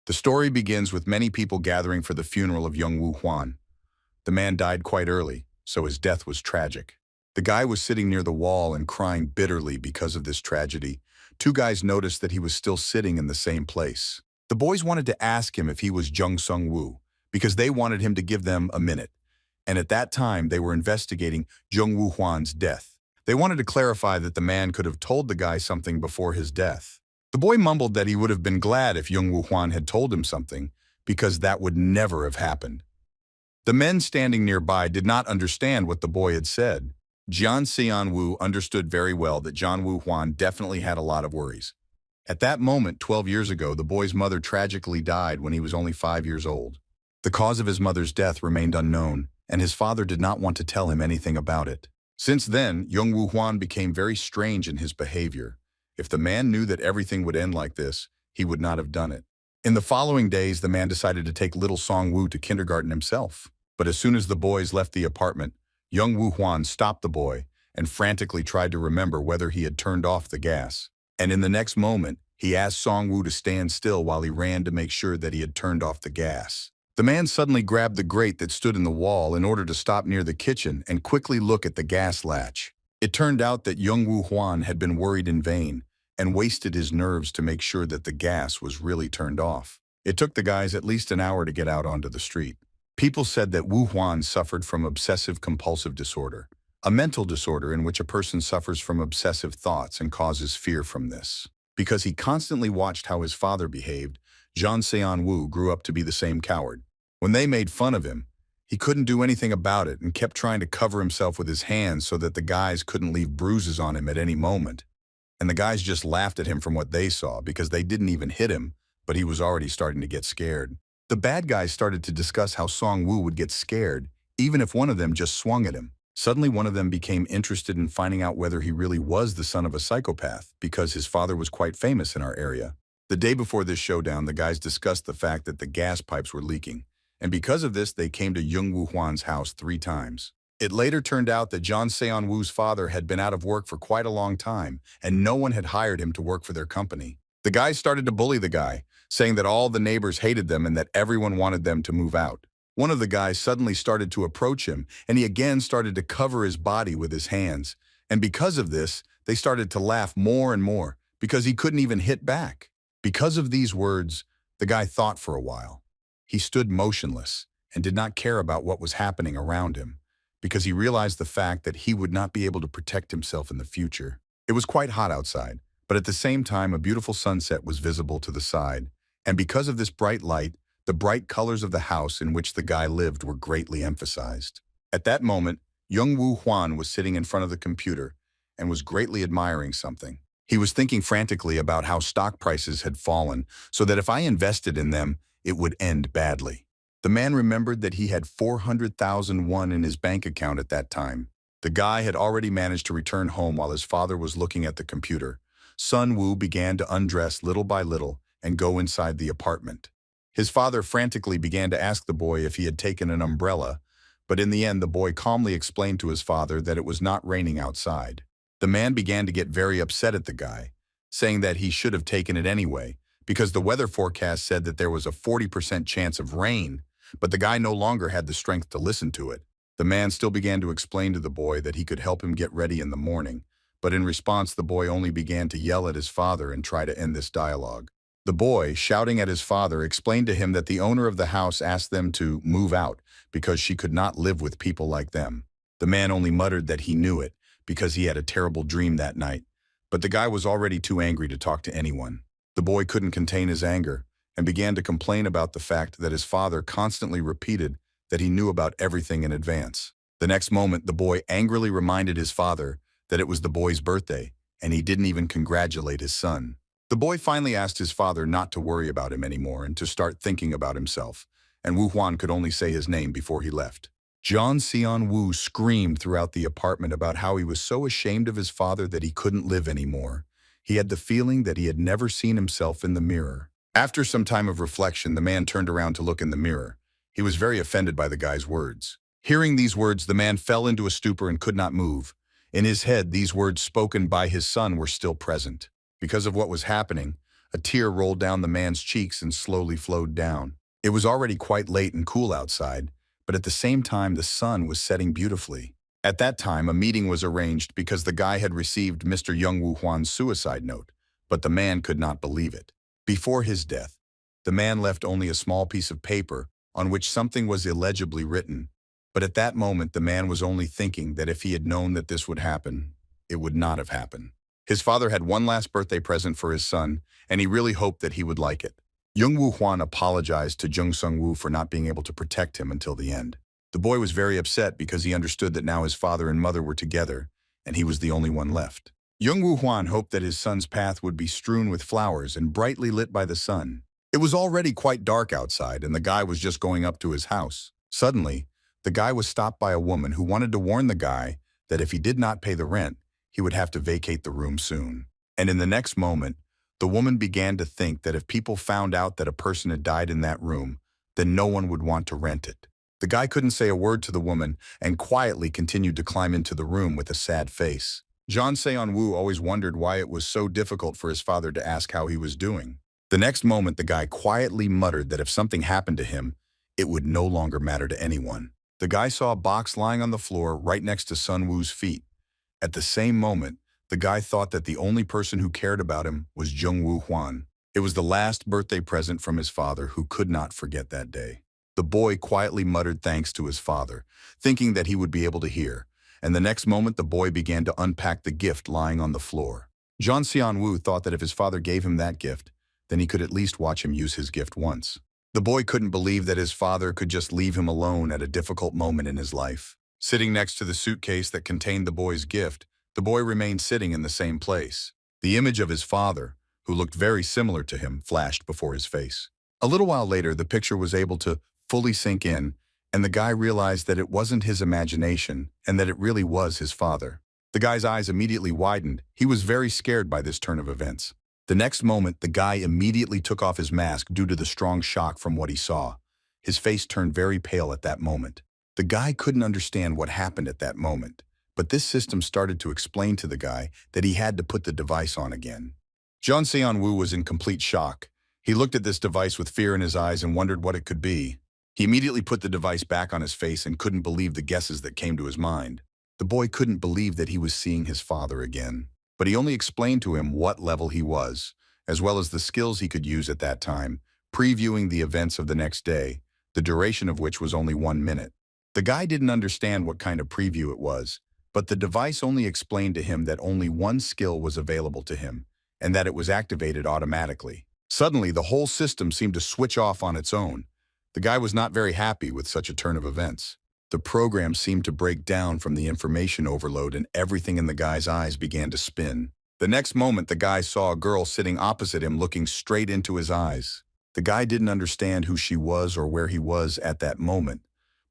The story begins with many people gathering for the funeral of young Wu Huan. The man died quite early, so his death was tragic. The guy was sitting near the wall and crying bitterly because of this tragedy. Two guys noticed that he was still sitting in the same place. The boys wanted to ask him if he was Jung Sung Woo, because they wanted him to give them a minute. And at that time, they were investigating Jung Woo Huan's death. They wanted to clarify that the man could have told the guy something before his death. The boy mumbled that he would have been glad if Jung Woo Huan had told him something, because that would never have happened. The men standing nearby did not understand what the boy had said. Jian Xian Wu understood very well that Jung Woo Huan definitely had a lot of worries. At that moment, 12 years ago, the boy's mother tragically died when he was only 5 years old. The cause of his mother's death remained unknown, and his father did not want to tell him anything about it. Since then, Jung Woo Huan became very strange in his behavior. If the man knew that everything would end like this, he would not have done it. In the following days, the man decided to take little Song Woo to kindergarten himself. But as soon as the boys left the apartment, Jung Woo Huan stopped the boy and frantically tried to remember whether he had turned off the gas. And in the next moment, he asked Song Woo to stand still while he ran to make sure that he had turned off the gas. The man suddenly grabbed the grate that stood in the wall in order to stop near the kitchen and quickly look at the gas latch. It turned out that Jung Woo Huan had been worried in vain and wasted his nerves to make sure that the gas was really turned off. It took the guys at least an hour to get out onto the street. People said that Wu Huan suffered from obsessive compulsive disorder, a mental disorder in which a person suffers from obsessive thoughts and causes fear from this. Because he constantly watched how his father behaved, Jian Xian Wu grew up to be the same coward. When they made fun of him, he couldn't do anything about it and kept trying to cover himself with his hands so that the guys couldn't leave bruises on him at any moment. And the guys just laughed at him from what they saw because they didn't even hit him, but he was already starting to get scared. The bad guys started to discuss how Song Woo would get scared, even if one of them just swung at him. Suddenly, one of them became interested in finding out whether he really was the son of a psychopath, because his father was quite famous in our area. The day before this showdown, the guys discussed the fact that the gas pipes were leaking, and because of this, they came to Jung Woo Huan's house 3 times. It later turned out that Jian Xian Wu's father had been out of work for quite a long time, and no one had hired him to work for their company. The guys started to bully the guy, saying that all the neighbors hated them and that everyone wanted them to move out. One of the guys suddenly started to approach him, and he again started to cover his body with his hands. And because of this, they started to laugh more and more, because he couldn't even hit back. Because of these words, the guy thought for a while. He stood motionless and did not care about what was happening around him, because he realized the fact that he would not be able to protect himself in the future. It was quite hot outside, but at the same time, a beautiful sunset was visible to the side. And because of this bright light, the bright colors of the house in which the guy lived were greatly emphasized. At that moment, Jung Woo Huan was sitting in front of the computer and was greatly admiring something. He was thinking frantically about how stock prices had fallen, so that if I invested in them, it would end badly. The man remembered that he had 400,000 won in his bank account at that time. The guy had already managed to return home while his father was looking at the computer. Sun Woo began to undress little by little and go inside the apartment. His father frantically began to ask the boy if he had taken an umbrella, but in the end the boy calmly explained to his father that it was not raining outside. The man began to get very upset at the guy, saying that he should have taken it anyway, because the weather forecast said that there was a 40% chance of rain, but the guy no longer had the strength to listen to it. The man still began to explain to the boy that he could help him get ready in the morning, but in response the boy only began to yell at his father and try to end this dialogue. The boy, shouting at his father, explained to him that the owner of the house asked them to move out because she could not live with people like them. The man only muttered that he knew it because he had a terrible dream that night, but the guy was already too angry to talk to anyone. The boy couldn't contain his anger and began to complain about the fact that his father constantly repeated that he knew about everything in advance. The next moment, the boy angrily reminded his father that it was the boy's birthday, and he didn't even congratulate his son. The boy finally asked his father not to worry about him anymore and to start thinking about himself, and Wu Huan could only say his name before he left. Jian Xian Wu screamed throughout the apartment about how he was so ashamed of his father that he couldn't live anymore. He had the feeling that he had never seen himself in the mirror. After some time of reflection, the man turned around to look in the mirror. He was very offended by the guy's words. Hearing these words, the man fell into a stupor and could not move. In his head, these words spoken by his son were still present. Because of what was happening, A tear rolled down the man's cheeks and slowly flowed down. It was already quite late and cool outside, but at the same time the sun was setting beautifully. At that time, a meeting was arranged because the guy had received Mr. Young Woo Hwan's suicide note, but the man could not believe it. Before his death, the man left only a small piece of paper on which something was illegibly written, but at that moment the man was only thinking that if he had known that this would happen, it would not have happened. His father had one last birthday present for his son, and he really hoped that he would like it. Young Woo Hwan apologized to Jung Sung Woo for not being able to protect him until the end. The boy was very upset because he understood that now his father and mother were together, and he was the only one left. Young Woo Hwan hoped that his son's path would be strewn with flowers and brightly lit by the sun. It was already quite dark outside, and the guy was just going up to his house. Suddenly, the guy was stopped by a woman who wanted to warn the guy that if he did not pay the rent, he would have to vacate the room soon. And in the next moment, the woman began to think that if people found out that a person had died in that room, then no one would want to rent it. The guy couldn't say a word to the woman and quietly continued to climb into the room with a sad face. Jeon Seon-woo always wondered why it was so difficult for his father to ask how he was doing. The next moment, the guy quietly muttered that if something happened to him, it would no longer matter to anyone. The guy saw a box lying on the floor right next to Sun Woo's feet. At the same moment, the guy thought that the only person who cared about him was Jung Woo Hwan. It was the last birthday present from his father, who could not forget that day. The boy quietly muttered thanks to his father, thinking that he would be able to hear, and the next moment the boy began to unpack the gift lying on the floor. Jeon Seon-woo thought that if his father gave him that gift, then he could at least watch him use his gift once. The boy couldn't believe that his father could just leave him alone at a difficult moment in his life. Sitting next to the suitcase that contained the boy's gift, the boy remained sitting in the same place. The image of his father, who looked very similar to him, flashed before his face. A little while later, the picture was able to fully sink in, and the guy realized that it wasn't his imagination and that it really was his father. The guy's eyes immediately widened. He was very scared by this turn of events. The next moment, the guy immediately took off his mask due to the strong shock from what he saw. His face turned very pale at that moment. The guy couldn't understand what happened at that moment, but this system started to explain to the guy that he had to put the device on again. Jeon Seon-woo was in complete shock. He looked at this device with fear in his eyes and wondered what it could be. He immediately put the device back on his face and couldn't believe the guesses that came to his mind. The boy couldn't believe that he was seeing his father again, but he only explained to him what level he was, as well as the skills he could use at that time, previewing the events of the next day, the duration of which was only 1 minute. The guy didn't understand what kind of preview it was, but the device only explained to him that only one skill was available to him, and that it was activated automatically. Suddenly, the whole system seemed to switch off on its own. The guy was not very happy with such a turn of events. The program seemed to break down from the information overload, and everything in the guy's eyes began to spin. The next moment, the guy saw a girl sitting opposite him looking straight into his eyes. The guy didn't understand who she was or where he was at that moment,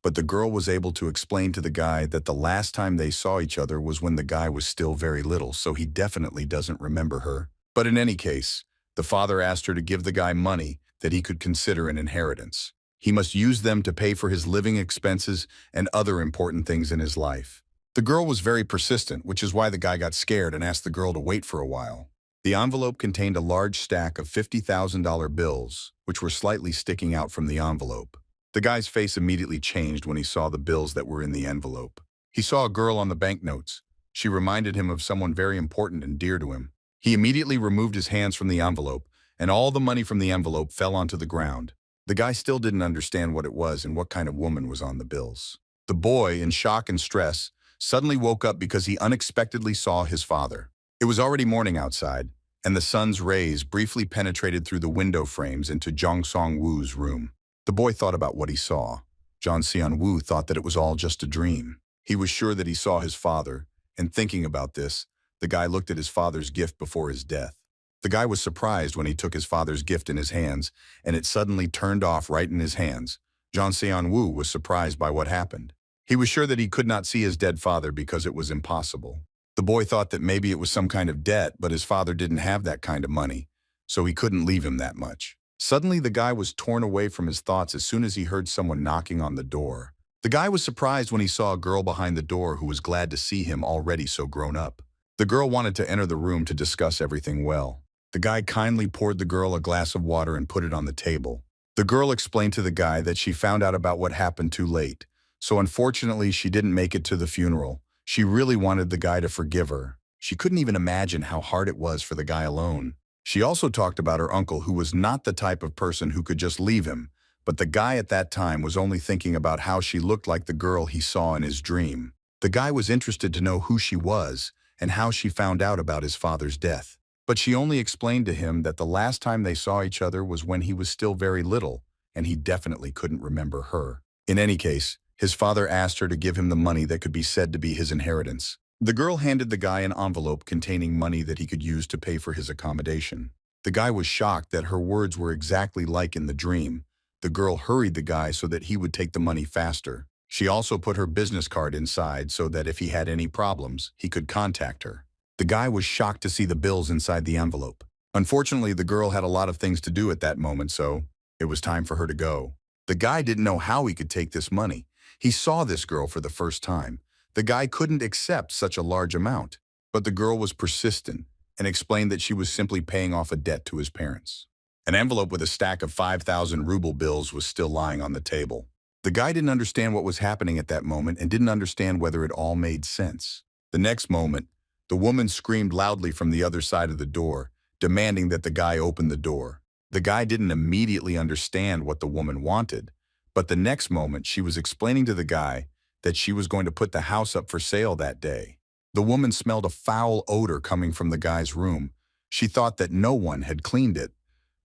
but the girl was able to explain to the guy that the last time they saw each other was when the guy was still very little, so he definitely doesn't remember her. But in any case, the father asked her to give the guy money that he could consider an inheritance. He must use them to pay for his living expenses and other important things in his life. The girl was very persistent, which is why the guy got scared and asked the girl to wait for a while. The envelope contained a large stack of $50,000 bills, which were slightly sticking out from the envelope. The guy's face immediately changed when he saw the bills that were in the envelope. He saw a girl on the banknotes. She reminded him of someone very important and dear to him. He immediately removed his hands from the envelope, and all the money from the envelope fell onto the ground. The guy still didn't understand what it was and what kind of woman was on the bills. The boy, in shock and stress, suddenly woke up because he unexpectedly saw his father. It was already morning outside, and the sun's rays briefly penetrated through the window frames into Jong Song-woo's room. The boy thought about what he saw. Jeon Seon-woo thought that it was all just a dream. He was sure that he saw his father, and thinking about this, the guy looked at his father's gift before his death. The guy was surprised when he took his father's gift in his hands, and it suddenly turned off right in his hands. Jeon Seon-woo was surprised by what happened. He was sure that he could not see his dead father because it was impossible. The boy thought that maybe it was some kind of debt, but his father didn't have that kind of money, so he couldn't leave him that much. Suddenly, the guy was torn away from his thoughts as soon as he heard someone knocking on the door. The guy was surprised when he saw a girl behind the door who was glad to see him already so grown up. The girl wanted to enter the room to discuss everything well. The guy kindly poured the girl a glass of water and put it on the table. The girl explained to the guy that she found out about what happened too late, so unfortunately she didn't make it to the funeral. She really wanted the guy to forgive her. She couldn't even imagine how hard it was for the guy alone. She also talked about her uncle, who was not the type of person who could just leave him, but the guy at that time was only thinking about how she looked like the girl he saw in his dream. The guy was interested to know who she was and how she found out about his father's death. But she only explained to him that the last time they saw each other was when he was still very little, and he definitely couldn't remember her. In any case, his father asked her to give him the money that could be said to be his inheritance. The girl handed the guy an envelope containing money that he could use to pay for his accommodation. The guy was shocked that her words were exactly like in the dream. The girl hurried the guy so that he would take the money faster. She also put her business card inside so that if he had any problems, he could contact her. The guy was shocked to see the bills inside the envelope. Unfortunately, the girl had a lot of things to do at that moment, so it was time for her to go. The guy didn't know how he could take this money. He saw this girl for the first time. The guy couldn't accept such a large amount, but the girl was persistent and explained that she was simply paying off a debt to his parents. An envelope with a stack of 5,000 ruble bills was still lying on the table. The guy didn't understand what was happening at that moment and didn't understand whether it all made sense. The next moment, the woman screamed loudly from the other side of the door, demanding that the guy open the door. The guy didn't immediately understand what the woman wanted, but the next moment she was explaining to the guy that she was going to put the house up for sale that day. The woman smelled a foul odor coming from the guy's room. She thought that no one had cleaned it.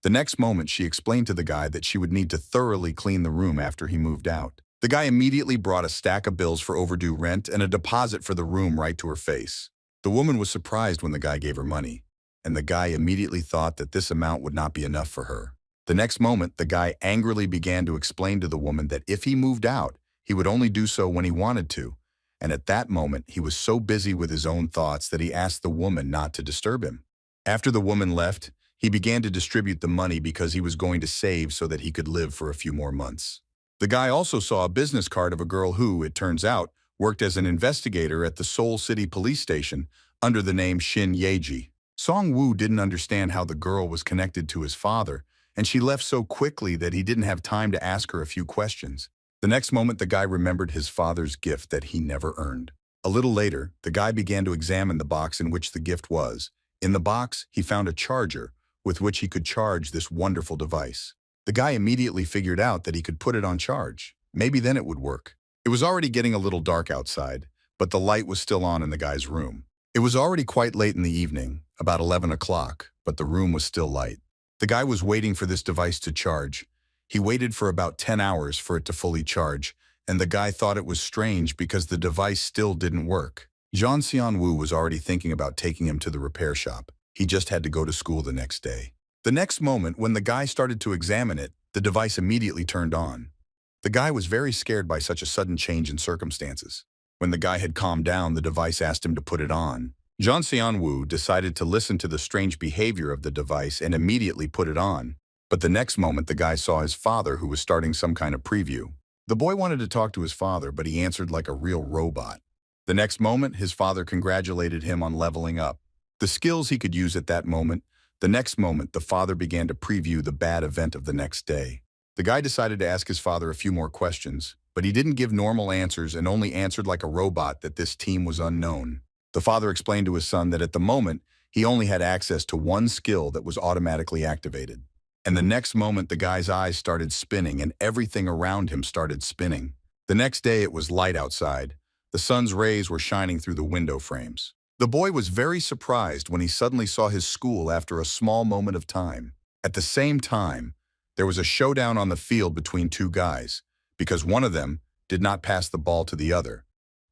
The next moment she explained to the guy that she would need to thoroughly clean the room after he moved out. The guy immediately brought a stack of bills for overdue rent and a deposit for the room right to her face. The woman was surprised when the guy gave her money, and the guy immediately thought that this amount would not be enough for her. The next moment, the guy angrily began to explain to the woman that if he moved out, he would only do so when he wanted to, and at that moment he was so busy with his own thoughts that he asked the woman not to disturb him. After the woman left, he began to distribute the money because he was going to save so that he could live for a few more months. The guy also saw a business card of a girl who, it turns out, worked as an investigator at the Seoul City Police Station under the name Shin Yeji. Song-woo didn't understand how the girl was connected to his father, and she left so quickly that he didn't have time to ask her a few questions. The next moment, the guy remembered his father's gift that he never earned. A little later, the guy began to examine the box in which the gift was. In the box, he found a charger with which he could charge this wonderful device. The guy immediately figured out that he could put it on charge. Maybe then it would work. It was already getting a little dark outside, but the light was still on in the guy's room. It was already quite late in the evening, about 11 o'clock, but the room was still light. The guy was waiting for this device to charge. He waited for about 10 hours for it to fully charge, and the guy thought it was strange because the device still didn't work. Jeon Seon-woo was already thinking about taking him to the repair shop. He just had to go to school the next day. The next moment, when the guy started to examine it, the device immediately turned on. The guy was very scared by such a sudden change in circumstances. When the guy had calmed down, the device asked him to put it on. Jeon Seon-woo decided to listen to the strange behavior of the device and immediately put it on. But the next moment, the guy saw his father, who was starting some kind of preview. The boy wanted to talk to his father, but he answered like a real robot. The next moment, his father congratulated him on leveling up. The skills he could use at that moment. The next moment, the father began to preview the bad event of the next day. The guy decided to ask his father a few more questions, but he didn't give normal answers and only answered like a robot that this team was unknown. The father explained to his son that at the moment, he only had access to one skill that was automatically activated. And the next moment, the guy's eyes started spinning and everything around him started spinning. The next day, it was light outside. The sun's rays were shining through the window frames. The boy was very surprised when he suddenly saw his school after a small moment of time. At the same time, there was a showdown on the field between two guys, because one of them did not pass the ball to the other.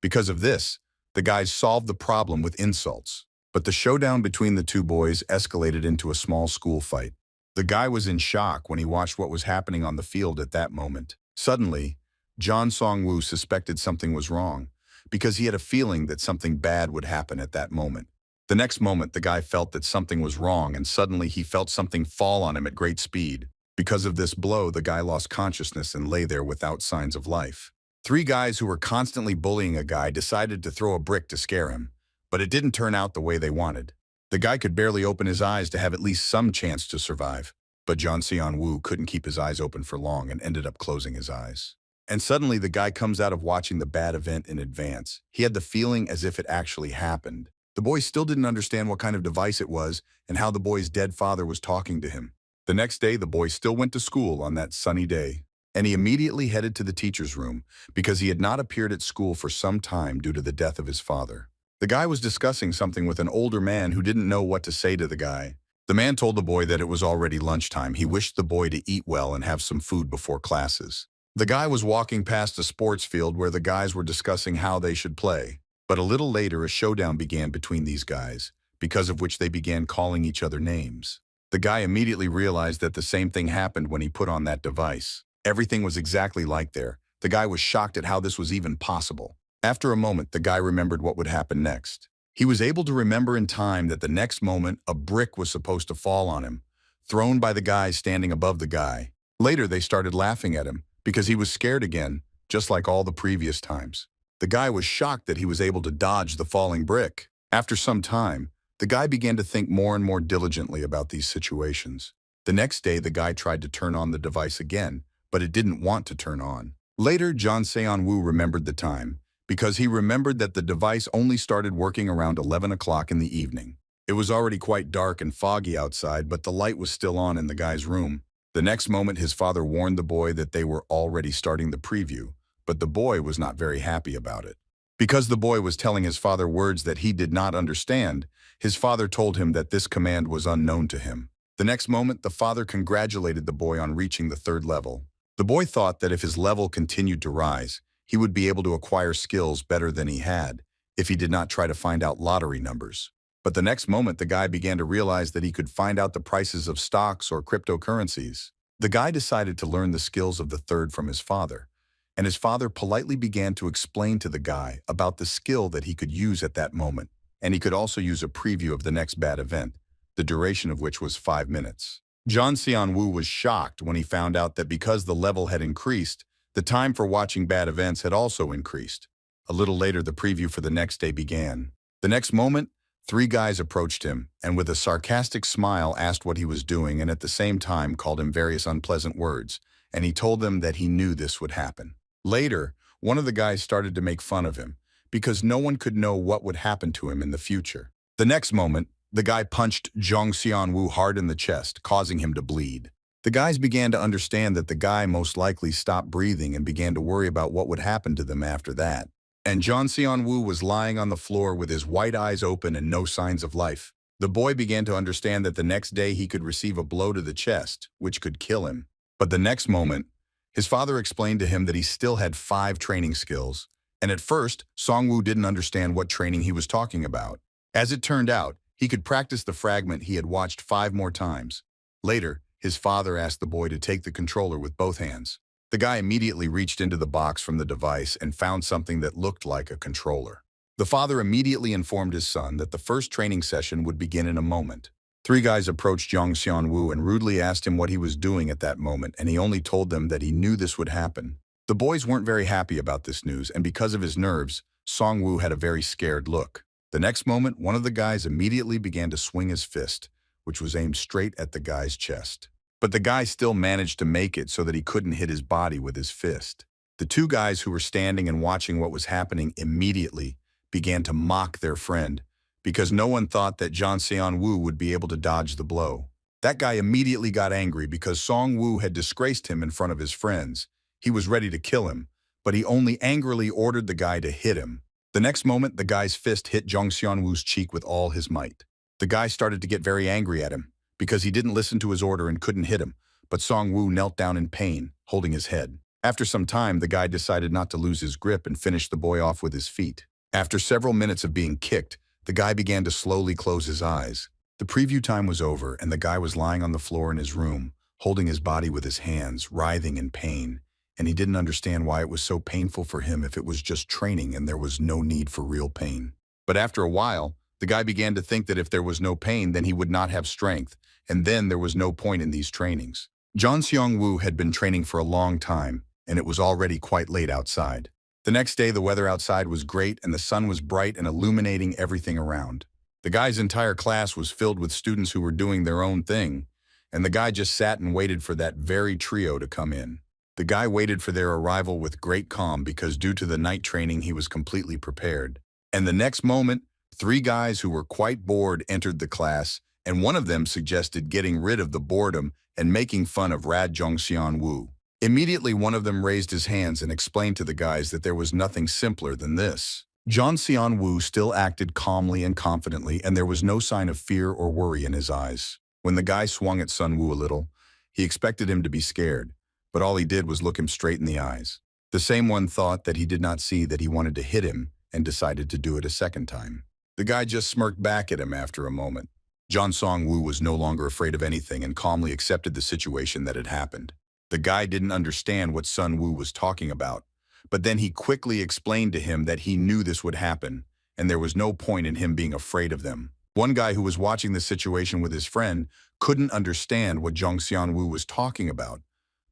Because of this, the guys solved the problem with insults. But the showdown between the two boys escalated into a small school fight. The guy was in shock when he watched what was happening on the field at that moment. Suddenly, Jeon Seon-woo suspected something was wrong, because he had a feeling that something bad would happen at that moment. The next moment, the guy felt that something was wrong, and suddenly he felt something fall on him at great speed. Because of this blow, the guy lost consciousness and lay there without signs of life. Three guys who were constantly bullying a guy decided to throw a brick to scare him, but it didn't turn out the way they wanted. The guy could barely open his eyes to have at least some chance to survive. But John Seon-woo couldn't keep his eyes open for long and ended up closing his eyes. And suddenly the guy comes out of watching the bad event in advance. He had the feeling as if it actually happened. The boy still didn't understand what kind of device it was and how the boy's dead father was talking to him. The next day, the boy still went to school on that sunny day, and he immediately headed to the teacher's room because he had not appeared at school for some time due to the death of his father. The guy was discussing something with an older man who didn't know what to say to the guy. The man told the boy that it was already lunchtime. He wished the boy to eat well and have some food before classes. The guy was walking past a sports field where the guys were discussing how they should play. But a little later, a showdown began between these guys, because of which they began calling each other names. The guy immediately realized that the same thing happened when he put on that device. Everything was exactly like there. The guy was shocked at how this was even possible. After a moment, the guy remembered what would happen next. He was able to remember in time that the next moment, a brick was supposed to fall on him, thrown by the guy standing above the guy. Later, they started laughing at him because he was scared again, just like all the previous times. The guy was shocked that he was able to dodge the falling brick. After some time, the guy began to think more and more diligently about these situations. The next day, the guy tried to turn on the device again, but it didn't want to turn on. Later, John Seon-woo remembered the time, because he remembered that the device only started working around 11 o'clock in the evening. It was already quite dark and foggy outside, but the light was still on in the guy's room. The next moment, his father warned the boy that they were already starting the preview, but the boy was not very happy about it. Because the boy was telling his father words that he did not understand, his father told him that this command was unknown to him. The next moment, the father congratulated the boy on reaching the 3rd level. The boy thought that if his level continued to rise, he would be able to acquire skills better than he had if he did not try to find out lottery numbers. But the next moment, the guy began to realize that he could find out the prices of stocks or cryptocurrencies. The guy decided to learn the skills of the 3rd from his father, and his father politely began to explain to the guy about the skill that he could use at that moment, and he could also use a preview of the next bad event, the duration of which was 5 minutes. John Seon-woo was shocked when he found out that because the level had increased, the time for watching bad events had also increased. A little later, the preview for the next day began. The next moment, 3 guys approached him and with a sarcastic smile asked what he was doing and at the same time called him various unpleasant words, and he told them that he knew this would happen. Later, one of the guys started to make fun of him because no one could know what would happen to him in the future. The next moment, the guy punched Jong Seon-woo hard in the chest, causing him to bleed. The guys began to understand that the guy most likely stopped breathing and began to worry about what would happen to them after that. And John Seon-woo was lying on the floor with his white eyes open and no signs of life. The boy began to understand that the next day he could receive a blow to the chest, which could kill him. But the next moment, his father explained to him that he still had 5 training skills, and at first, Song-woo didn't understand what training he was talking about. As it turned out, he could practice the fragment he had watched 5 more times. Later, his father asked the boy to take the controller with both hands. The guy immediately reached into the box from the device and found something that looked like a controller. The father immediately informed his son that the first training session would begin in a moment. 3 guys approached Jong Seon-woo and rudely asked him what he was doing at that moment, and he only told them that he knew this would happen. The boys weren't very happy about this news, and because of his nerves, Song-woo had a very scared look. The next moment, one of the guys immediately began to swing his fist, which was aimed straight at the guy's chest. But the guy still managed to make it so that he couldn't hit his body with his fist. The 2 guys who were standing and watching what was happening immediately began to mock their friend, because no one thought that John Seon-woo would be able to dodge the blow. That guy immediately got angry because Song-woo had disgraced him in front of his friends. He was ready to kill him, but he only angrily ordered the guy to hit him. The next moment, the guy's fist hit Jong Seon-woo's cheek with all his might. The guy started to get very angry at him because he didn't listen to his order and couldn't hit him, but Song-woo knelt down in pain, holding his head. After some time, the guy decided not to lose his grip and finished the boy off with his feet. After several minutes of being kicked, the guy began to slowly close his eyes. The preview time was over, and the guy was lying on the floor in his room, holding his body with his hands, writhing in pain, and he didn't understand why it was so painful for him if it was just training and there was no need for real pain. But after a while, the guy began to think that if there was no pain, then he would not have strength, and then there was no point in these trainings. John Seon-woo had been training for a long time, and it was already quite late outside. The next day, the weather outside was great, and the sun was bright and illuminating everything around. The guy's entire class was filled with students who were doing their own thing, and the guy just sat and waited for that very trio to come in. The guy waited for their arrival with great calm because due to the night training he was completely prepared. And the next moment, three guys who were quite bored entered the class, and one of them suggested getting rid of the boredom and making fun of Rad Jongxian Wu. Immediately one of them raised his hands and explained to the guys that there was nothing simpler than this. Jongxian Wu still acted calmly and confidently, and there was no sign of fear or worry in his eyes. When the guy swung at Sun Wu a little, he expected him to be scared, but all he did was look him straight in the eyes. The same one thought that he did not see that he wanted to hit him and decided to do it a second time. The guy just smirked back at him after a moment. Jongxian Wu was no longer afraid of anything and calmly accepted the situation that had happened. The guy didn't understand what Sun Wu was talking about, but then he quickly explained to him that he knew this would happen, and there was no point in him being afraid of them. One guy who was watching the situation with his friend couldn't understand what Jongxian Wu was talking about,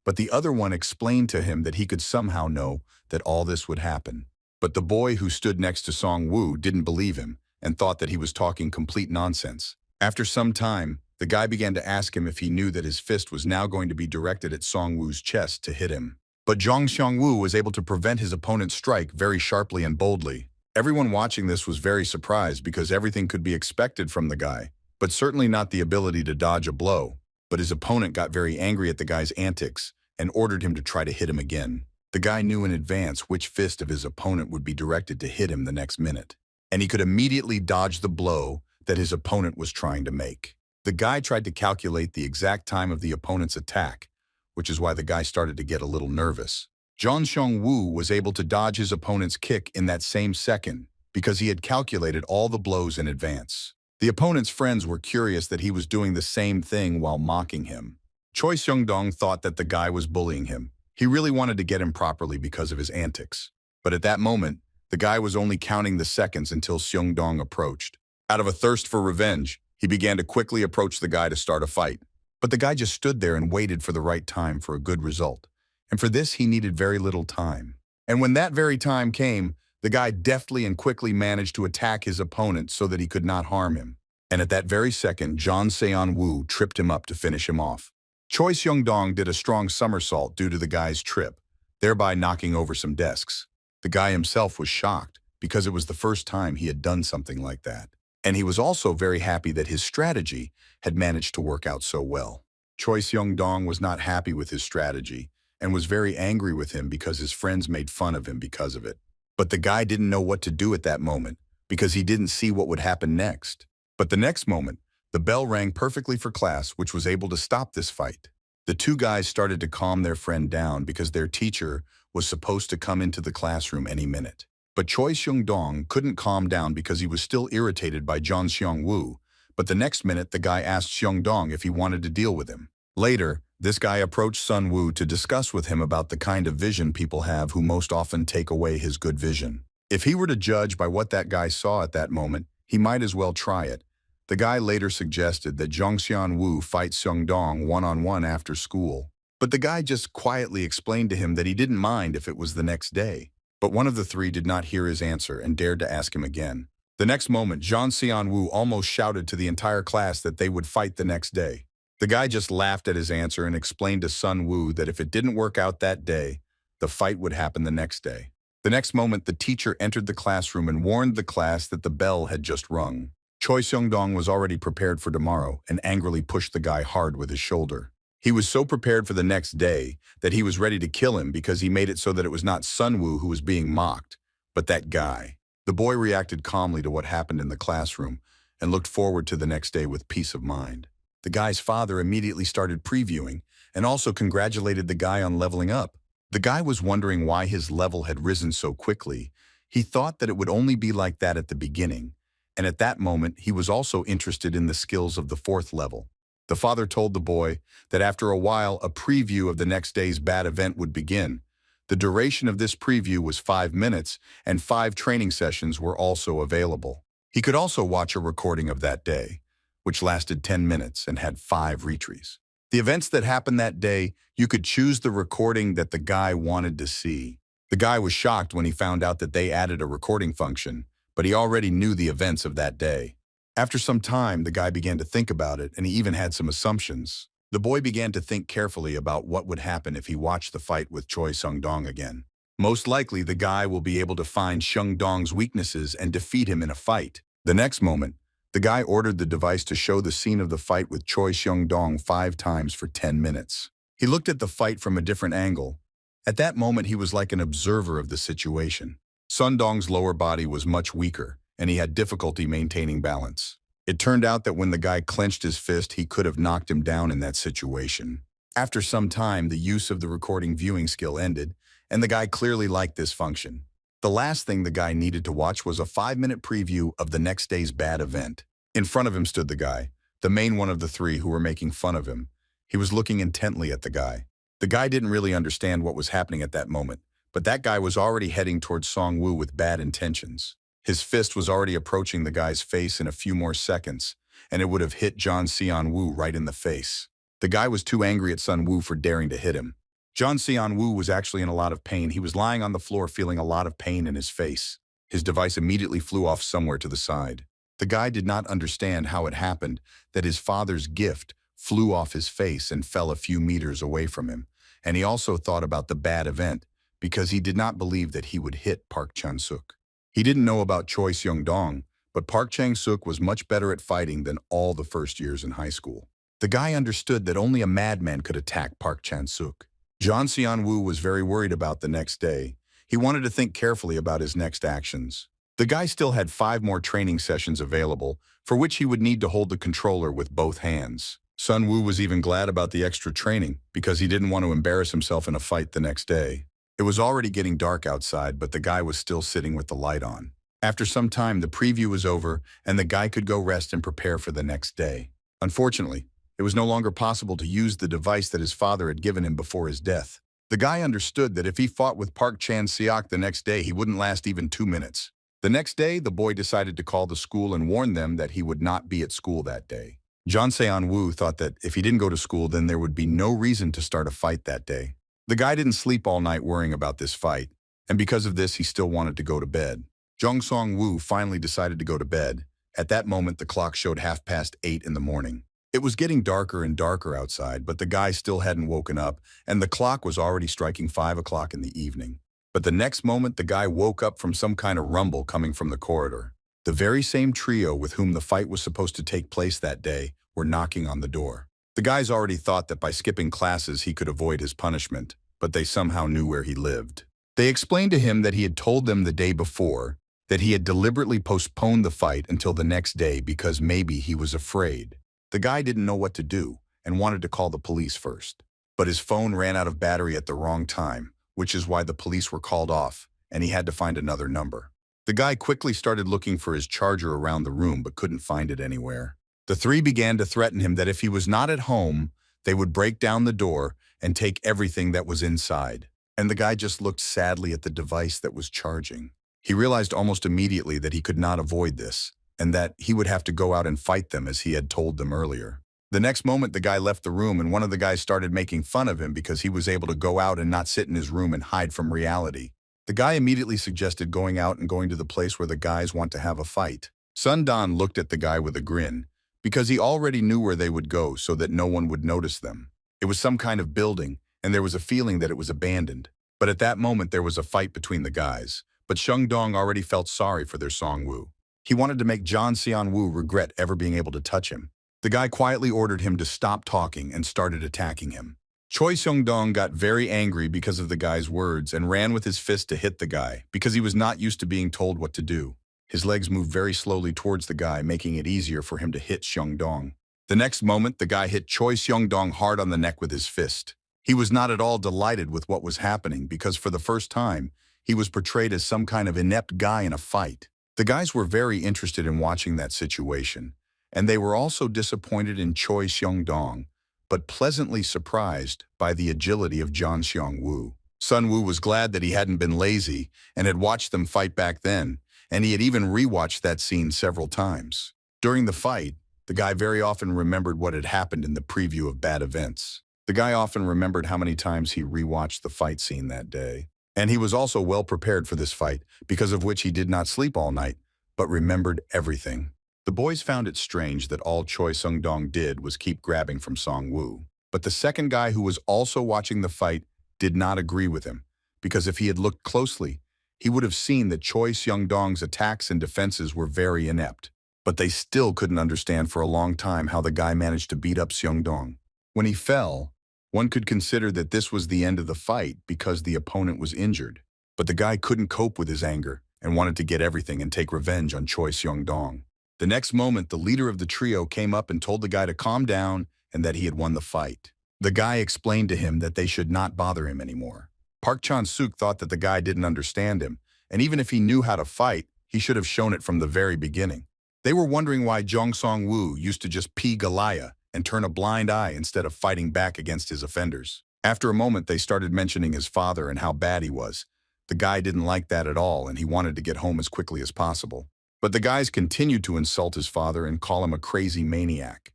but the other one explained to him that he could somehow know that all this would happen. But the boy who stood next to Song Wu didn't believe him and thought that he was talking complete nonsense. After some time, the guy began to ask him if he knew that his fist was now going to be directed at Song Wu's chest to hit him. But Jongxian Wu was able to prevent his opponent's strike very sharply and boldly. Everyone watching this was very surprised because everything could be expected from the guy, but certainly not the ability to dodge a blow. But his opponent got very angry at the guy's antics and ordered him to try to hit him again. The guy knew in advance which fist of his opponent would be directed to hit him the next minute, and he could immediately dodge the blow that his opponent was trying to make. The guy tried to calculate the exact time of the opponent's attack, which is why the guy started to get a little nervous. Jongxian Wu was able to dodge his opponent's kick in that same second because he had calculated all the blows in advance. The opponent's friends were curious that he was doing the same thing while mocking him. Choi Seung-dong thought that the guy was bullying him. He really wanted to get him properly because of his antics. But at that moment, the guy was only counting the seconds until Seung-dong approached. Out of a thirst for revenge, he began to quickly approach the guy to start a fight. But the guy just stood there and waited for the right time for a good result. And for this, he needed very little time. And when that very time came, the guy deftly and quickly managed to attack his opponent so that he could not harm him. And at that very second, Jongxian Wu tripped him up to finish him off. Choi Seung-dong did a strong somersault due to the guy's trip, thereby knocking over some desks. The guy himself was shocked because it was the first time he had done something like that. And he was also very happy that his strategy had managed to work out so well. Choi Seung-dong was not happy with his strategy and was very angry with him because his friends made fun of him because of it. But the guy didn't know what to do at that moment because he didn't see what would happen next. But the next moment, the bell rang perfectly for class, which was able to stop this fight. The two guys started to calm their friend down because their teacher was supposed to come into the classroom any minute. But Choi Seung-dong couldn't calm down because he was still irritated by Jongxian Wu, but the next minute the guy asked Seung-dong if he wanted to deal with him. Later, this guy approached Sun Wu to discuss with him about the kind of vision people have who most often take away his good vision. If he were to judge by what that guy saw at that moment, he might as well try it. The guy later suggested that Jongxian Wu fight Seung-dong one-on-one after school. But the guy just quietly explained to him that he didn't mind if it was the next day. But one of the three did not hear his answer and dared to ask him again. The next moment, Jongxian Wu almost shouted to the entire class that they would fight the next day. The guy just laughed at his answer and explained to Sun Wu that if it didn't work out that day, the fight would happen the next day. The next moment, the teacher entered the classroom and warned the class that the bell had just rung. Choi Seung-dong was already prepared for tomorrow and angrily pushed the guy hard with his shoulder. He was so prepared for the next day that he was ready to kill him because he made it so that it was not Sun Wu who was being mocked, but that guy. The boy reacted calmly to what happened in the classroom and looked forward to the next day with peace of mind. The guy's father immediately started previewing and also congratulated the guy on leveling up. The guy was wondering why his level had risen so quickly. He thought that it would only be like that at the beginning, and at that moment he was also interested in the skills of the fourth level. The father told the boy that after a while a preview of the next day's bad event would begin. The duration of this preview was 5 minutes, and 5 training sessions were also available. He could also watch a recording of that day, which lasted 10 minutes and had 5 retries. The events that happened that day, you could choose the recording that the guy wanted to see. The guy was shocked when he found out that they added a recording function, but he already knew the events of that day. After some time, the guy began to think about it, and he even had some assumptions. The boy began to think carefully about what would happen if he watched the fight with Choi Sung-dong again. Most likely, the guy will be able to find Sung-dong's weaknesses and defeat him in a fight. The next moment, the guy ordered the device to show the scene of the fight with Choi Sung-dong 5 times for 10 minutes. He looked at the fight from a different angle. At that moment, he was like an observer of the situation. Sung-dong's lower body was much weaker, and he had difficulty maintaining balance. It turned out that when the guy clenched his fist, he could have knocked him down in that situation. After some time, the use of the recording viewing skill ended, and the guy clearly liked this function. The last thing the guy needed to watch was a 5-minute preview of the next day's bad event. In front of him stood the guy, the main one of the 3 who were making fun of him. He was looking intently at the guy. The guy didn't really understand what was happening at that moment, but that guy was already heading towards Song-woo with bad intentions. His fist was already approaching the guy's face in a few more seconds, and it would have hit John Seon-woo right in the face. The guy was too angry at Sun-woo for daring to hit him. John Seon-woo was actually in a lot of pain. He was lying on the floor feeling a lot of pain in his face. His device immediately flew off somewhere to the side. The guy did not understand how it happened that his father's gift flew off his face and fell a few meters away from him. And he also thought about the bad event because he did not believe that he would hit Park Chan-suk. He didn't know about Choi Seung-dong, but Park Chang-suk was much better at fighting than all the first years in high school. The guy understood that only a madman could attack Park Chan-suk. John Seon-woo was very worried about the next day. He wanted to think carefully about his next actions. The guy still had 5 more training sessions available, for which he would need to hold the controller with both hands. Sun-woo was even glad about the extra training because he didn't want to embarrass himself in a fight the next day. It was already getting dark outside, but the guy was still sitting with the light on. After some time, the preview was over, and the guy could go rest and prepare for the next day. Unfortunately, it was no longer possible to use the device that his father had given him before his death. The guy understood that if he fought with Park Chan-seok the next day, he wouldn't last even 2 minutes. The next day, the boy decided to call the school and warn them that he would not be at school that day. John Seon-woo thought that if he didn't go to school, then there would be no reason to start a fight that day. The guy didn't sleep all night worrying about this fight, and because of this, he still wanted to go to bed. Jung Song-woo finally decided to go to bed. At that moment, the clock showed 8:30 in the morning. It was getting darker and darker outside, but the guy still hadn't woken up, and the clock was already striking 5 o'clock in the evening. But the next moment, the guy woke up from some kind of rumble coming from the corridor. The very same trio with whom the fight was supposed to take place that day were knocking on the door. The guys already thought that by skipping classes he could avoid his punishment, but they somehow knew where he lived. They explained to him that he had told them the day before that he had deliberately postponed the fight until the next day because maybe he was afraid. The guy didn't know what to do and wanted to call the police first. But his phone ran out of battery at the wrong time, which is why the police were called off, and he had to find another number. The guy quickly started looking for his charger around the room but couldn't find it anywhere. The 3 began to threaten him that if he was not at home, they would break down the door and take everything that was inside. And the guy just looked sadly at the device that was charging. He realized almost immediately that he could not avoid this, and that he would have to go out and fight them as he had told them earlier. The next moment, the guy left the room, and one of the guys started making fun of him because he was able to go out and not sit in his room and hide from reality. The guy immediately suggested going out and going to the place where the guys want to have a fight. Sun Dan looked at the guy with a grin, because he already knew where they would go so that no one would notice them. It was some kind of building, and there was a feeling that it was abandoned. But at that moment, there was a fight between the guys. But Sung-dong already felt sorry for their Song-woo. He wanted to make John Seon-woo regret ever being able to touch him. The guy quietly ordered him to stop talking and started attacking him. Choi Seung-dong got very angry because of the guy's words and ran with his fist to hit the guy because he was not used to being told what to do. His legs moved very slowly towards the guy, making it easier for him to hit Seung-dong. The next moment, the guy hit Choi Seung-dong hard on the neck with his fist. He was not at all delighted with what was happening because for the first time, he was portrayed as some kind of inept guy in a fight. The guys were very interested in watching that situation, and they were also disappointed in Choi Seung-dong, but pleasantly surprised by the agility of John Seong-woo. Sun-woo was glad that he hadn't been lazy and had watched them fight back then, and he had even rewatched that scene several times. During the fight, the guy very often remembered what had happened in the preview of bad events. The guy often remembered how many times he rewatched the fight scene that day. And he was also well prepared for this fight, because of which he did not sleep all night, but remembered everything. The boys found it strange that all Choi Sung-dong did was keep grabbing from Song-woo. But the second guy who was also watching the fight did not agree with him, because if he had looked closely, he would have seen that Choi Seung-dong's attacks and defenses were very inept. But they still couldn't understand for a long time how the guy managed to beat up Seung-dong. When he fell, one could consider that this was the end of the fight because the opponent was injured. But the guy couldn't cope with his anger and wanted to get everything and take revenge on Choi Seung-dong. The next moment, the leader of the trio came up and told the guy to calm down and that he had won the fight. The guy explained to him that they should not bother him anymore. Park Chan-suk thought that the guy didn't understand him, and even if he knew how to fight, he should have shown it from the very beginning. They were wondering why Jong Song-woo used to just pee Galaya and turn a blind eye instead of fighting back against his offenders. After a moment, they started mentioning his father and how bad he was. The guy didn't like that at all, and he wanted to get home as quickly as possible. But the guys continued to insult his father and call him a crazy maniac.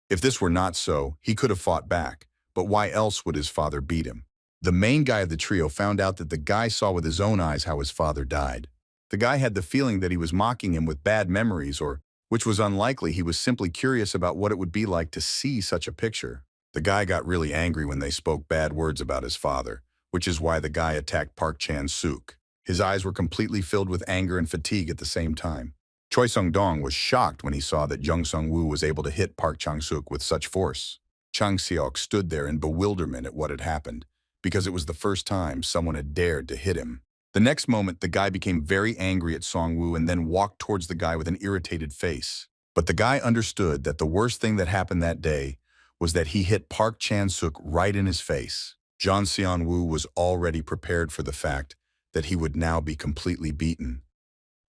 If this were not so, he could have fought back, but why else would his father beat him? The main guy of the trio found out that the guy saw with his own eyes how his father died. The guy had the feeling that he was mocking him with bad memories, or, which was unlikely, he was simply curious about what it would be like to see such a picture. The guy got really angry when they spoke bad words about his father, which is why the guy attacked Park Chan-suk. His eyes were completely filled with anger and fatigue at the same time. Choi Sung-dong was shocked when he saw that Jung Sung-woo was able to hit Park Chan-suk with such force. Chang Seok stood there in bewilderment at what had happened, because it was the first time someone had dared to hit him. The next moment, the guy became very angry at Song-woo and then walked towards the guy with an irritated face. But the guy understood that the worst thing that happened that day was that he hit Park Chan-suk right in his face. John Seon-woo was already prepared for the fact that he would now be completely beaten.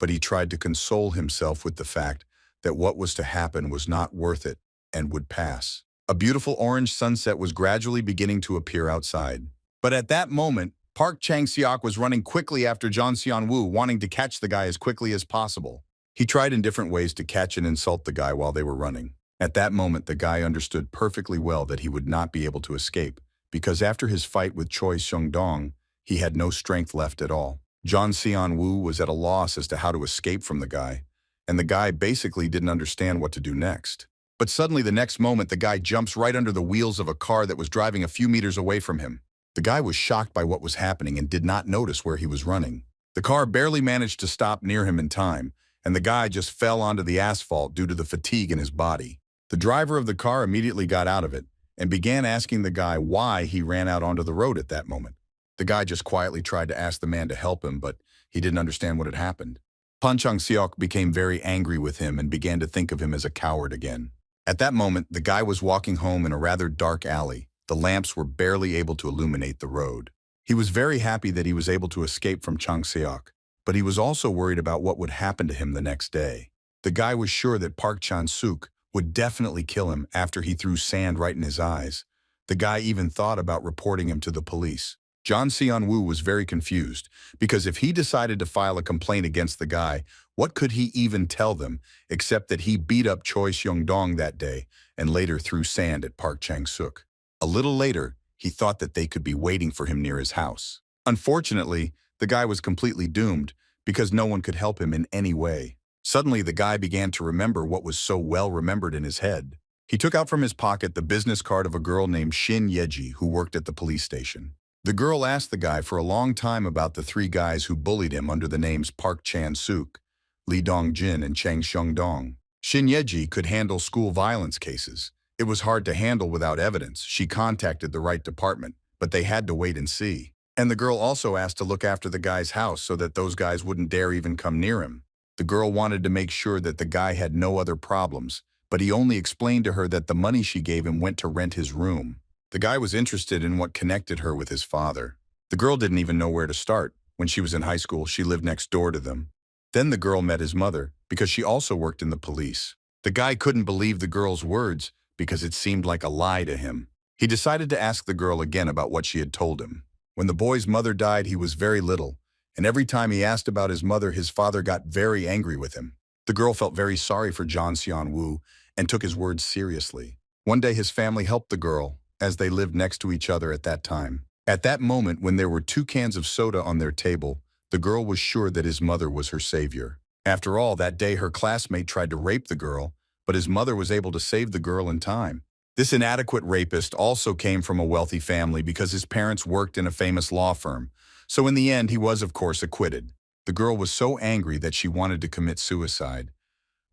But he tried to console himself with the fact that what was to happen was not worth it and would pass. A beautiful orange sunset was gradually beginning to appear outside. But at that moment, Park Chang-seok was running quickly after John Seon-woo, wanting to catch the guy as quickly as possible. He tried in different ways to catch and insult the guy while they were running. At that moment, the guy understood perfectly well that he would not be able to escape, because after his fight with Choi Seung-dong, he had no strength left at all. John Seon-woo was at a loss as to how to escape from the guy, and the guy basically didn't understand what to do next. But suddenly, the next moment, the guy jumps right under the wheels of a car that was driving a few meters away from him. The guy was shocked by what was happening and did not notice where he was running. The car barely managed to stop near him in time, and the guy just fell onto the asphalt due to the fatigue in his body. The driver of the car immediately got out of it and began asking the guy why he ran out onto the road at that moment. The guy just quietly tried to ask the man to help him, but he didn't understand what had happened. Pan Chang-seok became very angry with him and began to think of him as a coward again. At that moment, the guy was walking home in a rather dark alley. The lamps were barely able to illuminate the road. He was very happy that he was able to escape from Chang-seok, but he was also worried about what would happen to him the next day. The guy was sure that Park Chan-suk would definitely kill him after he threw sand right in his eyes. The guy even thought about reporting him to the police. John Seon-woo was very confused, because if he decided to file a complaint against the guy, what could he even tell them, except that he beat up Choi Seung-dong that day and later threw sand at Park Chang-suk. A little later, he thought that they could be waiting for him near his house. Unfortunately, the guy was completely doomed, because no one could help him in any way. Suddenly, the guy began to remember what was so well remembered in his head. He took out from his pocket the business card of a girl named Shin Yeji who worked at the police station. The girl asked the guy for a long time about the three guys who bullied him under the names Park Chan-suk, Lee Dong-jin, and Chang Seung-dong. Shin Yeji could handle school violence cases. It was hard to handle without evidence. She contacted the right department, but they had to wait and see. And the girl also asked to look after the guy's house so that those guys wouldn't dare even come near him. The girl wanted to make sure that the guy had no other problems, but he only explained to her that the money she gave him went to rent his room. The guy was interested in what connected her with his father. The girl didn't even know where to start. When she was in high school, she lived next door to them. Then the girl met his mother, because she also worked in the police. The guy couldn't believe the girl's words, because it seemed like a lie to him. He decided to ask the girl again about what she had told him. When the boy's mother died, he was very little, and every time he asked about his mother, his father got very angry with him. The girl felt very sorry for John Seon-woo and took his words seriously. One day, his family helped the girl, as they lived next to each other at that time. At that moment, when there were 2 cans of soda on their table, the girl was sure that his mother was her savior. After all, that day her classmate tried to rape the girl, but his mother was able to save the girl in time. This inadequate rapist also came from a wealthy family because his parents worked in a famous law firm, so in the end he was of course acquitted. The girl was so angry that she wanted to commit suicide,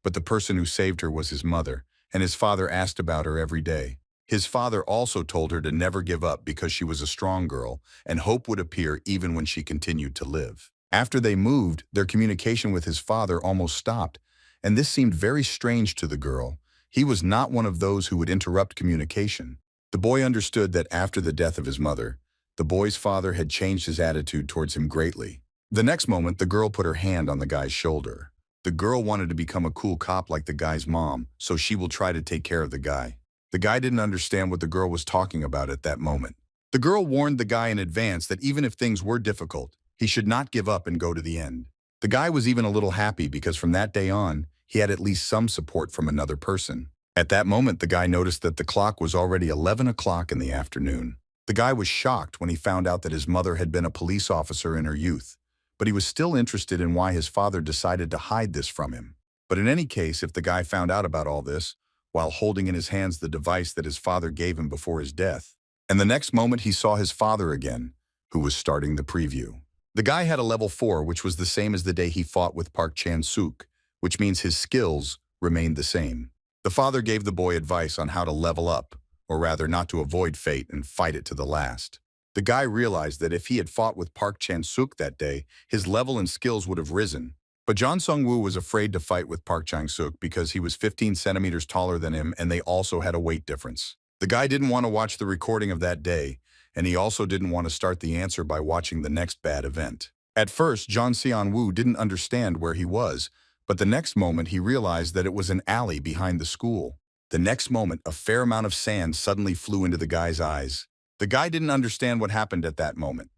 but the person who saved her was his mother, and his father asked about her every day. His father also told her to never give up because she was a strong girl, and hope would appear even when she continued to live. After they moved, their communication with his father almost stopped, and this seemed very strange to the girl. He was not one of those who would interrupt communication. The boy understood that after the death of his mother, the boy's father had changed his attitude towards him greatly. The next moment, the girl put her hand on the guy's shoulder. The girl wanted to become a cool cop like the guy's mom, so she will try to take care of the guy. The guy didn't understand what the girl was talking about at that moment. The girl warned the guy in advance that even if things were difficult, he should not give up and go to the end. The guy was even a little happy because from that day on, he had at least some support from another person. At that moment, the guy noticed that the clock was already 11 o'clock in the afternoon. The guy was shocked when he found out that his mother had been a police officer in her youth, but he was still interested in why his father decided to hide this from him. But in any case, if the guy found out about all this, while holding in his hands the device that his father gave him before his death, and the next moment he saw his father again, who was starting the preview. The guy had a level 4, which was the same as the day he fought with Park Chan-suk, which means his skills remained the same. The father gave the boy advice on how to level up, or rather not to avoid fate and fight it to the last. The guy realized that if he had fought with Park Chan-suk that day, his level and skills would have risen. But John Sung-woo was afraid to fight with Park Chan-suk because he was 15 centimeters taller than him and they also had a weight difference. The guy didn't want to watch the recording of that day, and he also didn't want to start the answer by watching the next bad event. At first, John Seon-woo didn't understand where he was, but the next moment he realized that it was an alley behind the school. The next moment, a fair amount of sand suddenly flew into the guy's eyes. The guy didn't understand what happened at that moment,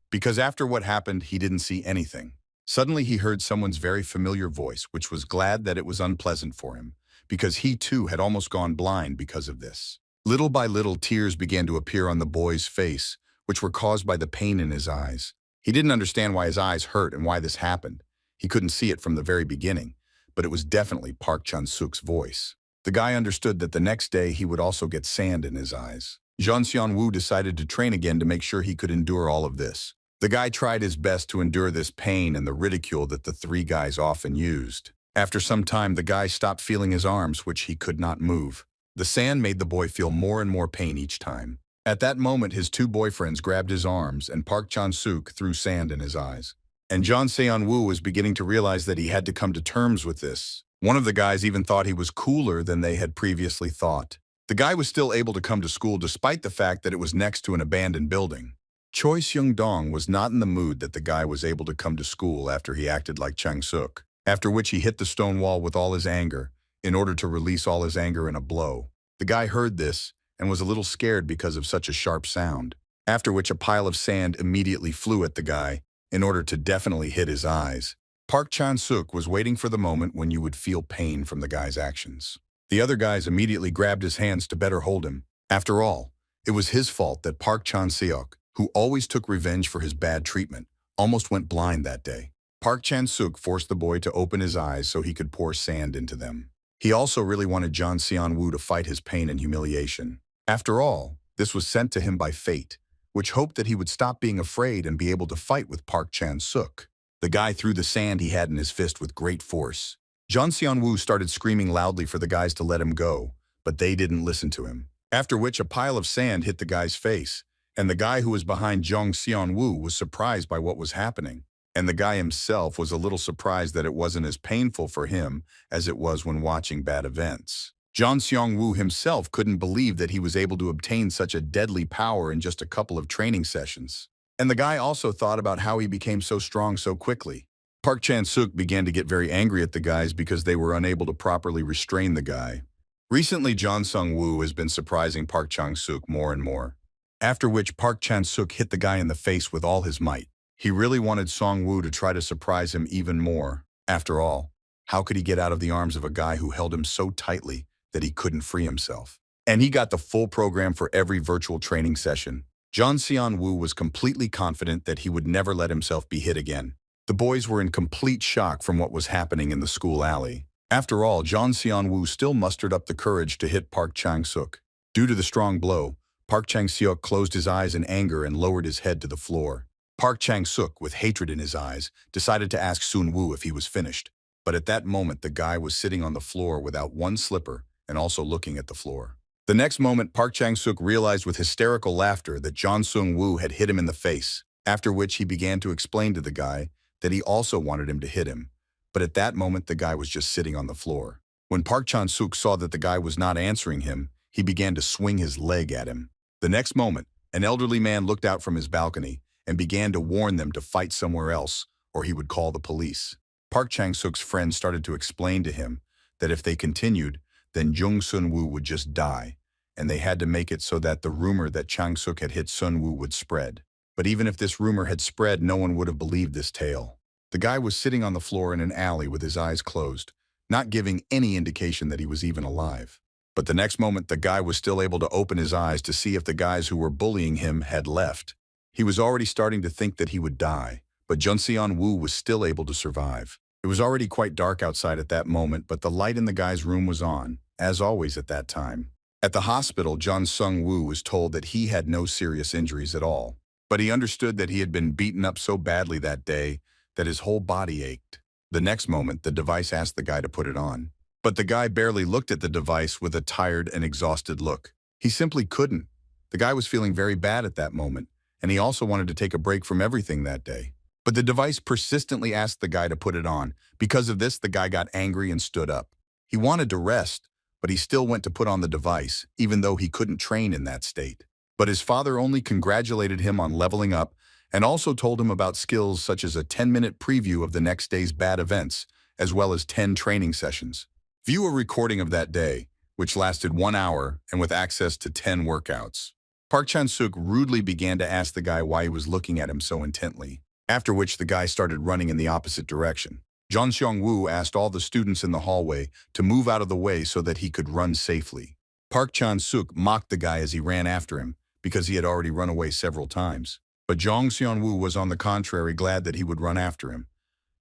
because after what happened, he didn't see anything. Suddenly he heard someone's very familiar voice, which was glad that it was unpleasant for him, because he too had almost gone blind because of this. Little by little, tears began to appear on the boy's face, which were caused by the pain in his eyes. He didn't understand why his eyes hurt and why this happened. He couldn't see it from the very beginning, but it was definitely Park Chan-suk's voice. The guy understood that the next day he would also get sand in his eyes. Jeon Seon-woo decided to train again to make sure he could endure all of this. The guy tried his best to endure this pain and the ridicule that the three guys often used. After some time, the guy stopped feeling his arms, which he could not move. The sand made the boy feel more and more pain each time. At that moment, his two boyfriends grabbed his arms and Park Chan-suk threw sand in his eyes. And Jeon Seon-woo was beginning to realize that he had to come to terms with this. One of the guys even thought he was cooler than they had previously thought. The guy was still able to come to school despite the fact that it was next to an abandoned building. Choi Seung-dong was not in the mood that the guy was able to come to school after he acted like Chang-suk, after which he hit the stone wall with all his anger, in order to release all his anger in a blow. The guy heard this and was a little scared because of such a sharp sound, after which a pile of sand immediately flew at the guy in order to definitely hit his eyes. Park Chan-suk was waiting for the moment when you would feel pain from the guy's actions. The other guys immediately grabbed his hands to better hold him. After all, it was his fault that Park Chan-seok, who always took revenge for his bad treatment, almost went blind that day. Park Chan-suk forced the boy to open his eyes so he could pour sand into them. He also really wanted Jeon Seon-woo to fight his pain and humiliation. After all, this was sent to him by fate, which hoped that he would stop being afraid and be able to fight with Park Chan-suk. The guy threw the sand he had in his fist with great force. Jeon Seon-woo started screaming loudly for the guys to let him go, but they didn't listen to him. After which a pile of sand hit the guy's face, and the guy who was behind Jeon Seon-woo was surprised by what was happening. And the guy himself was a little surprised that it wasn't as painful for him as it was when watching bad events. Jeon Seon-woo himself couldn't believe that he was able to obtain such a deadly power in just a couple of training sessions. And the guy also thought about how he became so strong so quickly. Park Chan-suk began to get very angry at the guys because they were unable to properly restrain the guy. Recently, Jeon Sung-woo has been surprising Park Chan-suk more and more, after which Park Chan-suk hit the guy in the face with all his might. He really wanted Song-woo to try to surprise him even more. After all, how could he get out of the arms of a guy who held him so tightly that he couldn't free himself? And he got the full program for every virtual training session. Jeon Seon-woo was completely confident that he would never let himself be hit again. The boys were in complete shock from what was happening in the school alley. After all, John Seon-woo still mustered up the courage to hit Park Chang-suk. Due to the strong blow, Park Chang-seok closed his eyes in anger and lowered his head to the floor. Park Chang-suk, with hatred in his eyes, decided to ask Sun-woo if he was finished. But at that moment, the guy was sitting on the floor without one slipper and also looking at the floor. The next moment, Park Chang-suk realized with hysterical laughter that John Sung-woo had hit him in the face, after which he began to explain to the guy that he also wanted him to hit him. But at that moment, the guy was just sitting on the floor. When Park Chan-suk saw that the guy was not answering him, he began to swing his leg at him. The next moment, an elderly man looked out from his balcony and began to warn them to fight somewhere else, or he would call the police. Park Chang-suk's friend started to explain to him that if they continued, then Jung Sun-woo would just die, and they had to make it so that the rumor that Chang-suk had hit Sun-woo would spread. But even if this rumor had spread, no one would have believed this tale. The guy was sitting on the floor in an alley with his eyes closed, not giving any indication that he was even alive. But the next moment, the guy was still able to open his eyes to see if the guys who were bullying him had left. He was already starting to think that he would die, but Jun Seon-woo was still able to survive. It was already quite dark outside at that moment, but the light in the guy's room was on, as always at that time. At the hospital, Jun Sung-woo was told that he had no serious injuries at all, but he understood that he had been beaten up so badly that day that his whole body ached. The next moment, the device asked the guy to put it on. But the guy barely looked at the device with a tired and exhausted look. He simply couldn't. The guy was feeling very bad at that moment, and he also wanted to take a break from everything that day. But the device persistently asked the guy to put it on. Because of this, the guy got angry and stood up. He wanted to rest, but he still went to put on the device, even though he couldn't train in that state. But his father only congratulated him on leveling up and also told him about skills such as a 10-minute preview of the next day's bad events, as well as 10 training sessions. View a recording of that day, which lasted 1 hour and with access to 10 workouts. Park Chan-suk rudely began to ask the guy why he was looking at him so intently, after which the guy started running in the opposite direction. Jun Seong-woo asked all the students in the hallway to move out of the way so that he could run safely. Park Chan-suk mocked the guy as he ran after him, because he had already run away several times. But Jong Seon-woo was on the contrary glad that he would run after him.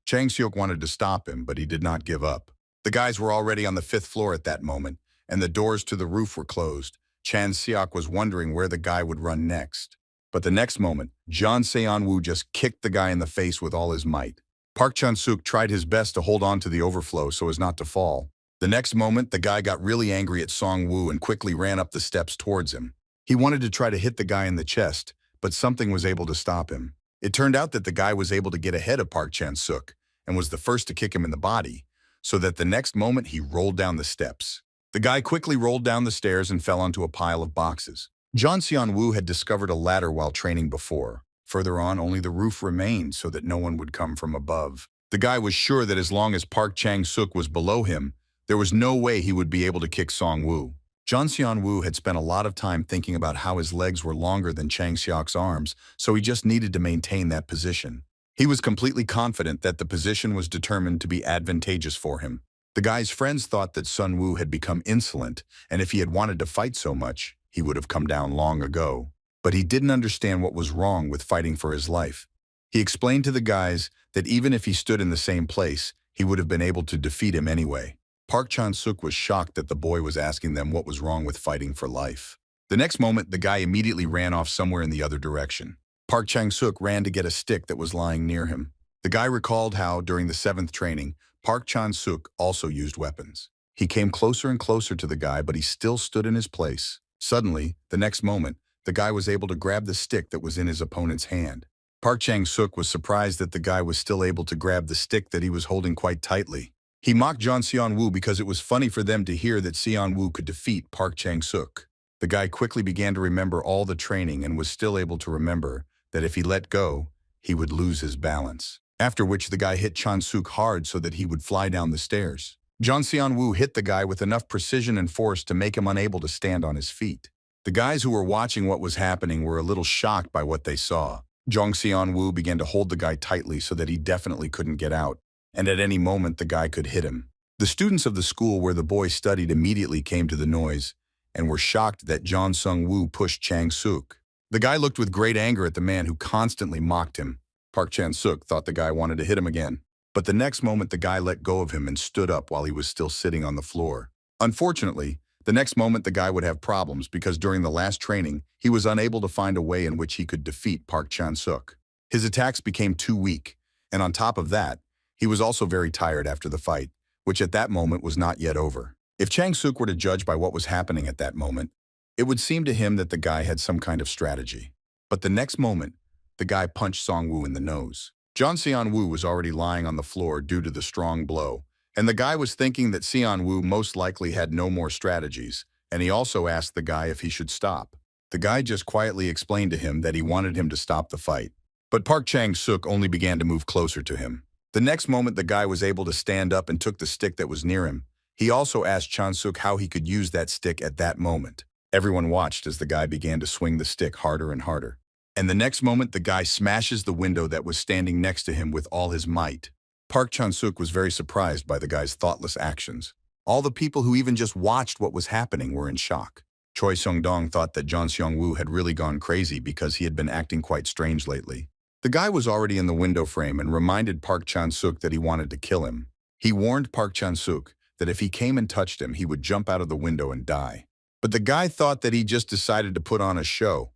Chang Seok wanted to stop him, but he did not give up. The guys were already on the 5th floor at that moment, and the doors to the roof were closed. Chan Seok was wondering where the guy would run next. But the next moment, John Seon-woo just kicked the guy in the face with all his might. Park Chan-suk tried his best to hold on to the overflow so as not to fall. The next moment, the guy got really angry at Song-woo and quickly ran up the steps towards him. He wanted to try to hit the guy in the chest, but something was able to stop him. It turned out that the guy was able to get ahead of Park Chan-suk and was the first to kick him in the body, so that the next moment he rolled down the steps. The guy quickly rolled down the stairs and fell onto a pile of boxes. John Seon-woo had discovered a ladder while training before. Further on, only the roof remained so that no one would come from above. The guy was sure that as long as Park Chang-suk was below him, there was no way he would be able to kick Song-woo. John Seon-woo had spent a lot of time thinking about how his legs were longer than Chang Seok's arms, so he just needed to maintain that position. He was completely confident that the position was determined to be advantageous for him. The guy's friends thought that Sun-woo had become insolent, and if he had wanted to fight so much, he would have come down long ago. But he didn't understand what was wrong with fighting for his life. He explained to the guys that even if he stood in the same place, he would have been able to defeat him anyway. Park Chan-suk was shocked that the boy was asking them what was wrong with fighting for life. The next moment, the guy immediately ran off somewhere in the other direction. Park Chang-suk ran to get a stick that was lying near him. The guy recalled how, during the 7th training, Park Chan-suk also used weapons. He came closer and closer to the guy, but he still stood in his place. Suddenly, the next moment, the guy was able to grab the stick that was in his opponent's hand. Park Chang-suk was surprised that the guy was still able to grab the stick that he was holding quite tightly. He mocked John Seon-woo because it was funny for them to hear that Seon-woo could defeat Park Chang-suk. The guy quickly began to remember all the training and was still able to remember that if he let go, he would lose his balance. After which the guy hit Chan-suk hard so that he would fly down the stairs. John Seon-woo hit the guy with enough precision and force to make him unable to stand on his feet. The guys who were watching what was happening were a little shocked by what they saw. Jong Seon-woo began to hold the guy tightly so that he definitely couldn't get out, and at any moment the guy could hit him. The students of the school where the boy studied immediately came to the noise and were shocked that Jong Sung-woo pushed Chang-suk. The guy looked with great anger at the man who constantly mocked him. Park Chan-suk thought the guy wanted to hit him again. But the next moment the guy let go of him and stood up while he was still sitting on the floor. Unfortunately, the next moment the guy would have problems because during the last training, he was unable to find a way in which he could defeat Park Chan-suk. His attacks became too weak, and on top of that, he was also very tired after the fight, which at that moment was not yet over. If Chang-suk were to judge by what was happening at that moment, it would seem to him that the guy had some kind of strategy. But the next moment, the guy punched Song-woo in the nose. John Seon-woo was already lying on the floor due to the strong blow, and the guy was thinking that Seon-woo most likely had no more strategies, and he also asked the guy if he should stop. The guy just quietly explained to him that he wanted him to stop the fight. But Park Chang-suk only began to move closer to him. The next moment the guy was able to stand up and took the stick that was near him. He also asked Chan-suk how he could use that stick at that moment. Everyone watched as the guy began to swing the stick harder and harder. And the next moment, the guy smashes the window that was standing next to him with all his might. Park Chan-suk was very surprised by the guy's thoughtless actions. All the people who even just watched what was happening were in shock. Choi Seong-dong thought that John Seong-woo had really gone crazy because he had been acting quite strange lately. The guy was already in the window frame and reminded Park Chan-suk that he wanted to kill him. He warned Park Chan-suk that if he came and touched him, he would jump out of the window and die. But the guy thought that he just decided to put on a show.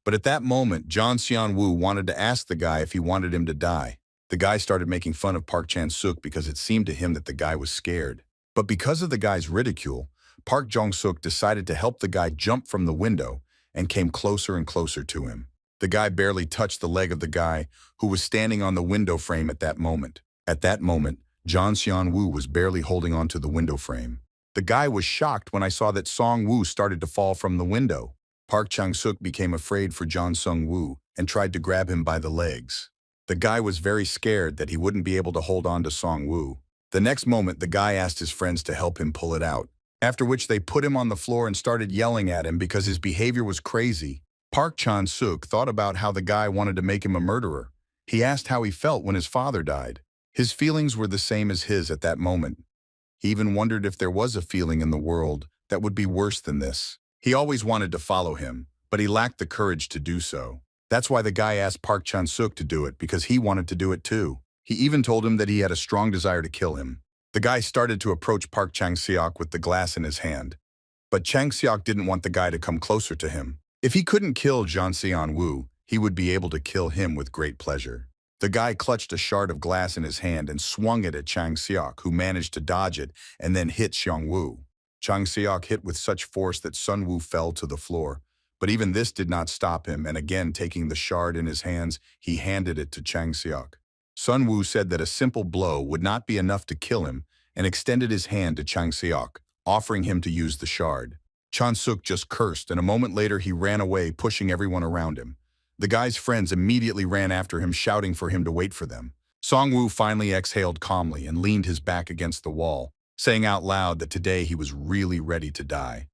But at that moment, John Seon-woo wanted to ask the guy if he wanted him to die. The guy started making fun of Park Chan-suk because it seemed to him that the guy was scared. But because of the guy's ridicule, Park Jong-suk decided to help the guy jump from the window and came closer and closer to him. The guy barely touched the leg of the guy who was standing on the window frame at that moment. At that moment, John Seon-woo was barely holding onto the window frame. The guy was shocked when I saw that Song-woo started to fall from the window. Park Chang-suk became afraid for John Sung-woo and tried to grab him by the legs. The guy was very scared that he wouldn't be able to hold on to Song-woo. The next moment, the guy asked his friends to help him pull it out, after which they put him on the floor and started yelling at him because his behavior was crazy. Park Chan-suk thought about how the guy wanted to make him a murderer. He asked how he felt when his father died. His feelings were the same as his at that moment. He even wondered if there was a feeling in the world that would be worse than this. He always wanted to follow him, but he lacked the courage to do so. That's why the guy asked Park Chan-suk to do it, because he wanted to do it too. He even told him that he had a strong desire to kill him. The guy started to approach Park Chang-seok with the glass in his hand. But Chang-seok didn't want the guy to come closer to him. If he couldn't kill John Seon-woo, he would be able to kill him with great pleasure. The guy clutched a shard of glass in his hand and swung it at Chang-seok, who managed to dodge it and then hit Seong-woo. Chang-seok hit with such force that Sun-woo fell to the floor. But even this did not stop him, and again taking the shard in his hands, he handed it to Chang-seok. Sun-woo said that a simple blow would not be enough to kill him and extended his hand to Chang-seok, offering him to use the shard. Chan-suk just cursed, and a moment later he ran away, pushing everyone around him. The guy's friends immediately ran after him, shouting for him to wait for them. Song-woo finally exhaled calmly and leaned his back against the wall, saying out loud that today he was really ready to die.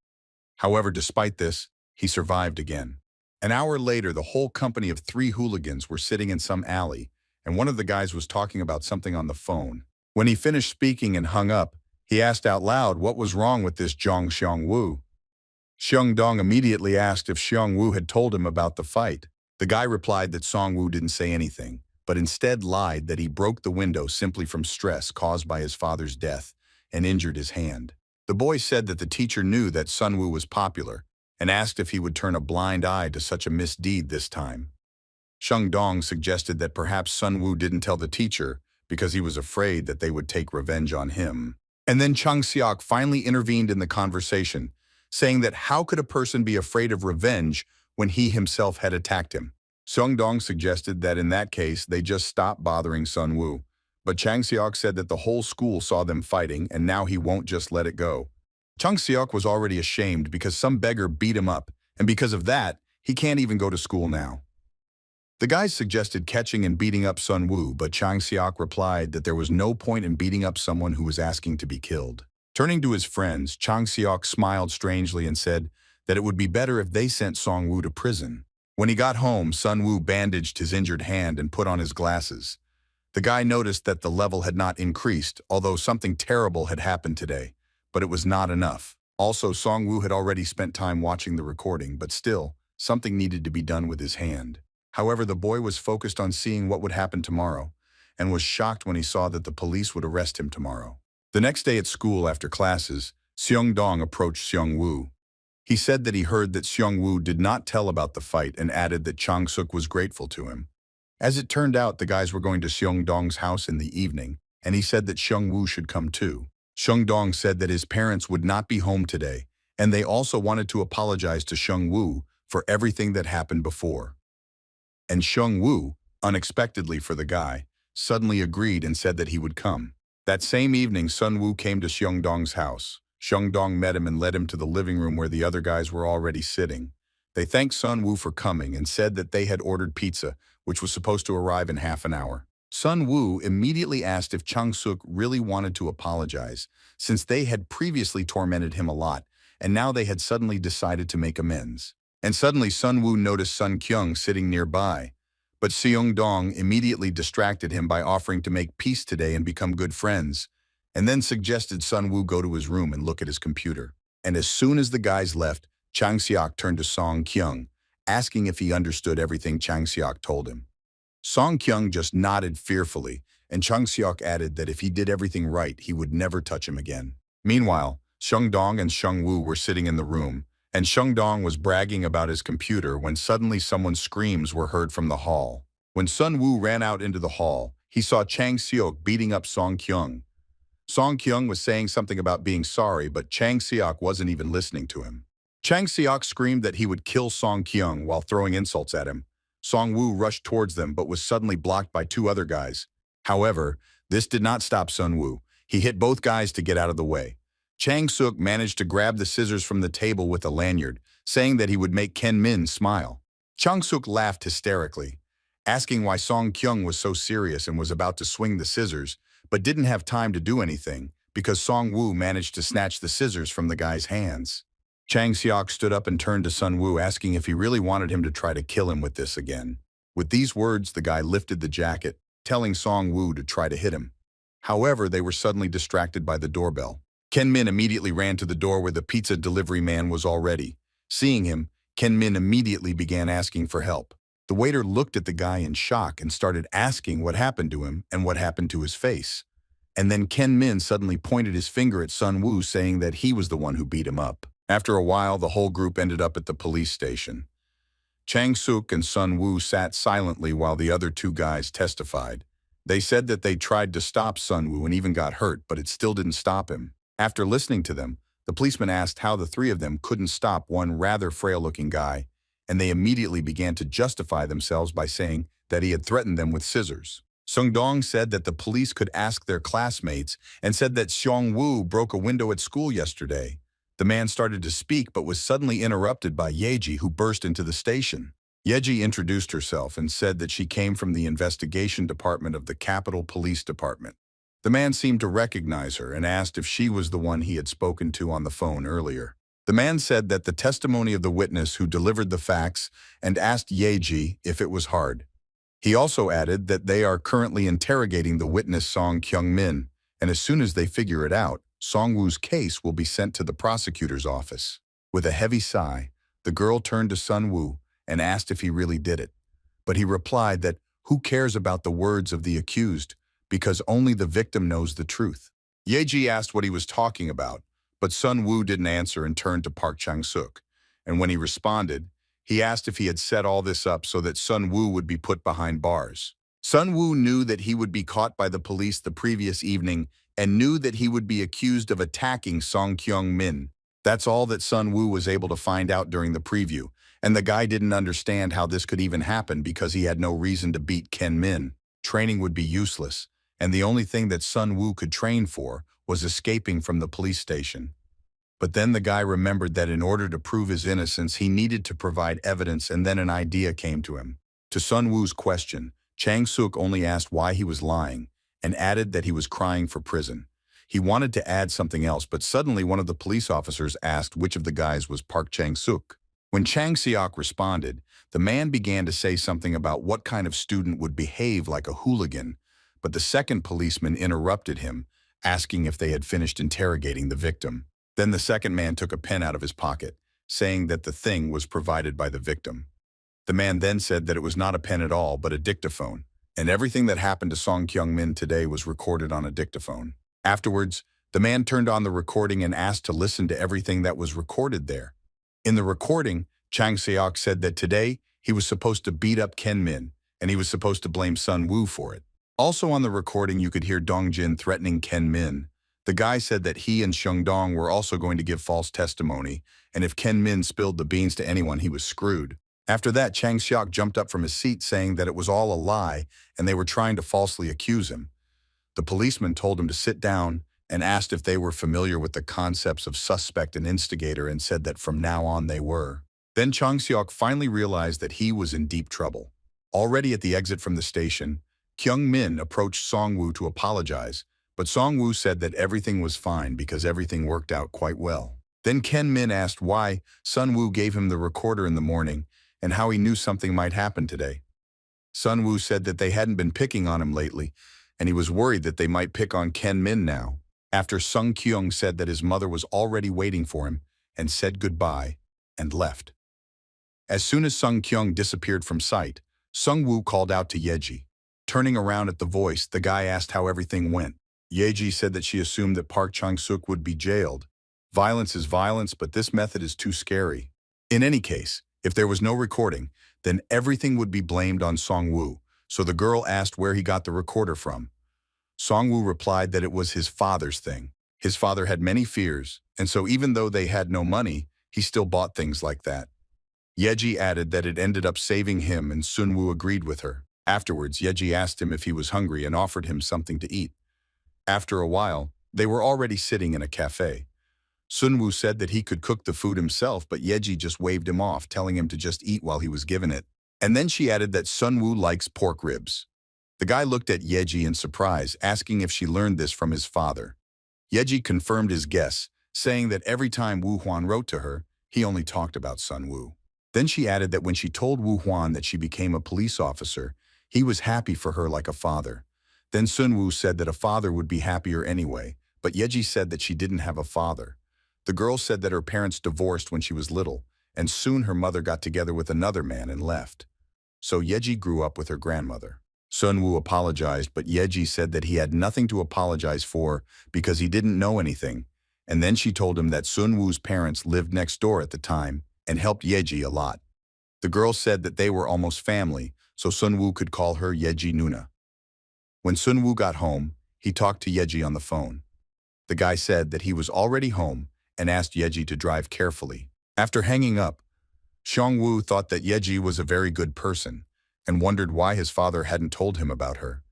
However, despite this, he survived again. An hour later, the whole company of 3 hooligans were sitting in some alley, and one of the guys was talking about something on the phone. When he finished speaking and hung up, he asked out loud what was wrong with this Jong Seong-woo. Seong-dong immediately asked if Seong-woo had told him about the fight. The guy replied that Song-woo didn't say anything, but instead lied that he broke the window simply from stress caused by his father's death and injured his hand. The boy said that the teacher knew that Sun-woo was popular and asked if he would turn a blind eye to such a misdeed this time. Seong-dong suggested that perhaps Sun-woo didn't tell the teacher because he was afraid that they would take revenge on him. And then Chang-seok finally intervened in the conversation, saying that how could a person be afraid of revenge when he himself had attacked him? Seong-dong suggested that in that case, they just stop bothering Sun-woo. But Chang-seok said that the whole school saw them fighting and now he won't just let it go. Chang-seok was already ashamed because some beggar beat him up, and because of that, he can't even go to school now. The guys suggested catching and beating up Sun-woo, but Chang-seok replied that there was no point in beating up someone who was asking to be killed. Turning to his friends, Chang-seok smiled strangely and said that it would be better if they sent Song-woo to prison. When he got home, Sun-woo bandaged his injured hand and put on his glasses. The guy noticed that the level had not increased, although something terrible had happened today, but it was not enough. Also, Song-woo had already spent time watching the recording, but still, something needed to be done with his hand. However, the boy was focused on seeing what would happen tomorrow and was shocked when he saw that the police would arrest him tomorrow. The next day at school after classes, Seong-dong approached Seong-woo. He said that he heard that Seong-woo did not tell about the fight and added that Chang-suk was grateful to him. As it turned out, the guys were going to Seong-dong's house in the evening, and he said that Seong-woo should come too. Seong-dong said that his parents would not be home today, and they also wanted to apologize to Seong-woo for everything that happened before. And Seong-woo, unexpectedly for the guy, suddenly agreed and said that he would come. That same evening, Sun-woo came to Seong-dong's house. Seong-dong met him and led him to the living room where the other guys were already sitting. They thanked Sun-woo for coming and said that they had ordered pizza, which was supposed to arrive in half an hour. Sun-woo immediately asked if Chang-suk really wanted to apologize, since they had previously tormented him a lot, and now they had suddenly decided to make amends. And suddenly Sun-woo noticed Sun-kyung sitting nearby. But Seong-dong immediately distracted him by offering to make peace today and become good friends, and then suggested Sun-woo go to his room and look at his computer. And as soon as the guys left, Chang-seok turned to Song-kyung, asking if he understood everything Chang-seok told him. Song-kyung just nodded fearfully, and Chang-seok added that if he did everything right, he would never touch him again. Meanwhile, Seong-dong and Seong-woo were sitting in the room, and Seong-dong was bragging about his computer when suddenly someone's screams were heard from the hall. When Sun-woo ran out into the hall, he saw Chang-seok beating up Song-kyung. Song-kyung was saying something about being sorry, but Chang-seok wasn't even listening to him. Chang-seok screamed that he would kill Song-kyung while throwing insults at him. Song-woo rushed towards them but was suddenly blocked by two other guys. However, this did not stop Sun-woo. He hit both guys to get out of the way. Chang-suk managed to grab the scissors from the table with a lanyard, saying that he would make Ken-min smile. Chang-suk laughed hysterically, asking why Song-kyung was so serious and was about to swing the scissors, but didn't have time to do anything because Song-woo managed to snatch the scissors from the guy's hands. Chang-seok stood up and turned to Sun-woo, asking if he really wanted him to try to kill him with this again. With these words, the guy lifted the jacket, telling Song-woo to try to hit him. However, they were suddenly distracted by the doorbell. Ken-min immediately ran to the door where the pizza delivery man was already. Seeing him, Ken-min immediately began asking for help. The waiter looked at the guy in shock and started asking what happened to him and what happened to his face. And then Ken-min suddenly pointed his finger at Sun-woo, saying that he was the one who beat him up. After a while, the whole group ended up at the police station. Chang-suk and Sun-woo sat silently while the other two guys testified. They said that they tried to stop Sun-woo and even got hurt, but it still didn't stop him. After listening to them, the policeman asked how the three of them couldn't stop one rather frail-looking guy, and they immediately began to justify themselves by saying that he had threatened them with scissors. Seong-dong said that the police could ask their classmates and said that Seong-woo broke a window at school yesterday. The man started to speak but was suddenly interrupted by Yeji, who burst into the station. Yeji introduced herself and said that she came from the investigation department of the Capitol Police Department. The man seemed to recognize her and asked if she was the one he had spoken to on the phone earlier. The man said that the testimony of the witness who delivered the facts and asked Yeji if it was hard. He also added that they are currently interrogating the witness Song-kyung-min, and as soon as they figure it out, Song-woo's case will be sent to the prosecutor's office. With a heavy sigh, the girl turned to Sun-woo and asked if he really did it. But he replied that who cares about the words of the accused, because only the victim knows the truth. Yeji asked what he was talking about, but Sun-woo didn't answer and turned to Park Chang-suk. And when he responded, he asked if he had set all this up so that Sun-woo would be put behind bars. Sun-woo knew that he would be caught by the police the previous evening and knew that he would be accused of attacking Song-kyung-min. That's all that Sun-woo was able to find out during the preview, and the guy didn't understand how this could even happen because he had no reason to beat Ken-min. Training would be useless, and the only thing that Sun-woo could train for was escaping from the police station. But then the guy remembered that in order to prove his innocence, he needed to provide evidence, and then an idea came to him. To Sun-woo's question, Chang-suk only asked why he was lying, and added that he was crying for prison. He wanted to add something else, but suddenly one of the police officers asked which of the guys was Park Chang-suk. When Chang-seok responded, the man began to say something about what kind of student would behave like a hooligan, but the second policeman interrupted him, asking if they had finished interrogating the victim. Then the second man took a pen out of his pocket, saying that the thing was provided by the victim. The man then said that it was not a pen at all, but a dictaphone, and everything that happened to Song Kyung-min today was recorded on a dictaphone. Afterwards, the man turned on the recording and asked to listen to everything that was recorded there. In the recording, Chang Seok said that today he was supposed to beat up Ken Min, and he was supposed to blame Sun Woo for it. Also on the recording, you could hear Dong Jin threatening Ken Min. The guy said that he and Seung Dong were also going to give false testimony, and if Ken Min spilled the beans to anyone, he was screwed. After that, Chang Seok jumped up from his seat saying that it was all a lie and they were trying to falsely accuse him. The policeman told him to sit down and asked if they were familiar with the concepts of suspect and instigator and said that from now on they were. Then Chang Seok finally realized that he was in deep trouble. Already at the exit from the station, Kyung Min approached Song Woo to apologize, but Song Woo said that everything was fine because everything worked out quite well. Then Ken Min asked why Sun Woo gave him the recorder in the morning and how he knew something might happen today. Sun Woo said that they hadn't been picking on him lately, and he was worried that they might pick on Ken Min now. After Sung Kyung said that his mother was already waiting for him and said goodbye and left. As soon as Sung Kyung disappeared from sight, Sung Woo called out to Yeji. Turning around at the voice, the guy asked how everything went. Yeji said that she assumed that Park Chung-suk would be jailed. Violence is violence, but this method is too scary. In any case, if there was no recording, then everything would be blamed on Song Woo, so the girl asked where he got the recorder from. Song Woo replied that it was his father's thing. His father had many fears, and so even though they had no money, he still bought things like that. Yeji added that it ended up saving him, and Sun Woo agreed with her. Afterwards, Yeji asked him if he was hungry and offered him something to eat. After a while, they were already sitting in a cafe. Sun Woo said that he could cook the food himself, but Yeji just waved him off, telling him to just eat while he was given it. And then she added that Sun Woo likes pork ribs. The guy looked at Yeji in surprise, asking if she learned this from his father. Yeji confirmed his guess, saying that every time Woo Hwan wrote to her, he only talked about Sun Woo. Then she added that when she told Woo Hwan that she became a police officer, he was happy for her like a father. Then Sun Woo said that a father would be happier anyway, but Yeji said that she didn't have a father. The girl said that her parents divorced when she was little, and soon her mother got together with another man and left. So Yeji grew up with her grandmother. Sun Woo apologized, but Yeji said that he had nothing to apologize for because he didn't know anything, and then she told him that Sun Woo's parents lived next door at the time and helped Yeji a lot. The girl said that they were almost family, so Sun Woo could call her Yeji Nuna. When Sun Woo got home, he talked to Yeji on the phone. The guy said that he was already home and asked Yeji to drive carefully. After hanging up, Seong Woo thought that Yeji was a very good person and wondered why his father hadn't told him about her.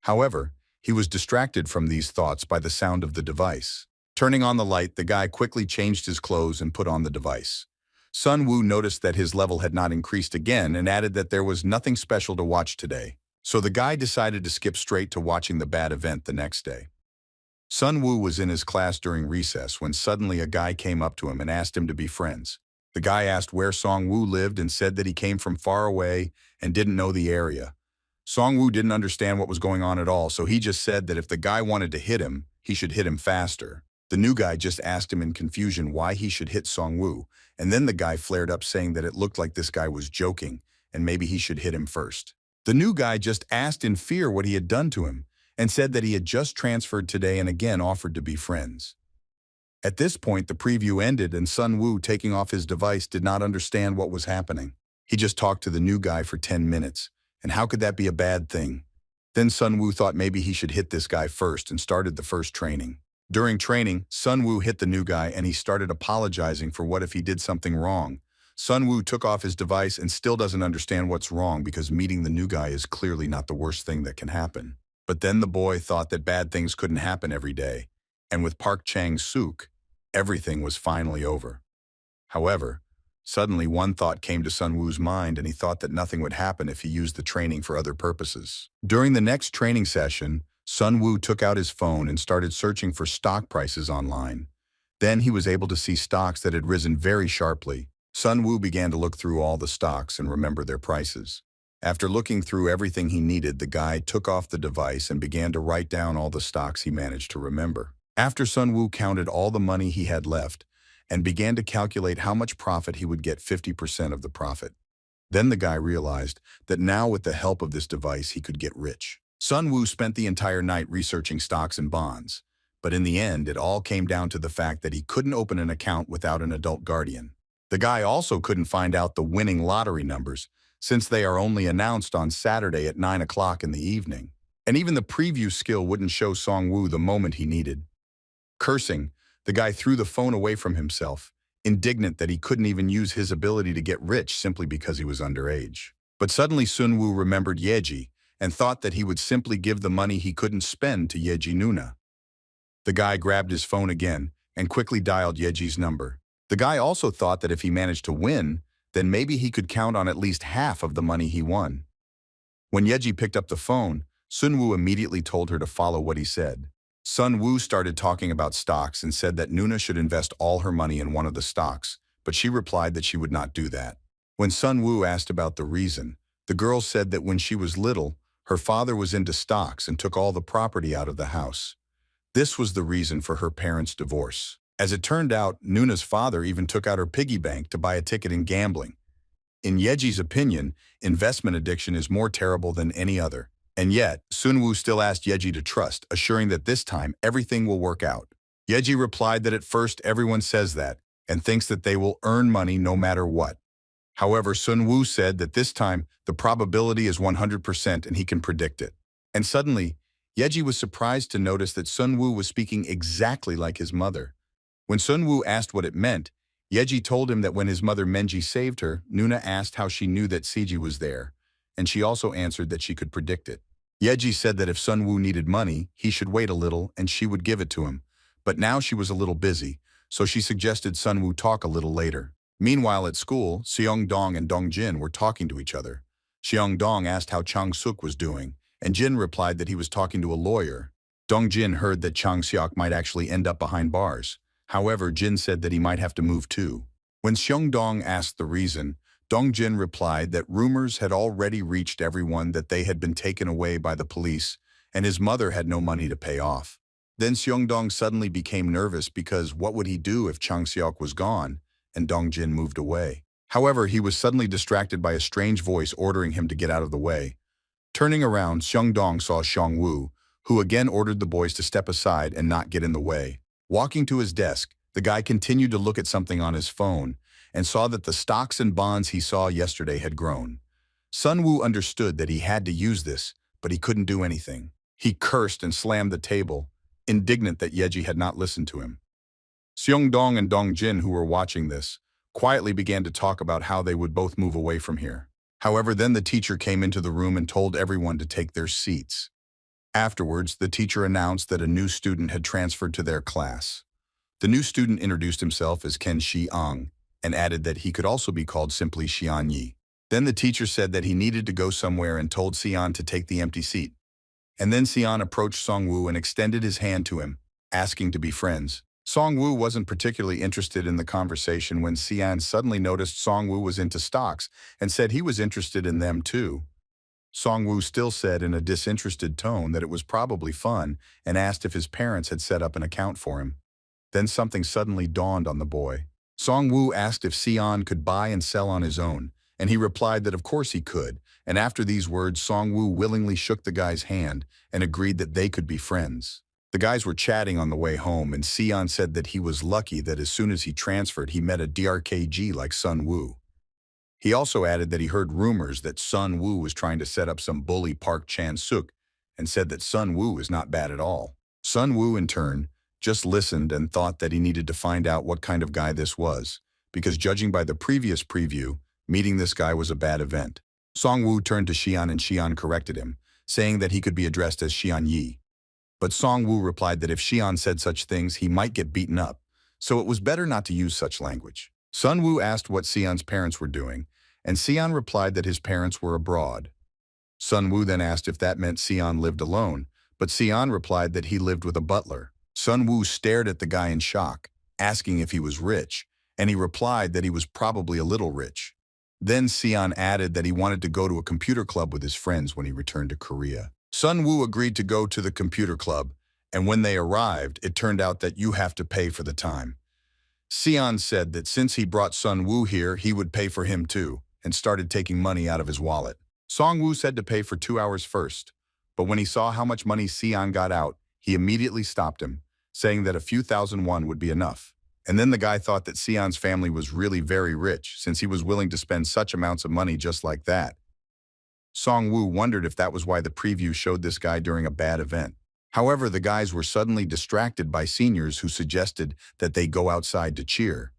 However, he was distracted from these thoughts by the sound of the device. Turning on the light, the guy quickly changed his clothes and put on the device. Sun Woo noticed that his level had not increased again and added that there was nothing special to watch today. So the guy decided to skip straight to watching the bad event the next day. Sun Woo was in his class during recess when suddenly a guy came up to him and asked him to be friends. The guy asked where Song Woo lived and said that he came from far away and didn't know the area. Song Woo didn't understand what was going on at all, so he just said that if the guy wanted to hit him, he should hit him faster. The new guy just asked him in confusion why he should hit Song Woo, and then the guy flared up saying that it looked like this guy was joking and maybe he should hit him first. The new guy just asked in fear what he had done to him and said that he had just transferred today and again offered to be friends. At this point, the preview ended and Sun Woo, taking off his device, did not understand what was happening. He just talked to the new guy for 10 minutes, and how could that be a bad thing? Then Sun Woo thought maybe he should hit this guy first and started the first training. During training, Sun Woo hit the new guy and he started apologizing for what if he did something wrong. Sun Woo took off his device and still doesn't understand what's wrong because meeting the new guy is clearly not the worst thing that can happen. But then the boy thought that bad things couldn't happen every day, and with Park Chang-suk, everything was finally over. However, suddenly one thought came to Sun Woo's mind and he thought that nothing would happen if he used the training for other purposes. During the next training session, Sun Woo took out his phone and started searching for stock prices online. Then he was able to see stocks that had risen very sharply. Sun Woo began to look through all the stocks and remember their prices. After looking through everything he needed, the guy took off the device and began to write down all the stocks he managed to remember. After Sun Woo counted all the money he had left and began to calculate how much profit he would get 50% of the profit. Then the guy realized that now with the help of this device he could get rich. Sun Woo spent the entire night researching stocks and bonds, but in the end it all came down to the fact that he couldn't open an account without an adult guardian. The guy also couldn't find out the winning lottery numbers, since they are only announced on Saturday at 9 o'clock in the evening. And even the preview skill wouldn't show Song Woo the moment he needed. Cursing, the guy threw the phone away from himself, indignant that he couldn't even use his ability to get rich simply because he was underage. But suddenly Sun Woo remembered Yeji and thought that he would simply give the money he couldn't spend to Yeji Nuna. The guy grabbed his phone again and quickly dialed Yeji's number. The guy also thought that if he managed to win, then maybe he could count on at least half of the money he won. When Yeji picked up the phone, Sun Woo immediately told her to follow what he said. Sun Woo started talking about stocks and said that Nuna should invest all her money in one of the stocks, but she replied that she would not do that. When Sun Woo asked about the reason, the girl said that when she was little, her father was into stocks and took all the property out of the house. This was the reason for her parents' divorce. As it turned out, Nuna's father even took out her piggy bank to buy a ticket in gambling. In Yeji's opinion, investment addiction is more terrible than any other. And yet, Sun Woo still asked Yeji to trust, assuring that this time everything will work out. Yeji replied that at first everyone says that and thinks that they will earn money no matter what. However, Sun Woo said that this time the probability is 100% and he can predict it. And suddenly, Yeji was surprised to notice that Sun Woo was speaking exactly like his mother. When Sun Woo asked what it meant, Yeji told him that when his mother Menji saved her, Nuna asked how she knew that Siji was there, and she also answered that she could predict it. Yeji said that if Sun Woo needed money, he should wait a little and she would give it to him. But now she was a little busy, so she suggested Sun Woo talk a little later. Meanwhile at school, Seong Dong and Dong Jin were talking to each other. Seong Dong asked how Chang Suk was doing, and Jin replied that he was talking to a lawyer. Dong Jin heard that Chang Seok might actually end up behind bars. However, Jin said that he might have to move too. When Seong Dong asked the reason, Dong Jin replied that rumors had already reached everyone that they had been taken away by the police, and his mother had no money to pay off. Then Seong Dong suddenly became nervous because what would he do if Chang Seok was gone, and Dong Jin moved away. However, he was suddenly distracted by a strange voice ordering him to get out of the way. Turning around, Seong Dong saw Song Woo, who again ordered the boys to step aside and not get in the way. Walking to his desk, the guy continued to look at something on his phone and saw that the stocks and bonds he saw yesterday had grown. Sun Woo understood that he had to use this, but he couldn't do anything. He cursed and slammed the table, indignant that Yeji had not listened to him. Seong Dong and Dong Jin, who were watching this, quietly began to talk about how they would both move away from here. However, then the teacher came into the room and told everyone to take their seats. Afterwards, the teacher announced that a new student had transferred to their class. The new student introduced himself as Ken Shi-ang and added that he could also be called simply Xian Yi. Then the teacher said that he needed to go somewhere and told Xian to take the empty seat. And then Xian approached Song Woo and extended his hand to him, asking to be friends. Song Woo wasn't particularly interested in the conversation when Xian suddenly noticed Song Woo was into stocks and said he was interested in them too. Song Woo still said in a disinterested tone that it was probably fun and asked if his parents had set up an account for him. Then something suddenly dawned on the boy. Song Woo asked if Xian could buy and sell on his own, and he replied that of course he could, and after these words Song Woo willingly shook the guy's hand and agreed that they could be friends. The guys were chatting on the way home, and Xian said that he was lucky that as soon as he transferred he met a DRKG like Sun Woo. He also added that he heard rumors that Sun Woo was trying to set up some bully Park Chan-suk and said that Sun Woo is not bad at all. Sun Woo, in turn, just listened and thought that he needed to find out what kind of guy this was, because judging by the previous preview, meeting this guy was a bad event. Song Woo turned to Xian and Xian corrected him, saying that he could be addressed as Xian Yi. But Song Woo replied that if Xian said such things, he might get beaten up, so it was better not to use such language. Sun Woo asked what Xian's parents were doing, and Xian replied that his parents were abroad. Sun Woo then asked if that meant Xian lived alone, but Xian replied that he lived with a butler. Sun Woo stared at the guy in shock, asking if he was rich, and he replied that he was probably a little rich. Then Xian added that he wanted to go to a computer club with his friends when he returned to Korea. Sun Woo agreed to go to the computer club, and when they arrived, it turned out that you have to pay for the time. Xian said that since he brought Sun Woo here, he would pay for him too, and started taking money out of his wallet. Song-woo said to pay for 2 hours first, but when he saw how much money Sion got out, he immediately stopped him, saying that a few thousand won would be enough. And then the guy thought that Sion's family was really very rich since he was willing to spend such amounts of money just like that. Song-woo wondered if that was why the preview showed this guy during a bad event. However, the guys were suddenly distracted by seniors who suggested that they go outside to cheer.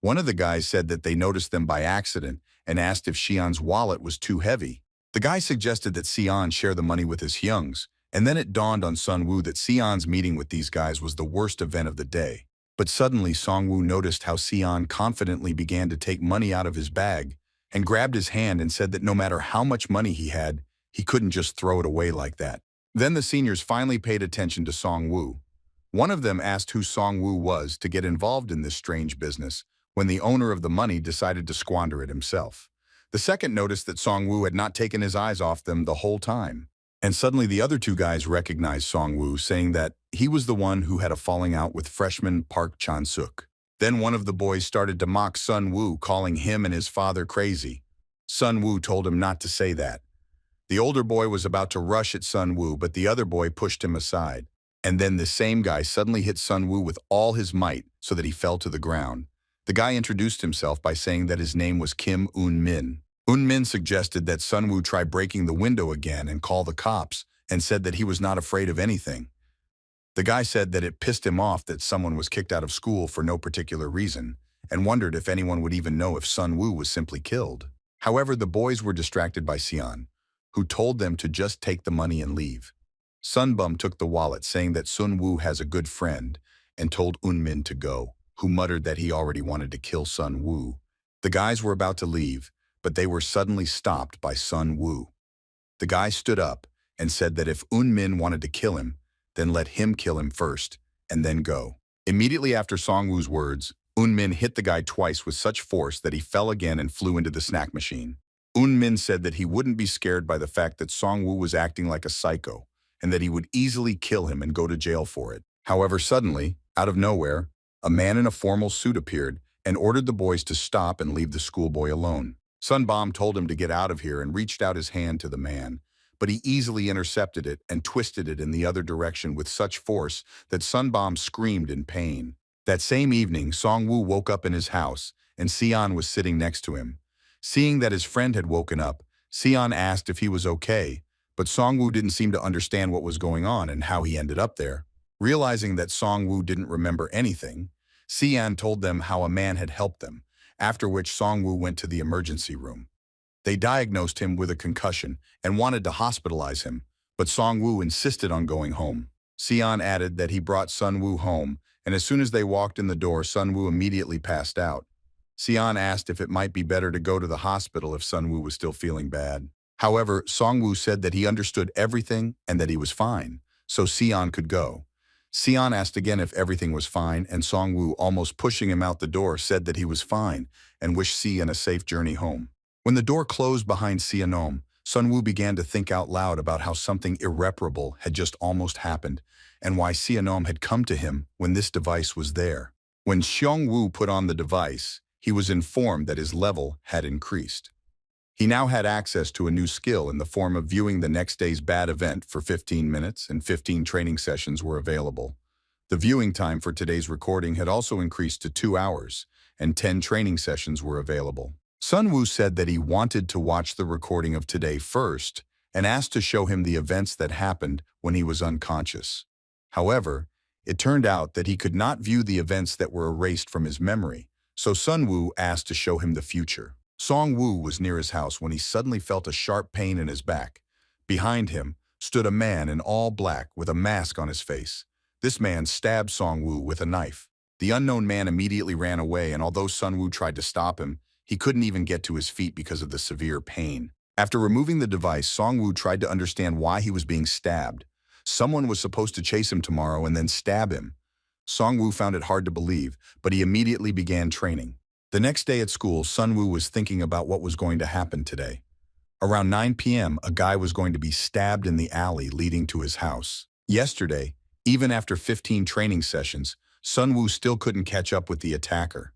One of the guys said that they noticed them by accident and asked if Sion's wallet was too heavy. The guy suggested that Sion share the money with his hyungs, and then it dawned on Sung-woo that Sion's meeting with these guys was the worst event of the day. But suddenly Song-woo noticed how Sion confidently began to take money out of his bag and grabbed his hand and said that no matter how much money he had, he couldn't just throw it away like that. Then the seniors finally paid attention to Song-woo. One of them asked who Song-woo was to get involved in this strange business when the owner of the money decided to squander it himself. The second noticed that Song-woo had not taken his eyes off them the whole time. And suddenly the other two guys recognized Song-woo, saying that he was the one who had a falling out with freshman Park Chan-suk. Then one of the boys started to mock Sun-woo, calling him and his father crazy. Sun-woo told him not to say that. The older boy was about to rush at Sun-woo, but the other boy pushed him aside. And then the same guy suddenly hit Sun-woo with all his might so that he fell to the ground. The guy introduced himself by saying that his name was Kim Un-min. Un-min suggested that Sun-woo try breaking the window again and call the cops, and said that he was not afraid of anything. The guy said that it pissed him off that someone was kicked out of school for no particular reason, and wondered if anyone would even know if Sun-woo was simply killed. However, the boys were distracted by Sion, who told them to just take the money and leave. Sunbum took the wallet, saying that Sun-woo has a good friend, and told Un-min to go, who muttered that he already wanted to kill Sun-woo. The guys were about to leave, but they were suddenly stopped by Sun-woo. The guy stood up and said that if Un-min wanted to kill him, then let him kill him first, and then go. Immediately after Song-woo's words, Un-min hit the guy twice with such force that he fell again and flew into the snack machine. Un-min said that he wouldn't be scared by the fact that Song-woo was acting like a psycho, and that he would easily kill him and go to jail for it. However, suddenly, out of nowhere, a man in a formal suit appeared and ordered the boys to stop and leave the schoolboy alone. Sunbom told him to get out of here and reached out his hand to the man, but he easily intercepted it and twisted it in the other direction with such force that Sunbom screamed in pain. That same evening, Song-woo woke up in his house, and Sion was sitting next to him. Seeing that his friend had woken up, Sion asked if he was okay, but Song-woo didn't seem to understand what was going on and how he ended up there. Realizing that Song-woo didn't remember anything, Sion told them how a man had helped them, after which Song-woo went to the emergency room. They diagnosed him with a concussion and wanted to hospitalize him, but Song-woo insisted on going home. Sion added that he brought Sun-woo home, and as soon as they walked in the door, Sun-woo immediately passed out. Sion asked if it might be better to go to the hospital if Sun-woo was still feeling bad. However, Song-woo said that he understood everything and that he was fine, so Sion could go. Sion asked again if everything was fine, and Song-woo, almost pushing him out the door, said that he was fine and wished Sion a safe journey home. When the door closed behind Sion, Sun-woo began to think out loud about how something irreparable had just almost happened and why Sion had come to him when this device was there. When Seong-woo put on the device, he was informed that his level had increased. He now had access to a new skill in the form of viewing the next day's bad event for 15 minutes, and 15 training sessions were available. The viewing time for today's recording had also increased to 2 hours, and 10 training sessions were available. Sun-woo said that he wanted to watch the recording of today first and asked to show him the events that happened when he was unconscious. However, it turned out that he could not view the events that were erased from his memory, so Sun-woo asked to show him the future. Song-woo was near his house when he suddenly felt a sharp pain in his back. Behind him stood a man in all black with a mask on his face. This man stabbed Song-woo with a knife. The unknown man immediately ran away, and although Sun-woo tried to stop him, he couldn't even get to his feet because of the severe pain. After removing the device, Song-woo tried to understand why he was being stabbed. Someone was supposed to chase him tomorrow and then stab him. Song-woo found it hard to believe, but he immediately began training. The next day at school, Sun-woo was thinking about what was going to happen today. Around 9 p.m., a guy was going to be stabbed in the alley leading to his house. Yesterday, even after 15 training sessions, Sun-woo still couldn't catch up with the attacker.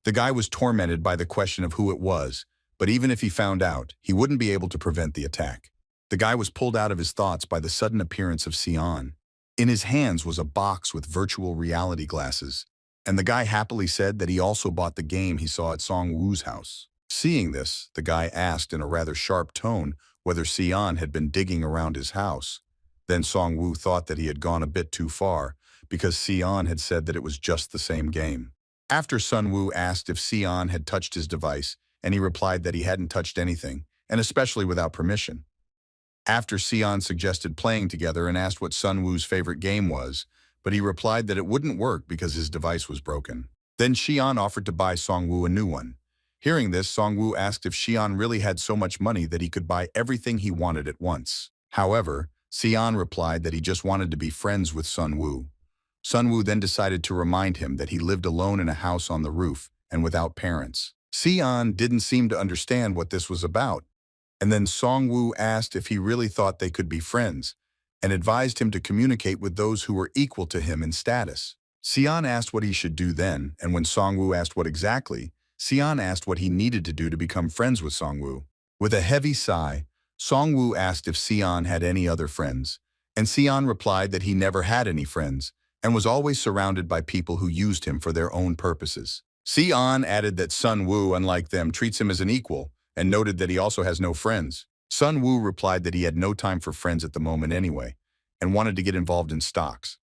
The guy was tormented by the question of who it was, But even if he found out, he wouldn't be able to prevent the attack. The guy was pulled out of his thoughts by the sudden appearance of Sion. In his hands was a box with virtual reality glasses, and the guy happily said that he also bought the game he saw at Song Woo's house. Seeing this, the guy asked in a rather sharp tone whether Sion had been digging around his house. Then Song Woo thought that he had gone a bit too far, because Sion had said that it was just the same game. After Sun Woo asked if Sion had touched his device, and he replied that he hadn't touched anything, and especially without permission. After Sion suggested playing together and asked what Sun Woo's favorite game was, but he replied that it wouldn't work because his device was broken. Then Xian offered to buy Song Woo a new one. Hearing this, Song Woo asked if Xian really had so much money that he could buy everything he wanted at once. However, Xian replied that he just wanted to be friends with Sun Woo. Sun Woo then decided to remind him that he lived alone in a house on the roof and without parents. Xian didn't seem to understand what this was about. And then Song Woo asked if he really thought they could be friends, and advised him to communicate with those who were equal to him in status. Xian asked what he should do then, and when Song Woo asked what exactly, Xian asked what he needed to do to become friends with Song Woo. With a heavy sigh, Song Woo asked if Xian had any other friends, and Xian replied that he never had any friends, and was always surrounded by people who used him for their own purposes. Xian added that Sun Woo, unlike them, treats him as an equal, and noted that he also has no friends. Sun Woo replied that he had no time for friends at the moment anyway, and wanted to get involved in stocks.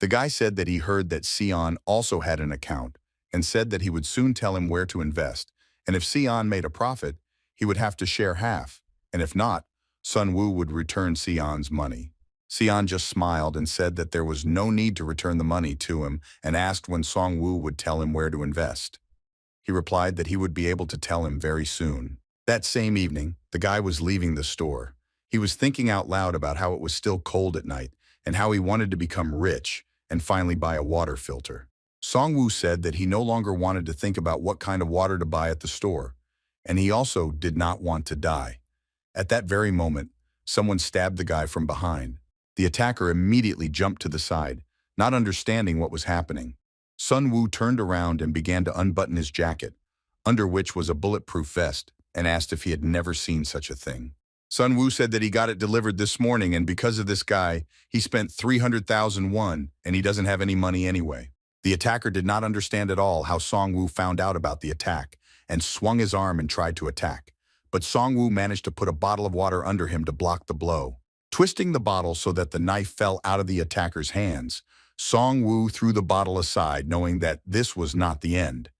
The guy said that he heard that Sion also had an account, and said that he would soon tell him where to invest, and if Sion made a profit, he would have to share half, and if not, Sun Woo would return Sion's money. Sion just smiled and said that there was no need to return the money to him, and asked when Song Woo would tell him where to invest. He replied that he would be able to tell him very soon. That same evening, the guy was leaving the store. He was thinking out loud about how it was still cold at night and how he wanted to become rich and finally buy a water filter. Song Woo said that he no longer wanted to think about what kind of water to buy at the store, and he also did not want to die. At that very moment, someone stabbed the guy from behind. The attacker immediately jumped to the side, not understanding what was happening. Sun Woo turned around and began to unbutton his jacket, under which was a bulletproof vest, and asked if he had never seen such a thing. Sun Woo said that he got it delivered this morning, and because of this guy, he spent 300,000 won, and he doesn't have any money anyway. The attacker did not understand at all how Song Woo found out about the attack, and swung his arm and tried to attack. But Song Woo managed to put a bottle of water under him to block the blow. Twisting the bottle so that the knife fell out of the attacker's hands, Song Woo threw the bottle aside, knowing that this was not the end.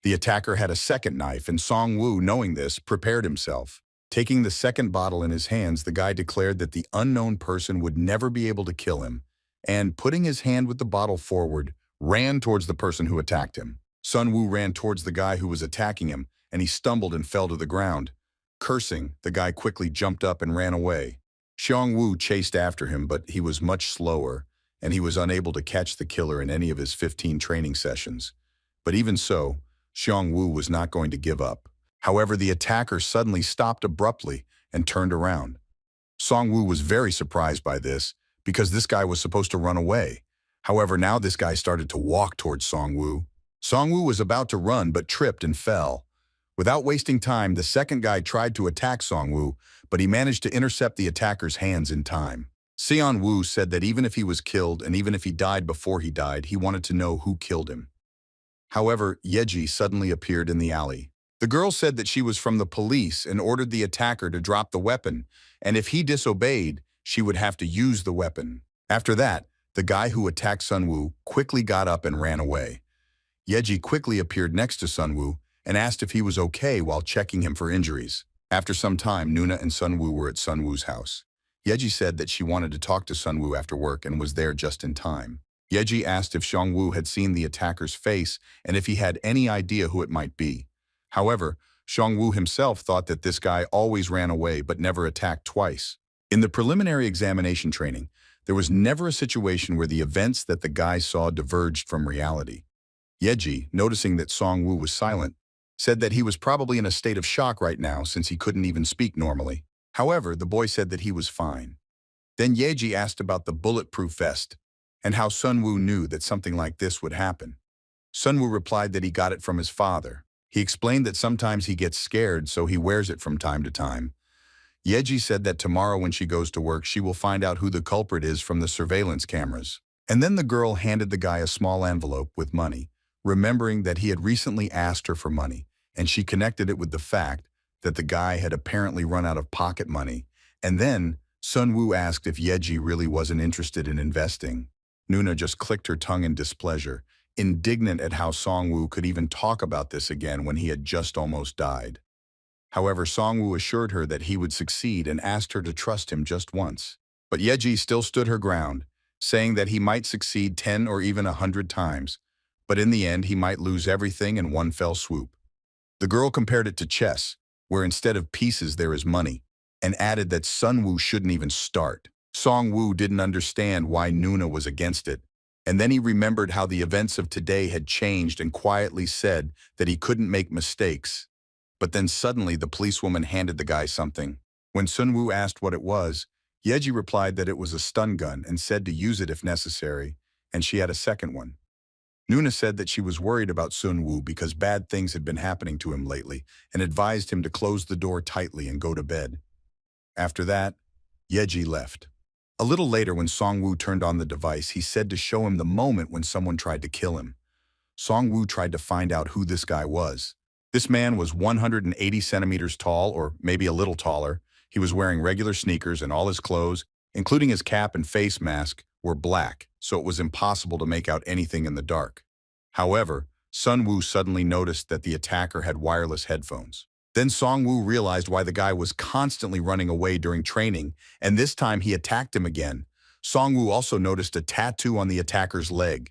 The attacker had a second knife, and Song Woo, knowing this, prepared himself. Taking the second bottle in his hands, the guy declared that the unknown person would never be able to kill him, and, putting his hand with the bottle forward, ran towards the person who attacked him. Sun Woo ran towards the guy who was attacking him, and he stumbled and fell to the ground. Cursing, the guy quickly jumped up and ran away. Xiong Woo chased after him, but he was much slower, and he was unable to catch the killer in any of his 15 training sessions. But even so, Xiong Woo was not going to give up. However, the attacker suddenly stopped abruptly and turned around. Song Woo was very surprised by this, because this guy was supposed to run away. However, now this guy started to walk towards Song Woo. Song Woo was about to run but tripped and fell. Without wasting time, the second guy tried to attack Song Woo, but he managed to intercept the attacker's hands in time. Sion Woo said that even if he was killed and even if he died before he died, he wanted to know who killed him. However, Yeji suddenly appeared in the alley. The girl said that she was from the police and ordered the attacker to drop the weapon, and if he disobeyed, she would have to use the weapon. After that, the guy who attacked Sun Woo quickly got up and ran away. Yeji quickly appeared next to Sun Woo and asked if he was okay while checking him for injuries. After some time, Nuna and Sun Woo were at Sun Woo's house. Yeji said that she wanted to talk to Sun Woo after work and was there just in time. Yeji asked if Xiong Woo had seen the attacker's face and if he had any idea who it might be. However, Xiong Woo himself thought that this guy always ran away but never attacked twice. In the preliminary examination training, there was never a situation where the events that the guy saw diverged from reality. Yeji, noticing that Song Woo was silent, said that he was probably in a state of shock right now since he couldn't even speak normally. However, the boy said that he was fine. Then Yeji asked about the bulletproof vest and how Sun Woo knew that something like this would happen. Sun Woo replied that he got it from his father. He explained that sometimes he gets scared, so he wears it from time to time. Yeji said that tomorrow when she goes to work, she will find out who the culprit is from the surveillance cameras. And then the girl handed the guy a small envelope with money, remembering that he had recently asked her for money, and she connected it with the fact that the guy had apparently run out of pocket money. And then Sun Woo asked if Yeji really wasn't interested in investing. Nuna just clicked her tongue in displeasure, indignant at how Song Woo could even talk about this again when he had just almost died. However, Song Woo assured her that he would succeed and asked her to trust him just once. But Yeji still stood her ground, saying that he might succeed 10 or even 100 times, but in the end he might lose everything in one fell swoop. The girl compared it to chess, where instead of pieces there is money, and added that Sun Woo shouldn't even start. Song Woo didn't understand why Nuna was against it, and then he remembered how the events of today had changed and quietly said that he couldn't make mistakes. But then suddenly the policewoman handed the guy something. When Sun Woo asked what it was, Yeji replied that it was a stun gun and said to use it if necessary, and she had a second one. Nuna said that she was worried about Sun Woo because bad things had been happening to him lately and advised him to close the door tightly and go to bed. After that, Yeji left. A little later, when Song Woo turned on the device, he said to show him the moment when someone tried to kill him. Song Woo tried to find out who this guy was. This man was 180 centimeters tall, or maybe a little taller. He was wearing regular sneakers, and all his clothes, including his cap and face mask, were black, so it was impossible to make out anything in the dark. However, Sun Woo suddenly noticed that the attacker had wireless headphones. Then Song Woo realized why the guy was constantly running away during training, and this time he attacked him again. Song Woo also noticed a tattoo on the attacker's leg.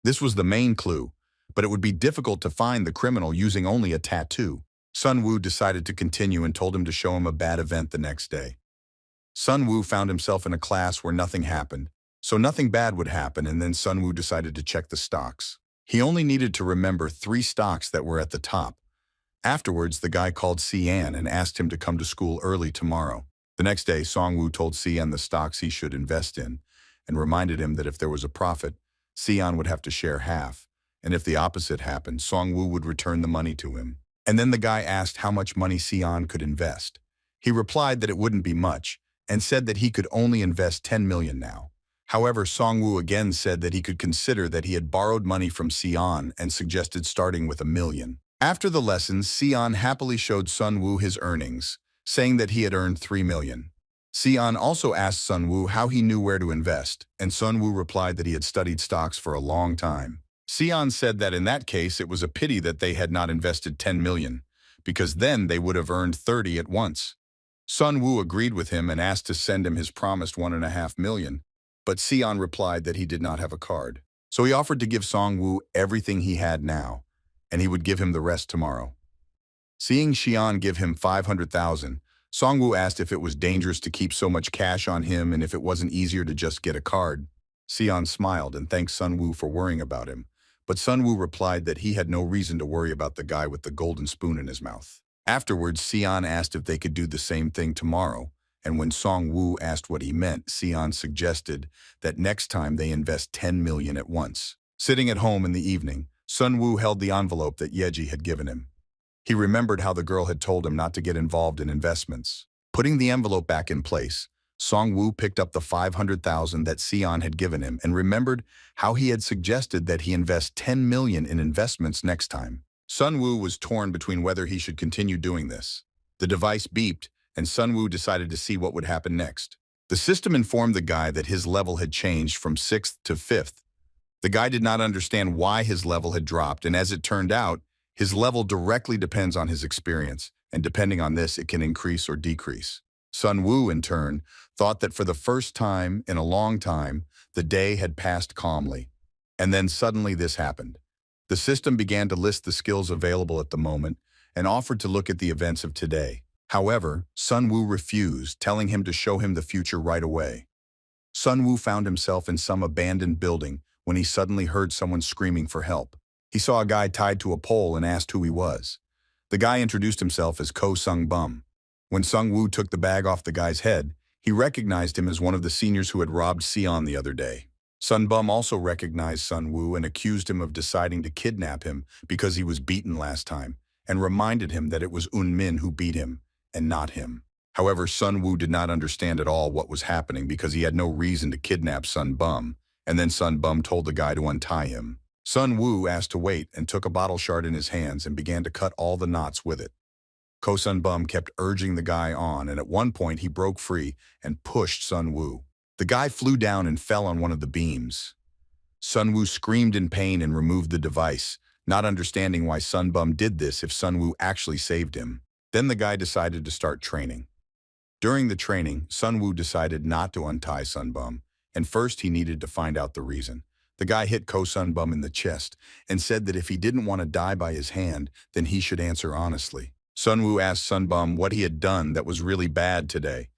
This was the main clue, but it would be difficult to find the criminal using only a tattoo. Sun Woo decided to continue and told him to show him a bad event the next day. Sun Woo found himself in a class where nothing happened, so nothing bad would happen, and then Sun Woo decided to check the stocks. He only needed to remember 3 stocks that were at the top. Afterwards, the guy called Sian and asked him to come to school early tomorrow. The next day, Song Woo told Sian the stocks he should invest in and reminded him that if there was a profit, Sian would have to share half, and if the opposite happened, Song Woo would return the money to him. And then the guy asked how much money Sian could invest. He replied that it wouldn't be much and said that he could only invest 10 million now. However, Song Woo again said that he could consider that he had borrowed money from Sian and suggested starting with 1 million. After the lessons, Sian happily showed Sun Woo his earnings, saying that he had earned 3 million. Sian also asked Sun Woo how he knew where to invest, and Sun Woo replied that he had studied stocks for a long time. Sian said that in that case it was a pity that they had not invested 10 million, because then they would have earned 30 at once. Sun Woo agreed with him and asked to send him his promised 1.5 million, but Sian replied that he did not have a card. So he offered to give Song Woo everything he had now, and he would give him the rest tomorrow. Seeing Xian give him 500,000, Song Woo asked if it was dangerous to keep so much cash on him and if it wasn't easier to just get a card. Xian smiled and thanked Sun Woo for worrying about him, but Sun Woo replied that he had no reason to worry about the guy with the golden spoon in his mouth. Afterwards, Xian asked if they could do the same thing tomorrow, and when Song Woo asked what he meant, Xian suggested that next time they invest 10 million at once. Sitting at home in the evening, Sun Woo held the envelope that Yeji had given him. He remembered how the girl had told him not to get involved in investments. Putting the envelope back in place, Song Woo picked up the 500,000 that Xian had given him and remembered how he had suggested that he invest 10 million in investments next time. Sun Woo was torn between whether he should continue doing this. The device beeped, and Sun Woo decided to see what would happen next. The system informed the guy that his level had changed from 6th to 5th. The guy did not understand why his level had dropped, and as it turned out, his level directly depends on his experience, and depending on this, it can increase or decrease. Sun Woo, in turn, thought that for the first time in a long time, the day had passed calmly. And then suddenly this happened. The system began to list the skills available at the moment and offered to look at the events of today. However, Sun Woo refused, telling him to show him the future right away. Sun Woo found himself in some abandoned building when he suddenly heard someone screaming for help. He saw a guy tied to a pole and asked who he was. The guy introduced himself as Ko Sung Bum. When Sung Woo took the bag off the guy's head, he recognized him as one of the seniors who had robbed Sion the other day. Sun Bum also recognized Sun Woo and accused him of deciding to kidnap him because he was beaten last time, and reminded him that it was Min who beat him, and not him. However, Sun Woo did not understand at all what was happening because he had no reason to kidnap Sun Bum, and then Sun Bum told the guy to untie him. Sun Woo asked to wait and took a bottle shard in his hands and began to cut all the knots with it. Sun Bum kept urging the guy on, and at one point he broke free and pushed Sun Woo. The guy flew down and fell on one of the beams. Sun Woo screamed in pain and removed the device, not understanding why Sun Bum did this if Sun Woo actually saved him. Then the guy decided to start training. During the training, Sun Woo decided not to untie Sun Bum, and first he needed to find out the reason. The guy hit Sun Bum in the chest and said that if he didn't want to die by his hand, then he should answer honestly. Sun Woo asked Sun Bum what he had done that was really bad today.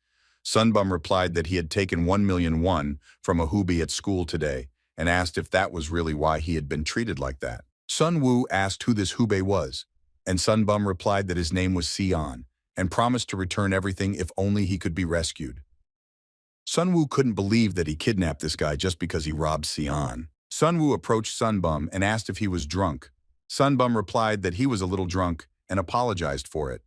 Sun Bum replied that he had taken 1,000,000 won from a hoobie at school today and asked if that was really why he had been treated like that. Sun Woo asked who this hoobie was, and Sun Bum replied that his name was Sion and promised to return everything if only he could be rescued. Sun Woo couldn't believe that he kidnapped this guy just because he robbed Sion. Sun Woo approached Sun Bum and asked if he was drunk. Sun Bum replied that he was a little drunk and apologized for it.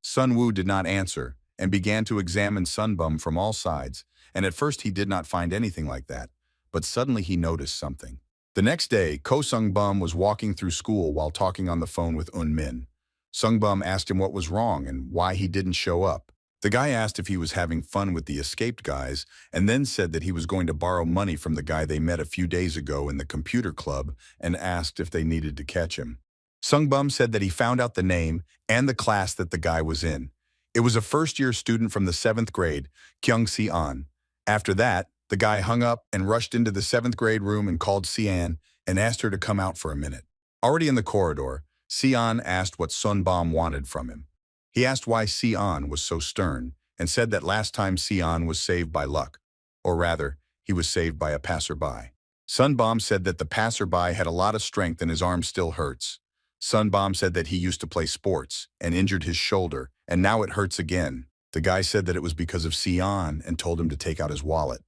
Sun Woo did not answer and began to examine Sun Bum from all sides, and at first he did not find anything like that, but suddenly he noticed something. The next day, Sun Bum was walking through school while talking on the phone with Min. Sun Bum asked him what was wrong and why he didn't show up. The guy asked if he was having fun with the escaped guys and then said that he was going to borrow money from the guy they met a few days ago in the computer club and asked if they needed to catch him. Sun Bum said that he found out the name and the class that the guy was in. It was a first-year student from the 7th grade, Kyung Si-an. After that, the guy hung up and rushed into the 7th grade room and called Si-an and asked her to come out for a minute. Already in the corridor, Si-an asked what Sun Bum wanted from him. He asked why Si-an was so stern and said that last time Si-an was saved by luck, or rather, he was saved by a passerby. Sun Bum said that the passerby had a lot of strength and his arm still hurts. Sun Bum said that he used to play sports and injured his shoulder, and now it hurts again. The guy said that it was because of Si-an and told him to take out his wallet.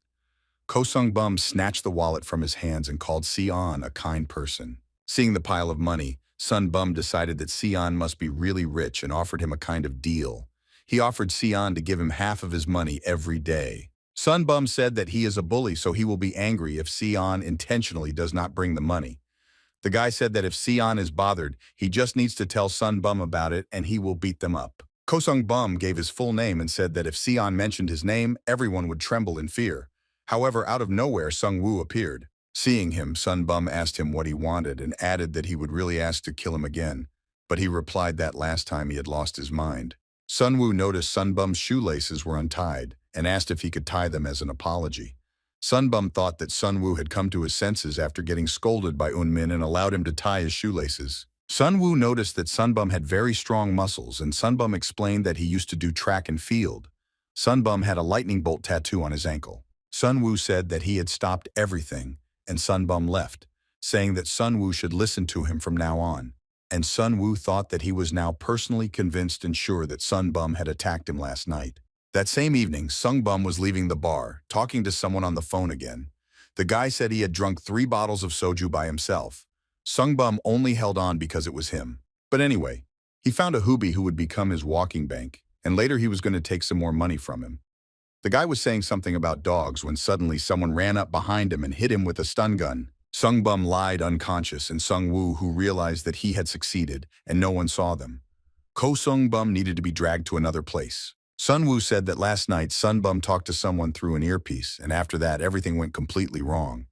Sun Bum snatched the wallet from his hands and called Si-an a kind person. Seeing the pile of money, Sun Bum decided that Si-an must be really rich and offered him a kind of deal. He offered Si-an to give him half of his money every day. Sun Bum said that he is a bully, so he will be angry if Si-an intentionally does not bring the money. The guy said that if Si-an is bothered, he just needs to tell Sun Bum about it and he will beat them up. Sun Bum gave his full name and said that if Si-an mentioned his name, everyone would tremble in fear. However, out of nowhere, Sun Woo appeared. Seeing him, Sun Bum asked him what he wanted and added that he would really ask to kill him again, but he replied that last time he had lost his mind. Sun Woo noticed Sun Bum's shoelaces were untied and asked if he could tie them as an apology. Sun Bum thought that Sun Woo had come to his senses after getting scolded by Min and allowed him to tie his shoelaces. Sun Woo noticed that Sun Bum had very strong muscles, and Sun Bum explained that he used to do track and field. Sun Bum had a lightning bolt tattoo on his ankle. Sun Woo said that he had stopped everything, and Sun Bum left, saying that Sun Woo should listen to him from now on. And Sun Woo thought that he was now personally convinced and sure that Sun Bum had attacked him last night. That same evening, Sun Bum was leaving the bar, talking to someone on the phone again. The guy said he had drunk 3 bottles of soju by himself. Sun Bum only held on because it was him. But anyway, he found a hoobie who would become his walking bank, and later he was going to take some more money from him. The guy was saying something about dogs when suddenly someone ran up behind him and hit him with a stun gun. Sun Bum lied unconscious, and Sun Woo, who realized that he had succeeded and no one saw them. Sun Bum needed to be dragged to another place. Sun Woo said that last night Sun Bum talked to someone through an earpiece, and after that everything went completely wrong.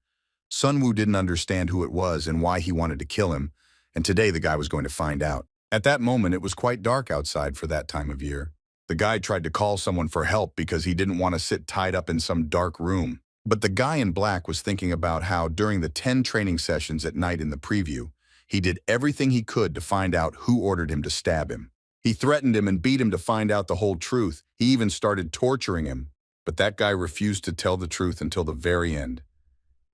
Sun Woo didn't understand who it was and why he wanted to kill him, and today the guy was going to find out. At that moment, it was quite dark outside for that time of year. The guy tried to call someone for help because he didn't want to sit tied up in some dark room. But the guy in black was thinking about how during the 10 training sessions at night in the preview, he did everything he could to find out who ordered him to stab him. He threatened him and beat him to find out the whole truth. He even started torturing him. But that guy refused to tell the truth until the very end.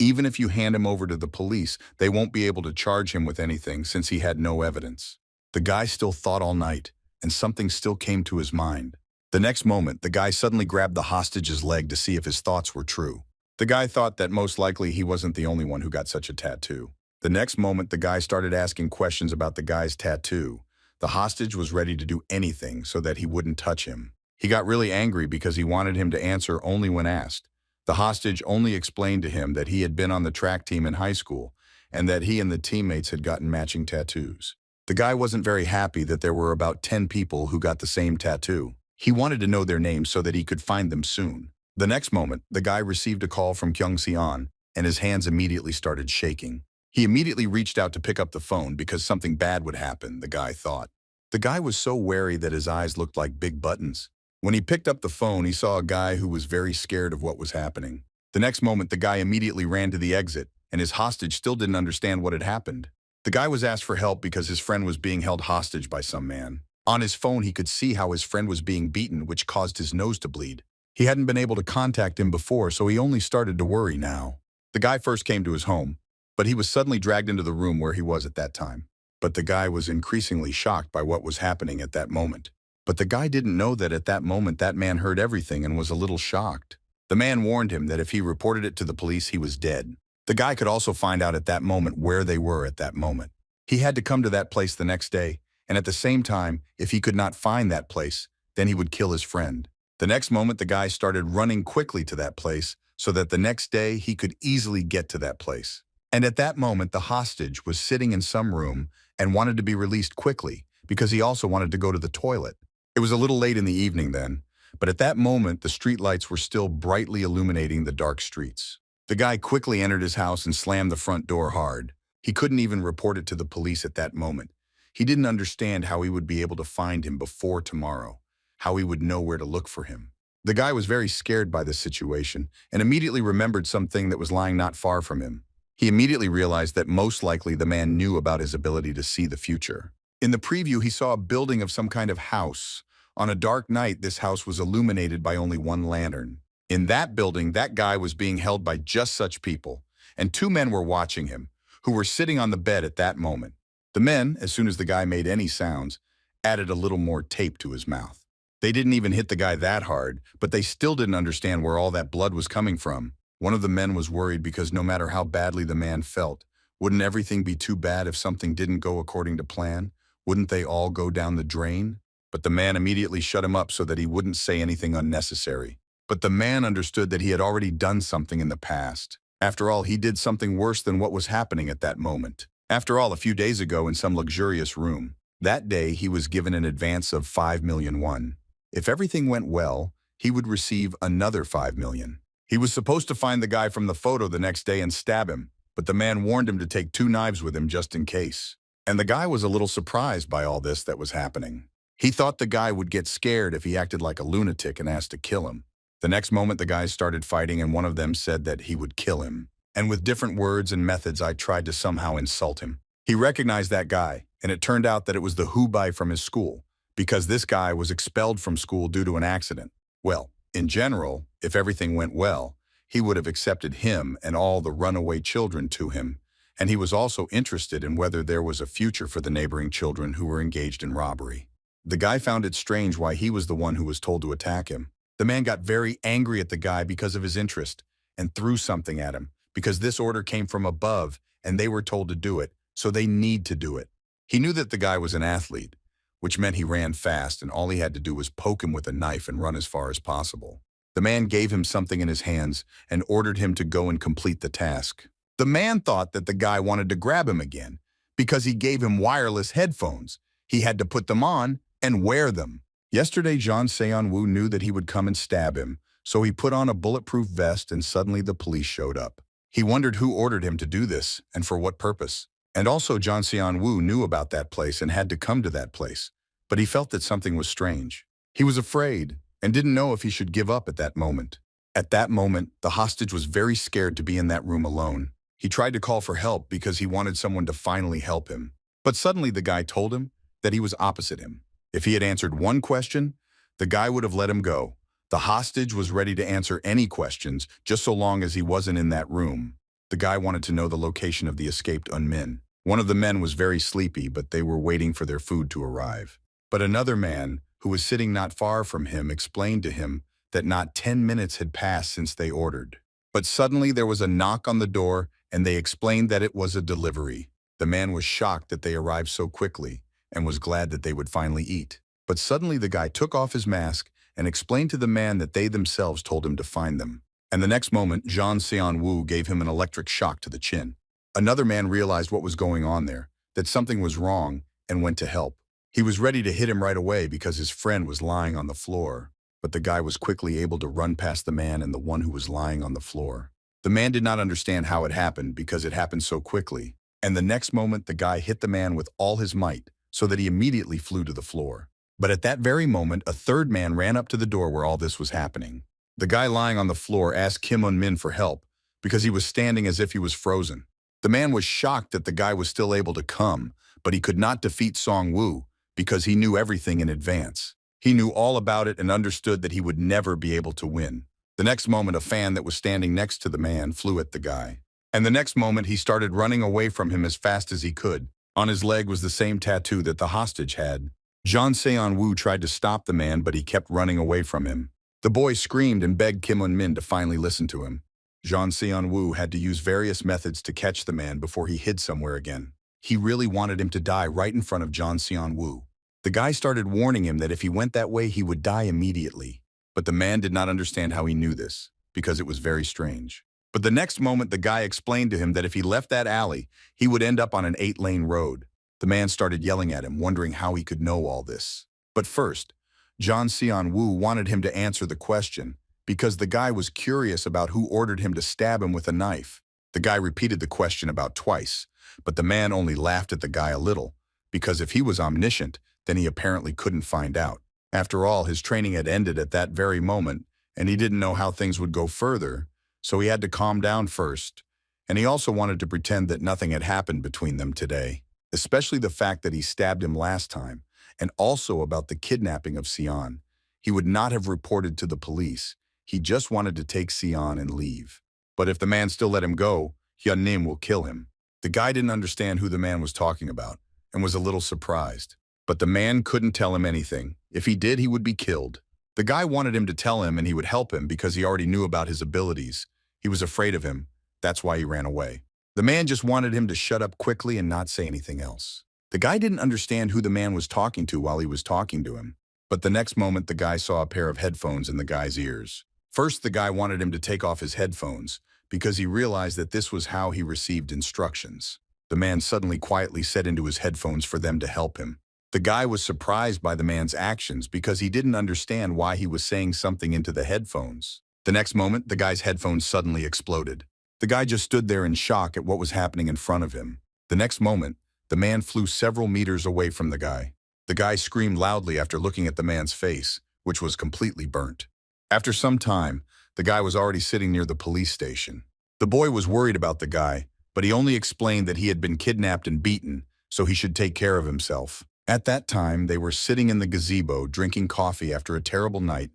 Even if you hand him over to the police, they won't be able to charge him with anything since he had no evidence. The guy still thought all night, and something still came to his mind. The next moment, the guy suddenly grabbed the hostage's leg to see if his thoughts were true. The guy thought that most likely he wasn't the only one who got such a tattoo. The next moment, the guy started asking questions about the guy's tattoo. The hostage was ready to do anything so that he wouldn't touch him. He got really angry because he wanted him to answer only when asked. The hostage only explained to him that he had been on the track team in high school and that he and the teammates had gotten matching tattoos. The guy wasn't very happy that there were about 10 people who got the same tattoo. He wanted to know their names so that he could find them soon. The next moment, the guy received a call from Kyung-seon, and his hands immediately started shaking. He immediately reached out to pick up the phone because something bad would happen, the guy thought. The guy was so wary that his eyes looked like big buttons. When he picked up the phone, he saw a guy who was very scared of what was happening. The next moment, the guy immediately ran to the exit, and his hostage still didn't understand what had happened. The guy was asked for help because his friend was being held hostage by some man. On his phone, he could see how his friend was being beaten, which caused his nose to bleed. He hadn't been able to contact him before, so he only started to worry now. The guy first came to his home, but he was suddenly dragged into the room where he was at that time. But the guy was increasingly shocked by what was happening at that moment. But the guy didn't know that at that moment that man heard everything and was a little shocked. The man warned him that if he reported it to the police, he was dead. The guy could also find out at that moment where they were at that moment. He had to come to that place the next day, and at the same time, if he could not find that place, then he would kill his friend. The next moment, the guy started running quickly to that place so that the next day he could easily get to that place. And at that moment, the hostage was sitting in some room and wanted to be released quickly because he also wanted to go to the toilet. It was a little late in the evening then, but at that moment, the street lights were still brightly illuminating the dark streets. The guy quickly entered his house and slammed the front door hard. He couldn't even report it to the police at that moment. He didn't understand how he would be able to find him before tomorrow, how he would know where to look for him. The guy was very scared by this situation and immediately remembered something that was lying not far from him. He immediately realized that most likely the man knew about his ability to see the future. In the preview, he saw a building of some kind of house. On a dark night, this house was illuminated by only one lantern. In that building, that guy was being held by just such people, and two men were watching him, who were sitting on the bed at that moment. The men, as soon as the guy made any sounds, added a little more tape to his mouth. They didn't even hit the guy that hard, but they still didn't understand where all that blood was coming from. One of the men was worried because no matter how badly the man felt, wouldn't everything be too bad if something didn't go according to plan? Wouldn't they all go down the drain? But the man immediately shut him up so that he wouldn't say anything unnecessary. But the man understood that he had already done something in the past. After all, he did something worse than what was happening at that moment. After all, a few days ago in some luxurious room, that day he was given an advance of 5 million won. If everything went well, he would receive another 5 million. He was supposed to find the guy from the photo the next day and stab him, but the man warned him to take 2 knives with him just in case. And the guy was a little surprised by all this that was happening. He thought the guy would get scared if he acted like a lunatic and asked to kill him. The next moment, the guys started fighting, and one of them said that he would kill him. And with different words and methods, I tried to somehow insult him. He recognized that guy, and it turned out that it was the Hubai from his school, because this guy was expelled from school due to an accident. Well, in general, if everything went well, he would have accepted him and all the runaway children to him, and he was also interested in whether there was a future for the neighboring children who were engaged in robbery. The guy found it strange why he was the one who was told to attack him. The man got very angry at the guy because of his interest and threw something at him because this order came from above and they were told to do it, so they need to do it. He knew that the guy was an athlete, which meant he ran fast and all he had to do was poke him with a knife and run as far as possible. The man gave him something in his hands and ordered him to go and complete the task. The man thought that the guy wanted to grab him again because he gave him wireless headphones. He had to put them on and wear them. Yesterday, Jean Seon-woo knew that he would come and stab him, so he put on a bulletproof vest and suddenly the police showed up. He wondered who ordered him to do this and for what purpose. And also Jean Seon-woo knew about that place and had to come to that place, but he felt that something was strange. He was afraid and didn't know if he should give up at that moment. At that moment, the hostage was very scared to be in that room alone. He tried to call for help because he wanted someone to finally help him. But suddenly the guy told him that he was opposite him. If he had answered one question, the guy would have let him go. The hostage was ready to answer any questions, just so long as he wasn't in that room. The guy wanted to know the location of the escaped men. One of the men was very sleepy, but they were waiting for their food to arrive. But another man, who was sitting not far from him, explained to him that not 10 minutes had passed since they ordered. But suddenly there was a knock on the door, and they explained that it was a delivery. The man was shocked that they arrived so quickly, and was glad that they would finally eat. But suddenly the guy took off his mask and explained to the man that they themselves told him to find them. And the next moment, Jean Seon-woo gave him an electric shock to the chin. Another man realized what was going on there, that something was wrong, and went to help. He was ready to hit him right away because his friend was lying on the floor. But the guy was quickly able to run past the man and the one who was lying on the floor. The man did not understand how it happened because it happened so quickly. And the next moment, the guy hit the man with all his might so that he immediately flew to the floor. But at that very moment, a third man ran up to the door where all this was happening. The guy lying on the floor asked Kim Un-min for help because he was standing as if he was frozen. The man was shocked that the guy was still able to come, but he could not defeat Song-woo because he knew everything in advance. He knew all about it and understood that he would never be able to win. The next moment, a fan that was standing next to the man flew at the guy. And the next moment, he started running away from him as fast as he could. On his leg was the same tattoo that the hostage had. Jeon Seon-woo tried to stop the man, but he kept running away from him. The boy screamed and begged Kim Un-min to finally listen to him. Jeon Seon-woo had to use various methods to catch the man before he hid somewhere again. He really wanted him to die right in front of Jeon Seon-woo. The guy started warning him that if he went that way, he would die immediately. But the man did not understand how he knew this, because it was very strange. But the next moment, the guy explained to him that if he left that alley, he would end up on an 8-lane road. The man started yelling at him, wondering how he could know all this. But first, Jeon Seon-woo wanted him to answer the question, because the guy was curious about who ordered him to stab him with a knife. The guy repeated the question about twice, but the man only laughed at the guy a little, because if he was omniscient, then he apparently couldn't find out. After all, his training had ended at that very moment, and he didn't know how things would go further, so he had to calm down first. And he also wanted to pretend that nothing had happened between them today, especially the fact that he stabbed him last time, and also about the kidnapping of Seon. He would not have reported to the police. He just wanted to take Seon and leave. But if the man still let him go, Hyun-nim will kill him. The guy didn't understand who the man was talking about, and was a little surprised. But the man couldn't tell him anything. If he did, he would be killed. The guy wanted him to tell him and he would help him because he already knew about his abilities. He was afraid of him. That's why he ran away. The man just wanted him to shut up quickly and not say anything else. The guy didn't understand who the man was talking to while he was talking to him. But the next moment, the guy saw a pair of headphones in the guy's ears. First, the guy wanted him to take off his headphones because he realized that this was how he received instructions. The man suddenly quietly said into his headphones for them to help him. The guy was surprised by the man's actions because he didn't understand why he was saying something into the headphones. The next moment, the guy's headphones suddenly exploded. The guy just stood there in shock at what was happening in front of him. The next moment, the man flew several meters away from the guy. The guy screamed loudly after looking at the man's face, which was completely burnt. After some time, the guy was already sitting near the police station. The boy was worried about the guy, but he only explained that he had been kidnapped and beaten, so he should take care of himself. At that time, they were sitting in the gazebo drinking coffee after a terrible night.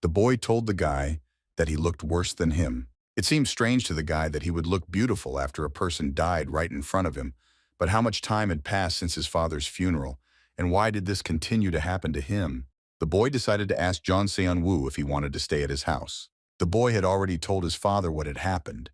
The boy told the guy that he looked worse than him. It seemed strange to the guy that he would look beautiful after a person died right in front of him, but how much time had passed since his father's funeral, and why did this continue to happen to him? The boy decided to ask Jeon Seon-woo if he wanted to stay at his house. The boy had already told his father what had happened,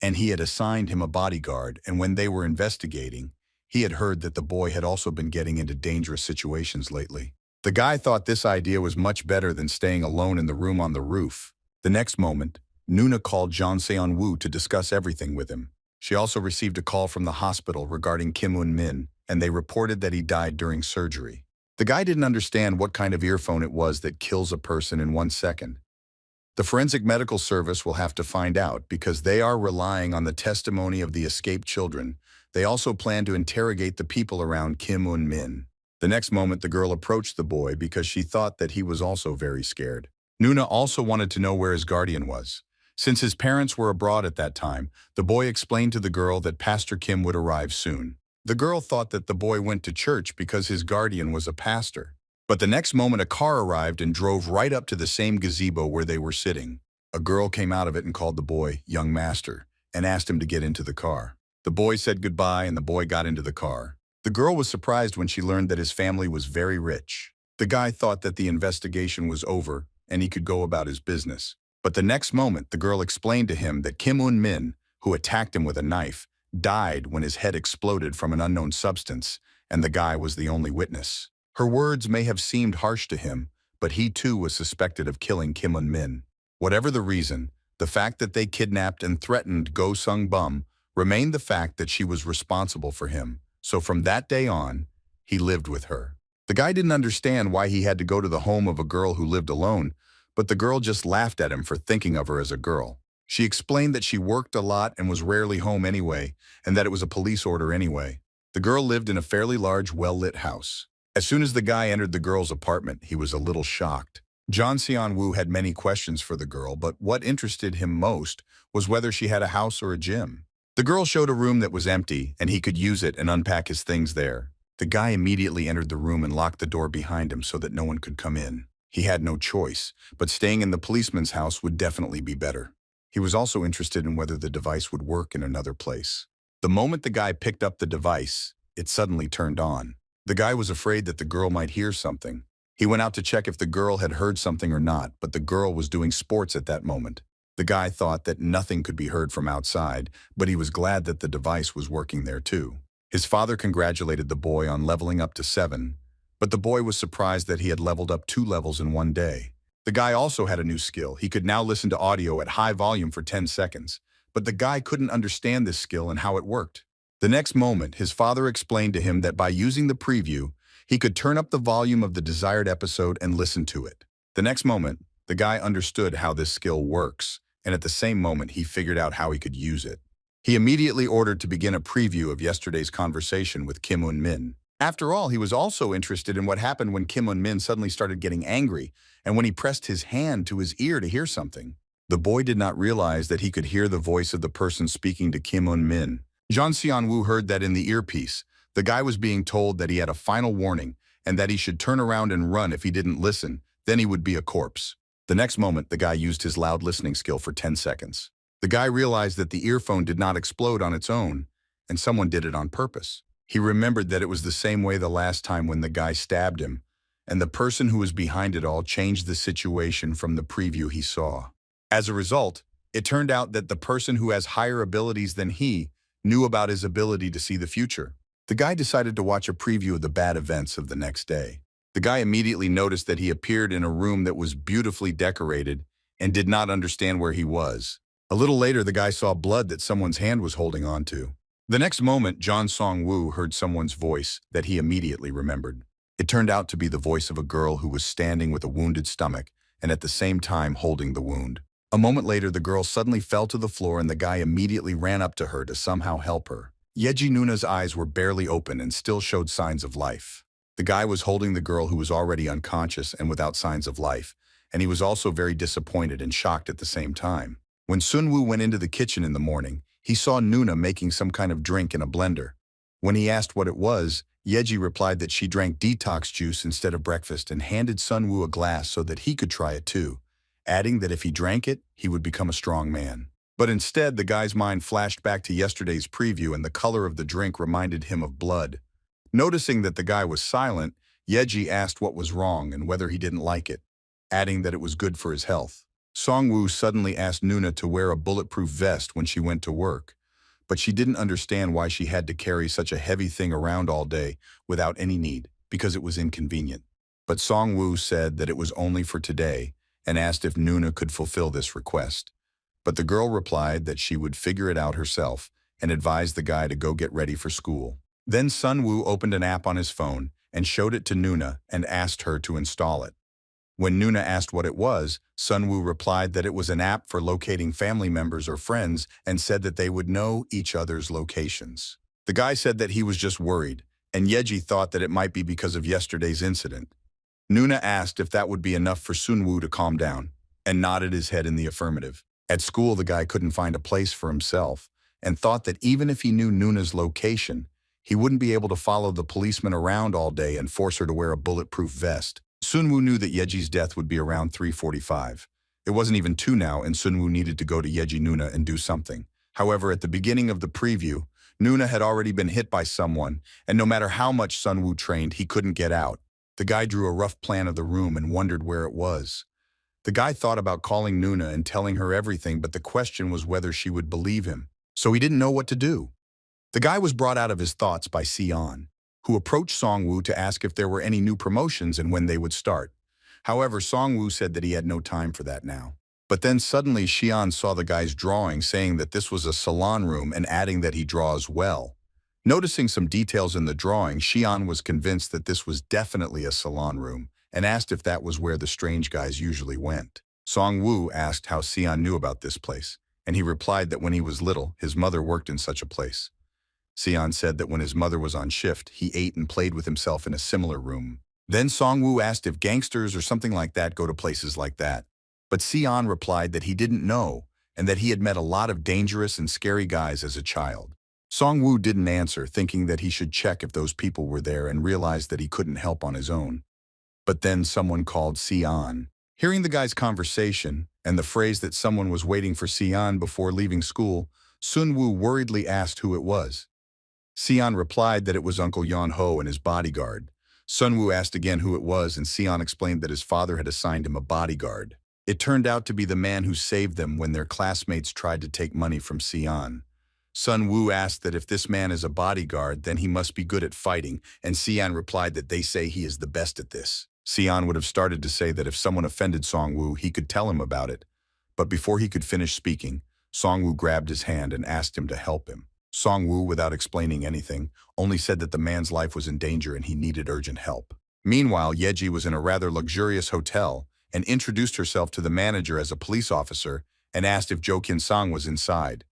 and he had assigned him a bodyguard, and when they were investigating, he had heard that the boy had also been getting into dangerous situations lately. The guy thought this idea was much better than staying alone in the room on the roof. The next moment, Nuna called Jeon Seon-woo to discuss everything with him. She also received a call from the hospital regarding Kim Un-min, and they reported that he died during surgery. The guy didn't understand what kind of earphone it was that kills a person in 1 second. The forensic medical service will have to find out because they are relying on the testimony of the escaped children. They also plan to interrogate the people around Kim Un-min. The next moment, the girl approached the boy because she thought that he was also very scared. Nuna also wanted to know where his guardian was. Since his parents were abroad at that time, the boy explained to the girl that Pastor Kim would arrive soon. The girl thought that the boy went to church because his guardian was a pastor. But the next moment, a car arrived and drove right up to the same gazebo where they were sitting. A girl came out of it and called the boy, "Young Master," and asked him to get into the car. The boy said goodbye and the boy got into the car. The girl was surprised when she learned that his family was very rich. The guy thought that the investigation was over and he could go about his business. But the next moment, the girl explained to him that Kim Un-min, who attacked him with a knife, died when his head exploded from an unknown substance, and the guy was the only witness. Her words may have seemed harsh to him, but he too was suspected of killing Kim Un-min. Whatever the reason, the fact that they kidnapped and threatened Go Sung-bum remained the fact that she was responsible for him. So from that day on, he lived with her. The guy didn't understand why he had to go to the home of a girl who lived alone, but the girl just laughed at him for thinking of her as a girl. She explained that she worked a lot and was rarely home anyway, and that it was a police order anyway. The girl lived in a fairly large, well-lit house. As soon as the guy entered the girl's apartment, he was a little shocked. John Seon-woo had many questions for the girl, but what interested him most was whether she had a house or a gym. The girl showed a room that was empty, and he could use it and unpack his things there. The guy immediately entered the room and locked the door behind him so that no one could come in. He had no choice, but staying in the policeman's house would definitely be better. He was also interested in whether the device would work in another place. The moment the guy picked up the device, it suddenly turned on. The guy was afraid that the girl might hear something. He went out to check if the girl had heard something or not, but the girl was doing sports at that moment. The guy thought that nothing could be heard from outside, but he was glad that the device was working there too. His father congratulated the boy on leveling up to 7, but the boy was surprised that he had leveled up 2 levels in one day. The guy also had a new skill. He could now listen to audio at high volume for 10 seconds, but the guy couldn't understand this skill and how it worked. The next moment, his father explained to him that by using the preview, he could turn up the volume of the desired episode and listen to it. The next moment, the guy understood how this skill works, and at the same moment, he figured out how he could use it. He immediately ordered to begin a preview of yesterday's conversation with Kim Un-min. After all, he was also interested in what happened when Kim Un-min suddenly started getting angry and when he pressed his hand to his ear to hear something. The boy did not realize that he could hear the voice of the person speaking to Kim Un-min. John Seon-woo heard that in the earpiece, the guy was being told that he had a final warning and that he should turn around and run if he didn't listen, then he would be a corpse. The next moment, the guy used his loud listening skill for 10 seconds. The guy realized that the earphone did not explode on its own, and someone did it on purpose. He remembered that it was the same way the last time when the guy stabbed him, and the person who was behind it all changed the situation from the preview he saw. As a result, it turned out that the person who has higher abilities than he knew about his ability to see the future. The guy decided to watch a preview of the bad events of the next day. The guy immediately noticed that he appeared in a room that was beautifully decorated and did not understand where he was. A little later, the guy saw blood that someone's hand was holding on to. The next moment, John Song-woo heard someone's voice that he immediately remembered. It turned out to be the voice of a girl who was standing with a wounded stomach and at the same time holding the wound. A moment later, the girl suddenly fell to the floor and the guy immediately ran up to her to somehow help her. Yeji Nuna's eyes were barely open and still showed signs of life. The guy was holding the girl who was already unconscious and without signs of life, and he was also very disappointed and shocked at the same time. When Sun-woo went into the kitchen in the morning, he saw Nuna making some kind of drink in a blender. When he asked what it was, Yeji replied that she drank detox juice instead of breakfast and handed Sun-woo a glass so that he could try it too, adding that if he drank it, he would become a strong man. But instead, the guy's mind flashed back to yesterday's preview and the color of the drink reminded him of blood. Noticing that the guy was silent, Yeji asked what was wrong and whether he didn't like it, adding that it was good for his health. Song-woo suddenly asked Nuna to wear a bulletproof vest when she went to work, but she didn't understand why she had to carry such a heavy thing around all day without any need, because it was inconvenient. But Song-woo said that it was only for today and asked if Nuna could fulfill this request. But the girl replied that she would figure it out herself and advised the guy to go get ready for school. Then Sun-woo opened an app on his phone and showed it to Nuna and asked her to install it. When Nuna asked what it was, Sun-woo replied that it was an app for locating family members or friends and said that they would know each other's locations. The guy said that he was just worried, and Yeji thought that it might be because of yesterday's incident. Nuna asked if that would be enough for Sun-woo to calm down, and nodded his head in the affirmative. At school, the guy couldn't find a place for himself, and thought that even if he knew Nuna's location, he wouldn't be able to follow the policeman around all day and force her to wear a bulletproof vest. Sun-woo knew that Yeji's death would be around 3:45. It wasn't even 2 now, and Sun-woo needed to go to Yeji Nuna and do something. However, at the beginning of the preview, Nuna had already been hit by someone, and no matter how much Sun-woo trained, he couldn't get out. The guy drew a rough plan of the room and wondered where it was. The guy thought about calling Nuna and telling her everything, but the question was whether she would believe him. So he didn't know what to do. The guy was brought out of his thoughts by Sion, who approached Song-woo to ask if there were any new promotions and when they would start. However, Song-woo said that he had no time for that now. But then suddenly Xian saw the guy's drawing, saying that this was a salon room and adding that he draws well. Noticing some details in the drawing, Xian was convinced that this was definitely a salon room and asked if that was where the strange guys usually went. Song-woo asked how Xian knew about this place, and he replied that when he was little, his mother worked in such a place. Xian said that when his mother was on shift, he ate and played with himself in a similar room. Then Song-woo asked if gangsters or something like that go to places like that. But Xian replied that he didn't know and that he had met a lot of dangerous and scary guys as a child. Song-woo didn't answer, thinking that he should check if those people were there and realized that he couldn't help on his own. But then someone called Xian. Hearing the guy's conversation and the phrase that someone was waiting for Xian before leaving school, Sun-woo worriedly asked who it was. Xian replied that it was Uncle Yeon-ho and his bodyguard. Sun-woo asked again who it was, and Xian explained that his father had assigned him a bodyguard. It turned out to be the man who saved them when their classmates tried to take money from Xian. Sun-woo asked that if this man is a bodyguard, then he must be good at fighting, and Xian replied that they say he is the best at this. Xian would have started to say that if someone offended Song-woo, he could tell him about it. But before he could finish speaking, Song-woo grabbed his hand and asked him to help him. Song-woo, without explaining anything, only said that the man's life was in danger and he needed urgent help. Meanwhile, Yeji was in a rather luxurious hotel and introduced herself to the manager as a police officer and asked if Jo Kyun-sang was inside.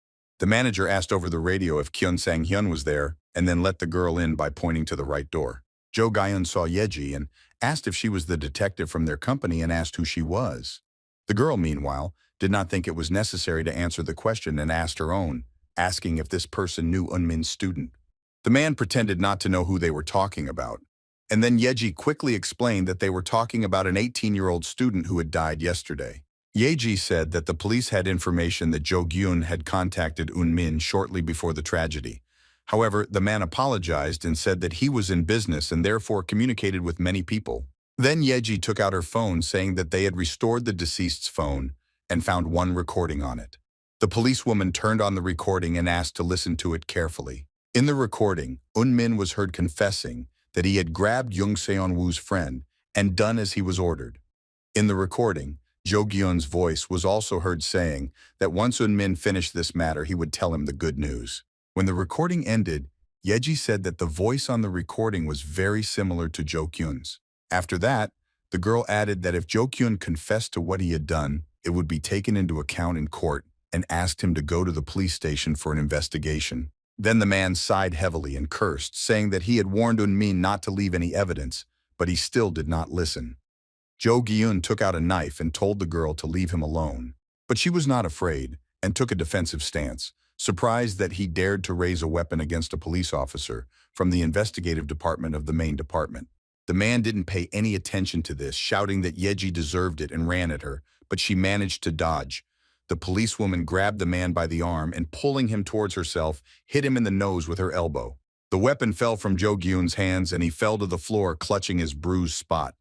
The manager asked over the radio if Kyun-sang-hyun was there and then let the girl in by pointing to the right door. Jo Gyun saw Yeji and asked if she was the detective from their company and asked who she was. The girl, meanwhile, did not think it was necessary to answer the question and asked her own, asking if this person knew Eunmin's student. The man pretended not to know who they were talking about. And then Yeji quickly explained that they were talking about an 18-year-old student who had died yesterday. Yeji said that the police had information that Jo Gyun had contacted Eunmin shortly before the tragedy. However, the man apologized and said that he was in business and therefore communicated with many people. Then Yeji took out her phone, saying that they had restored the deceased's phone and found one recording on it. The policewoman turned on the recording and asked to listen to it carefully. In the recording, Eunmin was heard confessing that he had grabbed Jung Seon-woo's friend and done as he was ordered. In the recording, Jo Gyun's voice was also heard saying that once Eunmin finished this matter, he would tell him the good news. When the recording ended, Yeji said that the voice on the recording was very similar to Jo Kyun's. After that, the girl added that if Jo Kyun confessed to what he had done, it would be taken into account in court and asked him to go to the police station for an investigation. Then the man sighed heavily and cursed, saying that he had warned Eunmin not to leave any evidence, but he still did not listen. Jo Gyun took out a knife and told the girl to leave him alone. But she was not afraid and took a defensive stance, surprised that he dared to raise a weapon against a police officer from the investigative department of the main department. The man didn't pay any attention to this, shouting that Yeji deserved it and ran at her, but she managed to dodge. The policewoman grabbed the man by the arm and, pulling him towards herself, hit him in the nose with her elbow. The weapon fell from Jo Gyun's hands and he fell to the floor, clutching his bruised spot.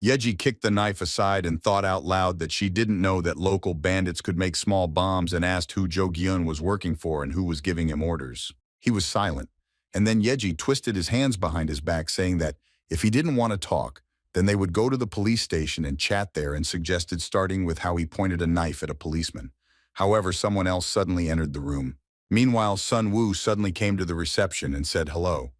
Yeji kicked the knife aside and thought out loud that she didn't know that local bandits could make small bombs and asked who Jo Gyun was working for and who was giving him orders. He was silent, and then Yeji twisted his hands behind his back, saying that if he didn't want to talk, then they would go to the police station and chat there, and suggested starting with how he pointed a knife at a policeman. However, someone else suddenly entered the room. Meanwhile, Sun-woo suddenly came to the reception and said hello.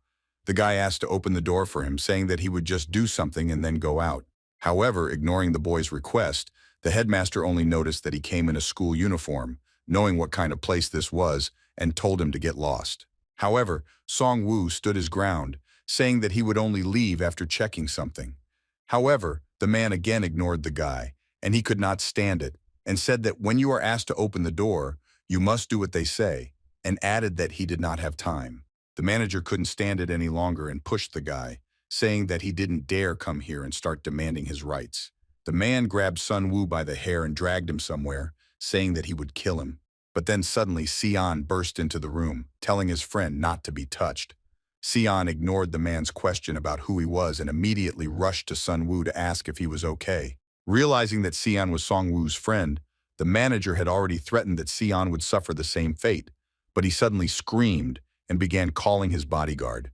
The guy asked to open the door for him, saying that he would just do something and then go out. However, ignoring the boy's request, the headmaster only noticed that he came in a school uniform, knowing what kind of place this was, and told him to get lost. However, Song-woo stood his ground, saying that he would only leave after checking something. However, the man again ignored the guy, and he could not stand it, and said that when you are asked to open the door, you must do what they say, and added that he did not have time. The manager couldn't stand it any longer and pushed the guy, saying that he didn't dare come here and start demanding his rights. The man grabbed Sun-woo by the hair and dragged him somewhere, saying that he would kill him. But then suddenly Sion burst into the room, telling his friend not to be touched. Sion ignored the man's question about who he was and immediately rushed to Sun-woo to ask if he was okay. Realizing that Sion was Song-woo's friend, the manager had already threatened that Sion would suffer the same fate, but he suddenly screamed and began calling his bodyguard.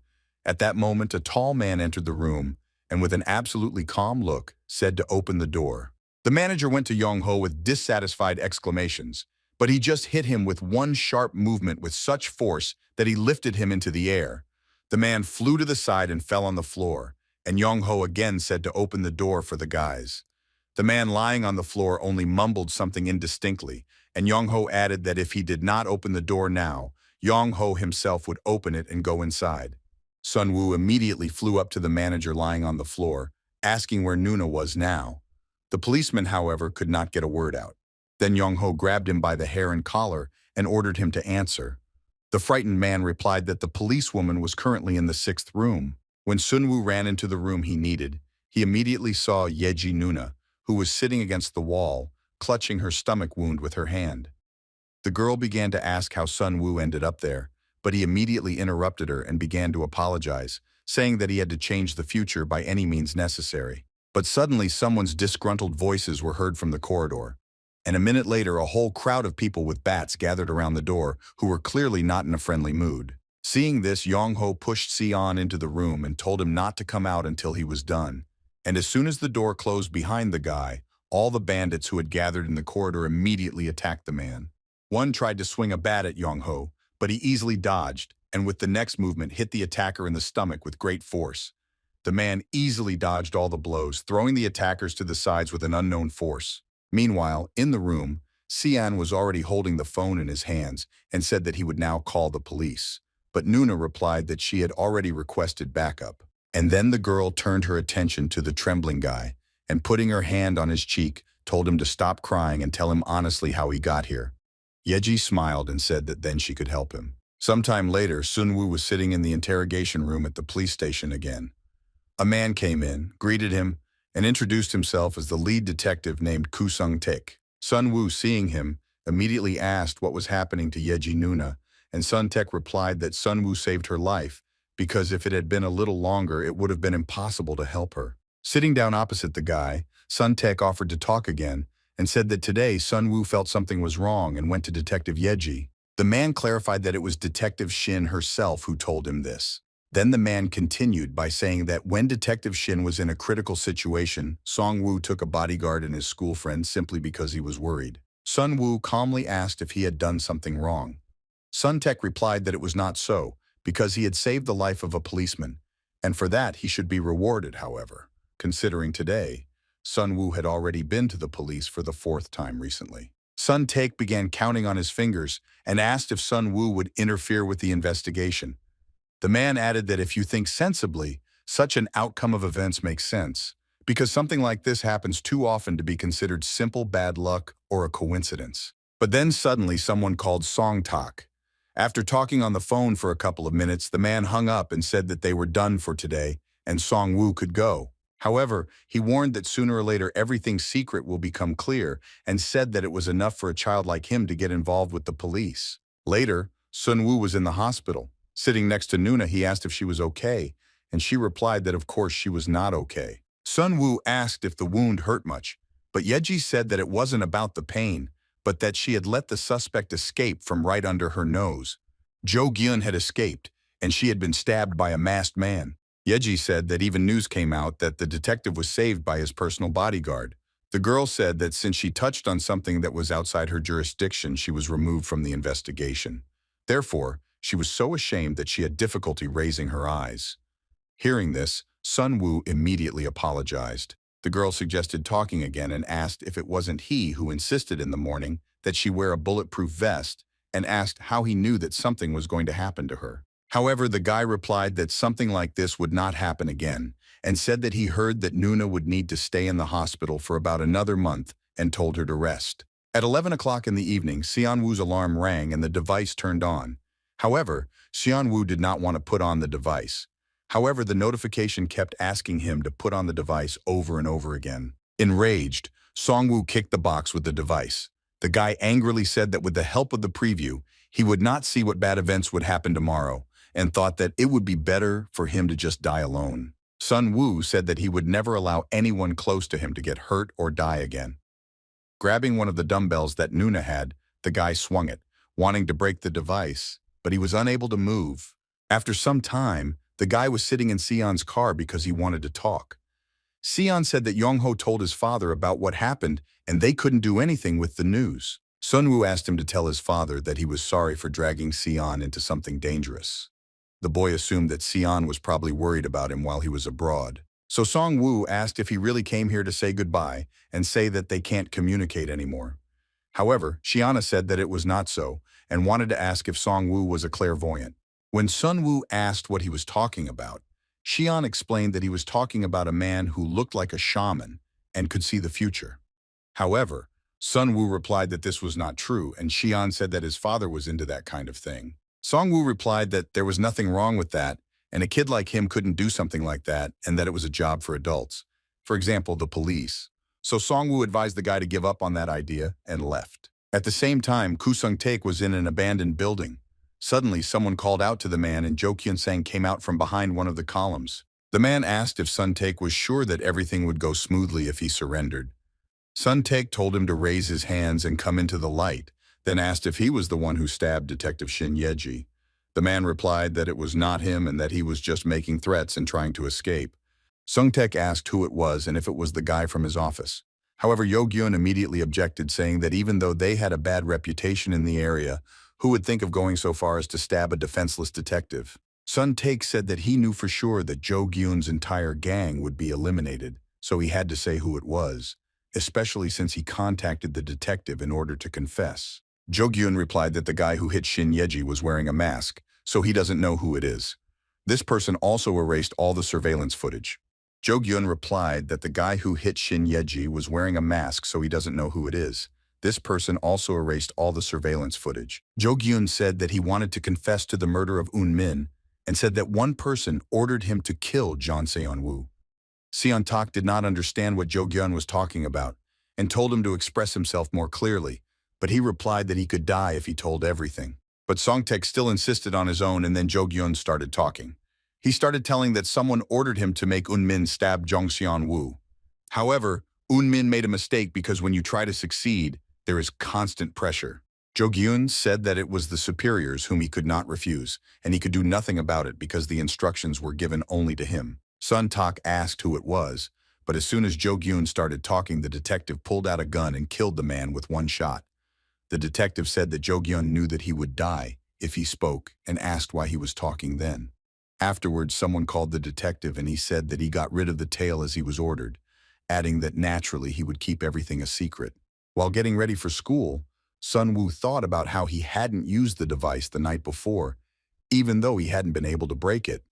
At that moment, a tall man entered the room and with an absolutely calm look, said to open the door. The manager went to Yong-ho with dissatisfied exclamations, but he just hit him with one sharp movement with such force that he lifted him into the air. The man flew to the side and fell on the floor, and Yong-ho again said to open the door for the guys. The man lying on the floor only mumbled something indistinctly, and Yong-ho added that if he did not open the door now, Yong-ho himself would open it and go inside. Sun-woo immediately flew up to the manager lying on the floor, asking where Nuna was now. The policeman, however, could not get a word out. Then Yong-ho grabbed him by the hair and collar and ordered him to answer. The frightened man replied that the policewoman was currently in the 6th room. When Sun-woo ran into the room he needed, he immediately saw Yeji Nuna, who was sitting against the wall, clutching her stomach wound with her hand. The girl began to ask how Sun-woo ended up there, but he immediately interrupted her and began to apologize, saying that he had to change the future by any means necessary. But suddenly someone's disgruntled voices were heard from the corridor. And a minute later, a whole crowd of people with bats gathered around the door who were clearly not in a friendly mood. Seeing this, Yong-ho pushed Sion into the room and told him not to come out until he was done. And as soon as the door closed behind the guy, all the bandits who had gathered in the corridor immediately attacked the man. One tried to swing a bat at Yong-ho, but he easily dodged, and with the next movement hit the attacker in the stomach with great force. The man easily dodged all the blows, throwing the attackers to the sides with an unknown force. Meanwhile, in the room, Sion was already holding the phone in his hands and said that he would now call the police. But Nuna replied that she had already requested backup. And then the girl turned her attention to the trembling guy and, putting her hand on his cheek, told him to stop crying and tell him honestly how he got here. Yeji smiled and said that then she could help him. Sometime later, Sun-woo was sitting in the interrogation room at the police station again. A man came in, greeted him, and introduced himself as the lead detective named Koo Sung-taek. Sun-woo, seeing him, immediately asked what was happening to Yeji Nuna, and Sun-taek replied that Sun-woo saved her life because if it had been a little longer, it would have been impossible to help her. Sitting down opposite the guy, Sun-taek offered to talk again and said that today Sun-woo felt something was wrong and went to Detective Yeji. The man clarified that it was Detective Shin herself who told him this. Then the man continued by saying that when Detective Shin was in a critical situation, Song-woo took a bodyguard and his school friend simply because he was worried. Sun-woo calmly asked if he had done something wrong. Sun-taek replied that it was not so, because he had saved the life of a policeman, and for that he should be rewarded, however, considering today, Sun-woo had already been to the police for the 4th time recently. Sun-taek began counting on his fingers and asked if Sun-woo would interfere with the investigation. The man added that if you think sensibly, such an outcome of events makes sense, because something like this happens too often to be considered simple bad luck or a coincidence. But then suddenly someone called Song-taek. After talking on the phone for a couple of minutes, the man hung up and said that they were done for today and Song-woo could go. However, he warned that sooner or later everything's secret will become clear and said that it was enough for a child like him to get involved with the police. Later, Sun-woo was in the hospital. Sitting next to Nuna, he asked if she was okay, and she replied that of course she was not okay. Sun-woo asked if the wound hurt much, but Yeji said that it wasn't about the pain, but that she had let the suspect escape from right under her nose. Jo Gyun had escaped, and she had been stabbed by a masked man. Yeji said that even news came out that the detective was saved by his personal bodyguard. The girl said that since she touched on something that was outside her jurisdiction, she was removed from the investigation. Therefore, she was so ashamed that she had difficulty raising her eyes. Hearing this, Sun-woo immediately apologized. The girl suggested talking again and asked if it wasn't he who insisted in the morning that she wear a bulletproof vest and asked how he knew that something was going to happen to her. However, the guy replied that something like this would not happen again and said that he heard that Nuna would need to stay in the hospital for about another month and told her to rest. At 11 o'clock in the evening, Seon-woo's alarm rang and the device turned on. However, Seon-woo did not want to put on the device. However, the notification kept asking him to put on the device over and over again. Enraged, Song-woo kicked the box with the device. The guy angrily said that with the help of the preview, he would not see what bad events would happen tomorrow, and thought that it would be better for him to just die alone. Sun-woo said that he would never allow anyone close to him to get hurt or die again. Grabbing one of the dumbbells that Nuna had, the guy swung it, wanting to break the device, but he was unable to move. After some time, The guy was sitting in Sion's car because he wanted to talk. Sion said that Yongho told his father about what happened and they couldn't do anything with the news. Sunwoo asked him to tell his father that he was sorry for dragging Sion into something dangerous. The boy assumed that Sion was probably worried about him while he was abroad. So Song-woo asked if he really came here to say goodbye and say that they can't communicate anymore. However, Shiana said that it was not so and wanted to ask if Song-woo was a clairvoyant. When Sun-woo asked what he was talking about, Xian explained that he was talking about a man who looked like a shaman and could see the future. However, Sun-woo replied that this was not true, and Xian said that his father was into that kind of thing. Song-woo replied that there was nothing wrong with that, and a kid like him couldn't do something like that, and that it was a job for adults. For example, the police. So Song-woo advised the guy to give up on that idea and left. At the same time, Koo Sung-taek was in an abandoned building. Suddenly, someone called out to the man and Jo Kyun-sang came out from behind one of the columns. The man asked if Sun-taek was sure that everything would go smoothly if he surrendered. Sun-taek told him to raise his hands and come into the light, then asked if he was the one who stabbed Detective Shin Yeji. The man replied that it was not him and that he was just making threats and trying to escape. Sung-taek asked who it was and if it was the guy from his office. However, Yo-gyun immediately objected, saying that even though they had a bad reputation in the area, who would think of going so far as to stab a defenseless detective? Sun-taek said that he knew for sure that Jo-gyun's entire gang would be eliminated, so he had to say who it was, especially since he contacted the detective in order to confess. Jo-gyun replied that the guy who hit Shin Yeji was wearing a mask, so he doesn't know who it is. This person also erased all the surveillance footage. Jo-gyun replied that the guy who hit Shin Yeji was wearing a mask, so he doesn't know who it is. This person also erased all the surveillance footage. Jo-gyun said that he wanted to confess to the murder of Eun-min and said that one person ordered him to kill Jeon Seon-woo. Seon-tak did not understand what Jo-gyun was talking about and told him to express himself more clearly, but he replied that he could die if he told everything. But Song-taek still insisted on his own, and then Jo-gyun started talking. He started telling that someone ordered him to make Eun-min stab Jeon Seon-woo. However, Eun-min made a mistake because when you try to succeed, there is constant pressure. Jo-gyun said that it was the superiors whom he could not refuse, and he could do nothing about it because the instructions were given only to him. Sun-tak asked who it was, but as soon as Jo-gyun started talking, the detective pulled out a gun and killed the man with one shot. The detective said that Jo-gyun knew that he would die if he spoke and asked why he was talking then. Afterwards, someone called the detective and he said that he got rid of the tale as he was ordered, adding that naturally he would keep everything a secret. While getting ready for school, Sun-woo thought about how he hadn't used the device the night before, even though he hadn't been able to break it.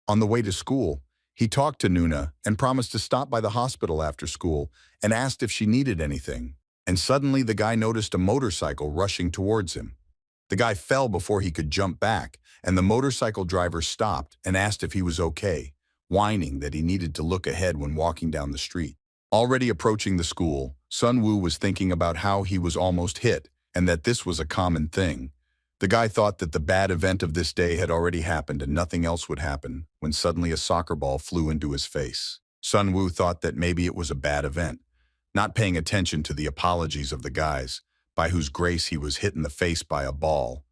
On the way to school, he talked to Nuna and promised to stop by the hospital after school and asked if she needed anything. And suddenly the guy noticed a motorcycle rushing towards him. The guy fell before he could jump back, and the motorcycle driver stopped and asked if he was okay, whining that he needed to look ahead when walking down the street. Already approaching the school, Sun-woo was thinking about how he was almost hit and that this was a common thing. The guy thought that the bad event of this day had already happened and nothing else would happen when suddenly a soccer ball flew into his face. Sun-woo thought that maybe it was a bad event, not paying attention to the apologies of the guys, by whose grace he was hit in the face by a ball.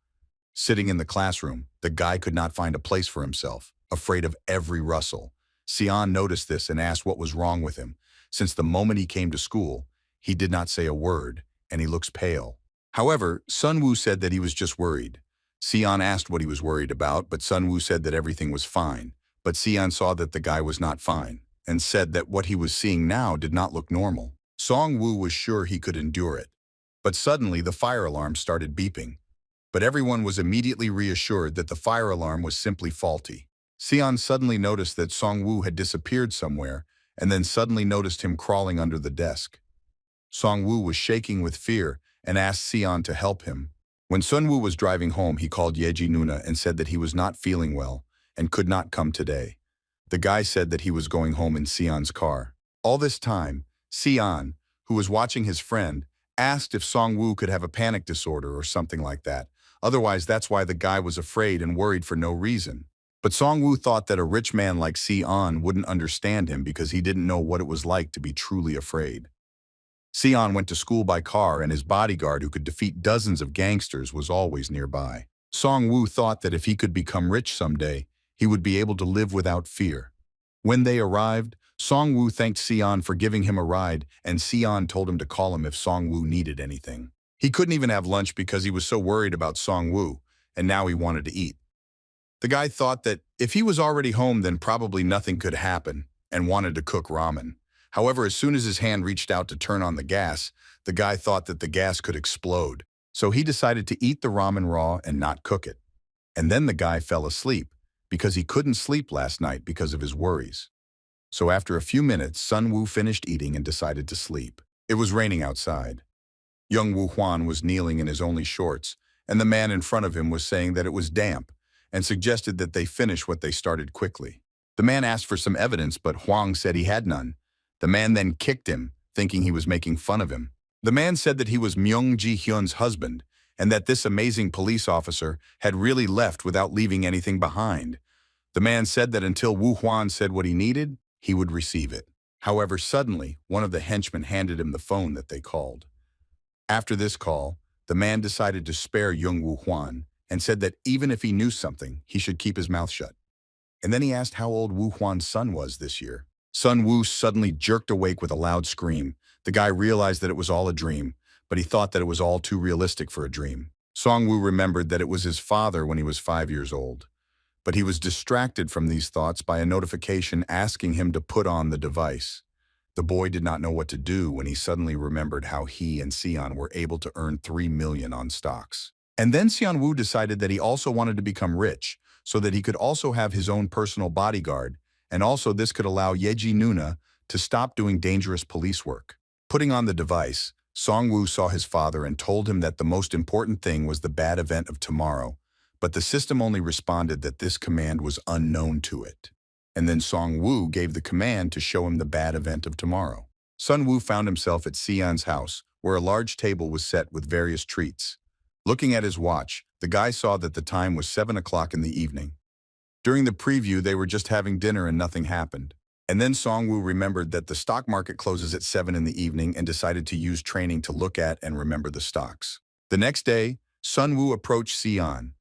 Sitting in the classroom, the guy could not find a place for himself, afraid of every rustle. Sion noticed this and asked what was wrong with him. Since the moment he came to school, he did not say a word, and he looks pale. However, Sun-woo said that he was just worried. Sion asked what he was worried about, but Sun-woo said that everything was fine. But Sion saw that the guy was not fine, and said that what he was seeing now did not look normal. Song-woo was sure he could endure it. But suddenly the fire alarm started beeping. But everyone was immediately reassured that the fire alarm was simply faulty. Sion suddenly noticed that Song-woo had disappeared somewhere, and then suddenly noticed him crawling under the desk. Song-woo was shaking with fear and asked Sion to help him. When Sun-woo was driving home, he called Yeji Nuna and said that he was not feeling well and could not come today. The guy said that he was going home in Sion's car. All this time, Sion, who was watching his friend, asked if Song-woo could have a panic disorder or something like that. Otherwise, that's why the guy was afraid and worried for no reason. But Song-woo thought that a rich man like Sion wouldn't understand him because he didn't know what it was like to be truly afraid. Sion went to school by car, and his bodyguard, who could defeat dozens of gangsters, was always nearby. Song-woo thought that if he could become rich someday, he would be able to live without fear. When they arrived, Song-woo thanked Sion for giving him a ride, and Sion told him to call him if Song-woo needed anything. He couldn't even have lunch because he was so worried about Song-woo, and now he wanted to eat. The guy thought that if he was already home, then probably nothing could happen, and wanted to cook ramen. However, as soon as his hand reached out to turn on the gas, the guy thought that the gas could explode. So he decided to eat the ramen raw and not cook it. And then the guy fell asleep because he couldn't sleep last night because of his worries. So after a few minutes, Sun-woo finished eating and decided to sleep. It was raining outside. Young Woo Hwan was kneeling in his only shorts, and the man in front of him was saying that it was damp and suggested that they finish what they started quickly. The man asked for some evidence, but Hwang said he had none. The man then kicked him, thinking he was making fun of him. The man said that he was Myung Ji-hyun's husband, and that this amazing police officer had really left without leaving anything behind. The man said that until Woo Hwan said what he needed, he would receive it. However, suddenly, one of the henchmen handed him the phone that they called. After this call, the man decided to spare Young Woo Hwan and said that even if he knew something, he should keep his mouth shut. And then he asked how old Woo Hwan's son was this year. Sun Woo suddenly jerked awake with a loud scream. The guy realized that it was all a dream, but he thought that it was all too realistic for a dream. Song-woo remembered that it was his father when he was 5 years old. But he was distracted from these thoughts by a notification asking him to put on the device. The boy did not know what to do when he suddenly remembered how he and Sion were able to earn 3 million on stocks. And then Seon-woo decided that he also wanted to become rich, so that he could also have his own personal bodyguard, and also this could allow Yeji Nuna to stop doing dangerous police work. Putting on the device, Song-woo saw his father and told him that the most important thing was the bad event of tomorrow, but the system only responded that this command was unknown to it. And then Song-woo gave the command to show him the bad event of tomorrow. Sun-woo found himself at Sion's house, where a large table was set with various treats. Looking at his watch, the guy saw that the time was 7 o'clock in the evening. During the preview, they were just having dinner and nothing happened. And then Song-woo remembered that the stock market closes at 7 in the evening and decided to use training to look at and remember the stocks. The next day, Sun-woo approached Sion.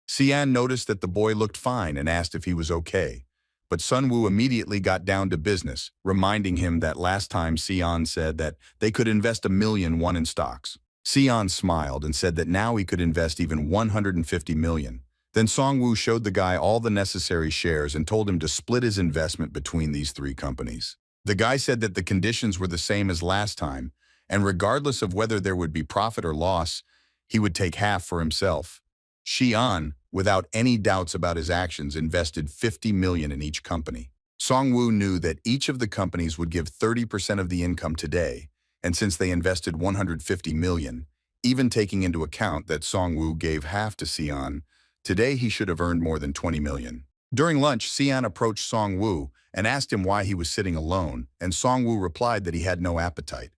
Sion noticed that the boy looked fine and asked if he was okay. But Sun-woo immediately got down to business, reminding him that last time Sion said that they could invest 1 million won in stocks. Sion smiled and said that now he could invest even 150 million. Then Song-woo showed the guy all the necessary shares and told him to split his investment between these 3 companies. The guy said that the conditions were the same as last time, and regardless of whether there would be profit or loss, he would take half for himself. Xian, without any doubts about his actions, invested 50 million in each company. Song-woo knew that each of the companies would give 30% of the income today, and since they invested 150 million, even taking into account that Song-woo gave half to Xian, today he should have earned more than 20 million. During lunch, Xian approached Song-woo and asked him why he was sitting alone, and Song-woo replied that he had no appetite.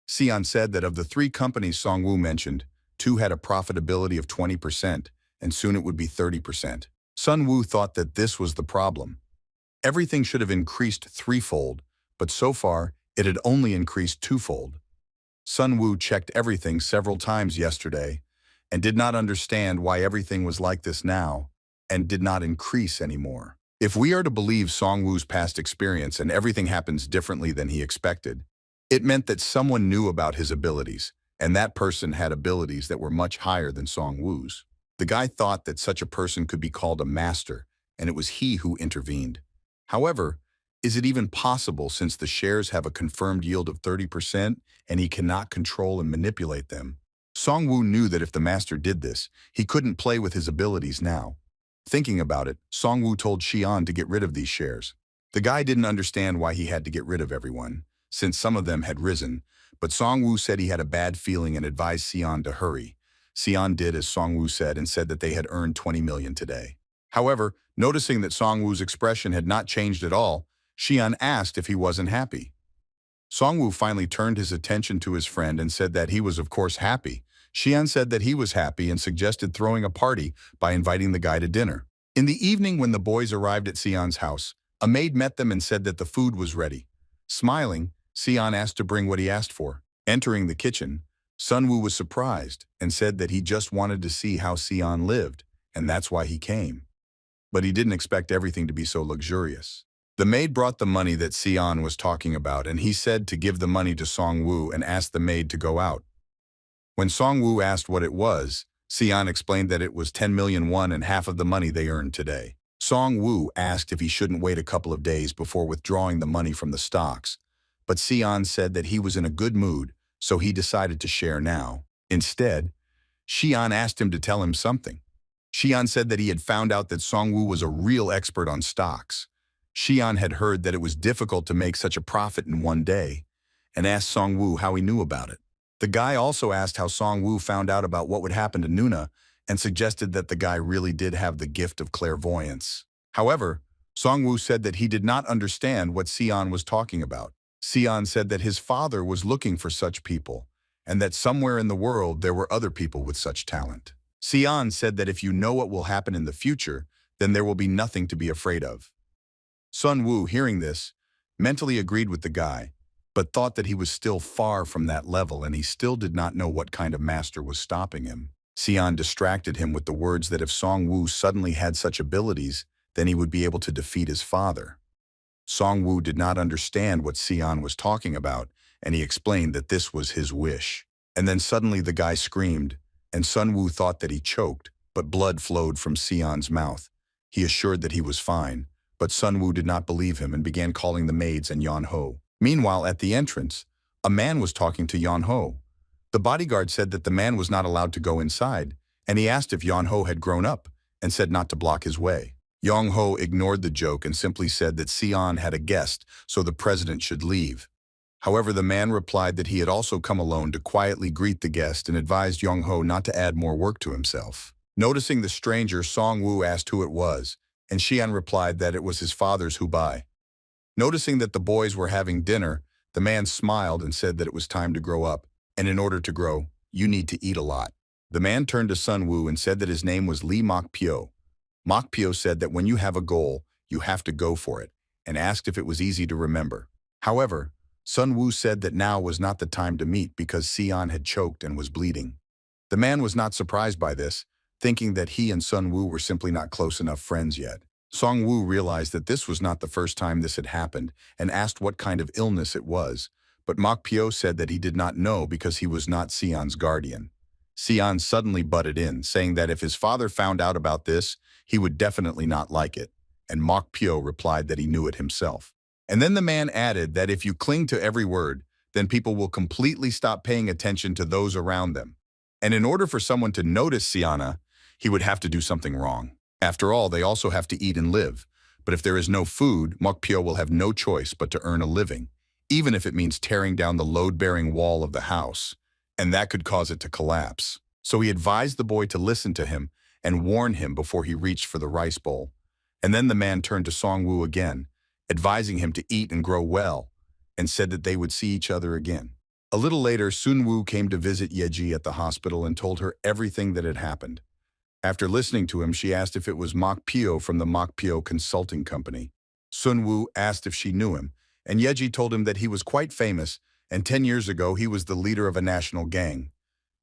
Xian said that of the 3 companies Song-woo mentioned, 2 had a profitability of 20%, and soon it would be 30%. Sun-woo thought that this was the problem. Everything should have increased 3-fold, but so far, it had only increased 2-fold. Sun-woo checked everything several times yesterday and did not understand why everything was like this now and did not increase anymore. If we are to believe Song-woo's past experience and everything happens differently than he expected, it meant that someone knew about his abilities, and that person had abilities that were much higher than Song-woo's. The guy thought that such a person could be called a master, and it was he who intervened. However, is it even possible since the shares have a confirmed yield of 30% and he cannot control and manipulate them? Song-woo knew that if the master did this, he couldn't play with his abilities now. Thinking about it, Song-woo told Xian to get rid of these shares. The guy didn't understand why he had to get rid of everyone, since some of them had risen, but Song-woo said he had a bad feeling and advised Xian to hurry. Xian did as Song-woo said and said that they had earned 20 million today. However, noticing that Song-woo's expression had not changed at all, Xian asked if he wasn't happy. Song-woo finally turned his attention to his friend and said that he was of course happy. Xian said that he was happy and suggested throwing a party by inviting the guy to dinner. In the evening when the boys arrived at Xian's house, a maid met them and said that the food was ready. Smiling, Xian asked to bring what he asked for. Entering the kitchen, Sun-woo was surprised and said that he just wanted to see how Xian lived, and that's why he came. but he didn't expect everything to be so luxurious. The maid brought the money that Xian was talking about, and he said to give the money to Song-woo and asked the maid to go out. When Song-woo asked what it was, Xian explained that it was 10 million won and half of the money they earned today. Song-woo asked if he shouldn't wait a couple of days before withdrawing the money from the stocks, but Xian said that he was in a good mood, so he decided to share now. Instead, Xian asked him to tell him something. Xian said that he had found out that Song-woo was a real expert on stocks. Xian had heard that it was difficult to make such a profit in one day, and asked Song-woo how he knew about it. The guy also asked how Song-woo found out about what would happen to Nuna and suggested that the guy really did have the gift of clairvoyance. However, Song-woo said that he did not understand what Xian was talking about. Xian said that his father was looking for such people, and that somewhere in the world there were other people with such talent. Xian said that if you know what will happen in the future, then there will be nothing to be afraid of. Sun-woo, hearing this, mentally agreed with the guy, but thought that he was still far from that level and he still did not know what kind of master was stopping him. Xian distracted him with the words that if Song-woo suddenly had such abilities, then he would be able to defeat his father. Song-woo did not understand what Xian was talking about, and he explained that this was his wish. And then suddenly the guy screamed, and Sun-woo thought that he choked, but blood flowed from Xian's mouth. He assured that he was fine, but Sun-woo did not believe him and began calling the maids and Yeon-ho. Meanwhile, at the entrance, a man was talking to Yeon-ho. The bodyguard said that the man was not allowed to go inside, and he asked if Yeon-ho had grown up, and said not to block his way. Yeon-ho ignored the joke and simply said that Xian had a guest, so the president should leave. However, the man replied that he had also come alone to quietly greet the guest and advised Yeon-ho not to add more work to himself. Noticing the stranger, Song-woo asked who it was, and Xian replied that it was his father's Hubei. Noticing that the boys were having dinner, the man smiled and said that it was time to grow up, and in order to grow, you need to eat a lot. The man turned to Sun-woo and said that his name was Lee Mok-pyo. Mok-pyo said that when you have a goal, you have to go for it, and asked if it was easy to remember. However, Sun-woo said that now was not the time to meet because Xian had choked and was bleeding. The man was not surprised by this, thinking that he and Sun-woo were simply not close enough friends yet. Song-woo realized that this was not the first time this had happened and asked what kind of illness it was, but Mok-pyo said that he did not know because he was not Xian's guardian. Xian suddenly butted in, saying that if his father found out about this, he would definitely not like it, and Mok-pyo replied that he knew it himself. And then the man added that if you cling to every word, then people will completely stop paying attention to those around them. And in order for someone to notice Xiana, he would have to do something wrong. After all, they also have to eat and live. But if there is no food, Mok-pyo will have no choice but to earn a living, even if it means tearing down the load-bearing wall of the house, and that could cause it to collapse. So he advised the boy to listen to him and warn him before he reached for the rice bowl. And then the man turned to Song-woo again, advising him to eat and grow well, and said that they would see each other again. A little later, Sun-woo came to visit Yeji at the hospital and told her everything that had happened. After listening to him, she asked if it was Mok-pyo from the Mok-pyo Consulting Company. Sun-woo asked if she knew him, and Yeji told him that he was quite famous, and 10 years ago he was the leader of a national gang.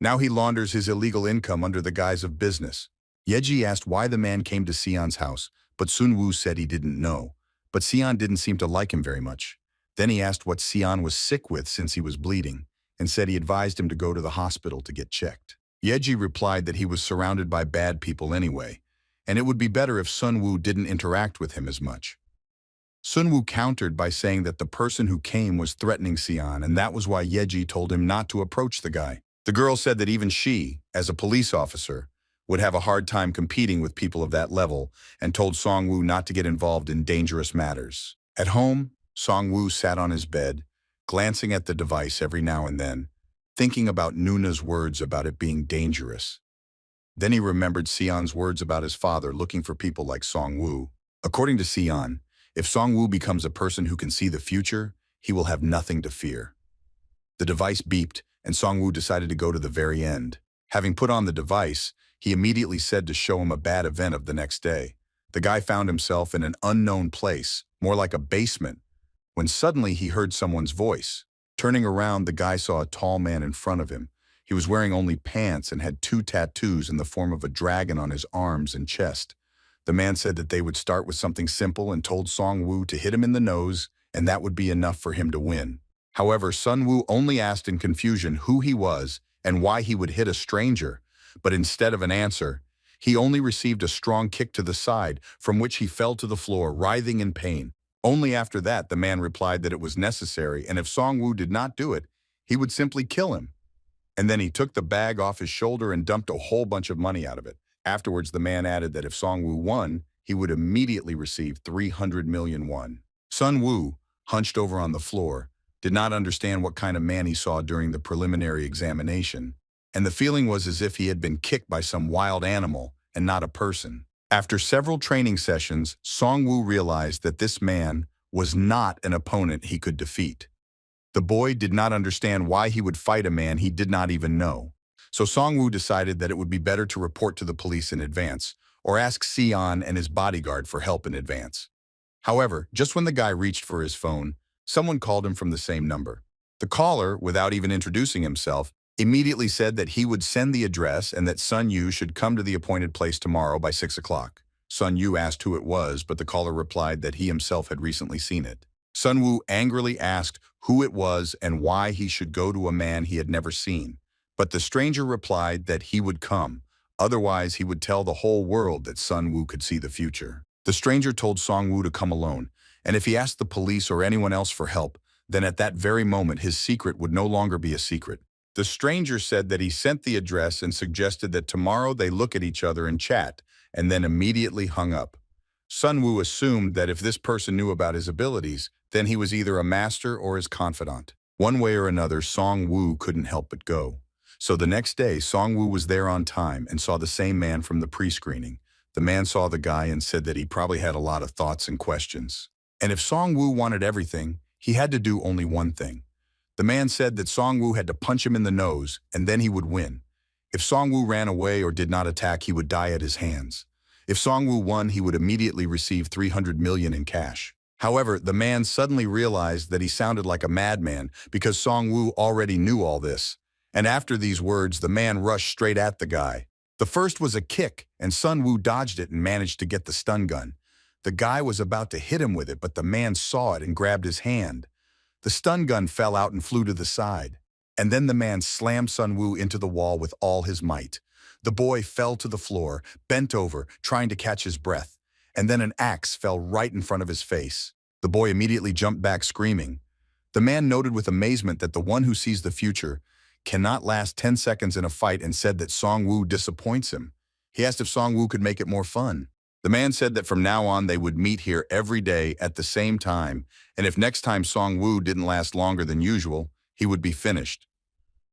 Now he launders his illegal income under the guise of business. Yeji asked why the man came to Xian's house, but Sun-woo said he didn't know. But Xian didn't seem to like him very much. Then he asked what Xian was sick with since he was bleeding, and said he advised him to go to the hospital to get checked. Yeji replied that he was surrounded by bad people anyway, and it would be better if Sun-woo didn't interact with him as much. Sun-woo countered by saying that the person who came was threatening Xian, and that was why Yeji told him not to approach the guy. The girl said that even she, as a police officer, would have a hard time competing with people of that level, and told Song-woo not to get involved in dangerous matters. At home, Song-woo sat on his bed, glancing at the device every now and then, thinking about Nuna's words about it being dangerous. Then he remembered Xian's words about his father looking for people like Song-woo. According to Xian, if Song-woo becomes a person who can see the future, he will have nothing to fear. The device beeped, and Song-woo decided to go to the very end. Having put on the device, he immediately said to show him a bad event of the next day. The guy found himself in an unknown place, more like a basement, when suddenly he heard someone's voice. Turning around, the guy saw a tall man in front of him. He was wearing only pants and had 2 tattoos in the form of a dragon on his arms and chest. The man said that they would start with something simple and told Song Woo to hit him in the nose, and that would be enough for him to win. However, Sun Woo only asked in confusion who he was and why he would hit a stranger, but instead of an answer, he only received a strong kick to the side, from which he fell to the floor, writhing in pain. Only after that, the man replied that it was necessary, and if Song Woo did not do it, he would simply kill him. And then he took the bag off his shoulder and dumped a whole bunch of money out of it. Afterwards, the man added that if Song Woo won, he would immediately receive 300 million won. Sun Woo, hunched over on the floor, did not understand what kind of man he saw during the preliminary examination, and the feeling was as if he had been kicked by some wild animal and not a person. After several training sessions, Song Woo realized that this man was not an opponent he could defeat. The boy did not understand why he would fight a man he did not even know. So Song Woo decided that it would be better to report to the police in advance, or ask Sion and his bodyguard for help in advance. However, just when the guy reached for his phone, someone called him from the same number. The caller, without even introducing himself, immediately said that he would send the address and that Sun Yu should come to the appointed place tomorrow by 6 o'clock. Sun Yu asked who it was, but the caller replied that he himself had recently seen it. Sun Woo angrily asked who it was and why he should go to a man he had never seen. But the stranger replied that he would come, otherwise he would tell the whole world that Sun Woo could see the future. The stranger told Song Woo to come alone, and if he asked the police or anyone else for help, then at that very moment his secret would no longer be a secret. The stranger said that he sent the address and suggested that tomorrow they look at each other and chat, and then immediately hung up. Sun Woo assumed that if this person knew about his abilities, then he was either a master or his confidant. One way or another, Song Woo couldn't help but go. So the next day, Song Woo was there on time and saw the same man from the pre-screening. The man saw the guy and said that he probably had a lot of thoughts and questions. And if Song Woo wanted everything, he had to do only one thing. The man said that Song Woo had to punch him in the nose, and then he would win. If Song Woo ran away or did not attack, he would die at his hands. If Song Woo won, he would immediately receive 300 million in cash. However, the man suddenly realized that he sounded like a madman because Song Woo already knew all this. And after these words, the man rushed straight at the guy. The first was a kick, and Sun Woo dodged it and managed to get the stun gun. The guy was about to hit him with it, but the man saw it and grabbed his hand. The stun gun fell out and flew to the side. And then the man slammed Sun Woo into the wall with all his might. The boy fell to the floor, bent over, trying to catch his breath. And then an axe fell right in front of his face. The boy immediately jumped back screaming. The man noted with amazement that the one who sees the future cannot last 10 seconds in a fight and said that Song Woo disappoints him. He asked if Song Woo could make it more fun. The man said that from now on they would meet here every day at the same time, and if next time Song Woo didn't last longer than usual, he would be finished.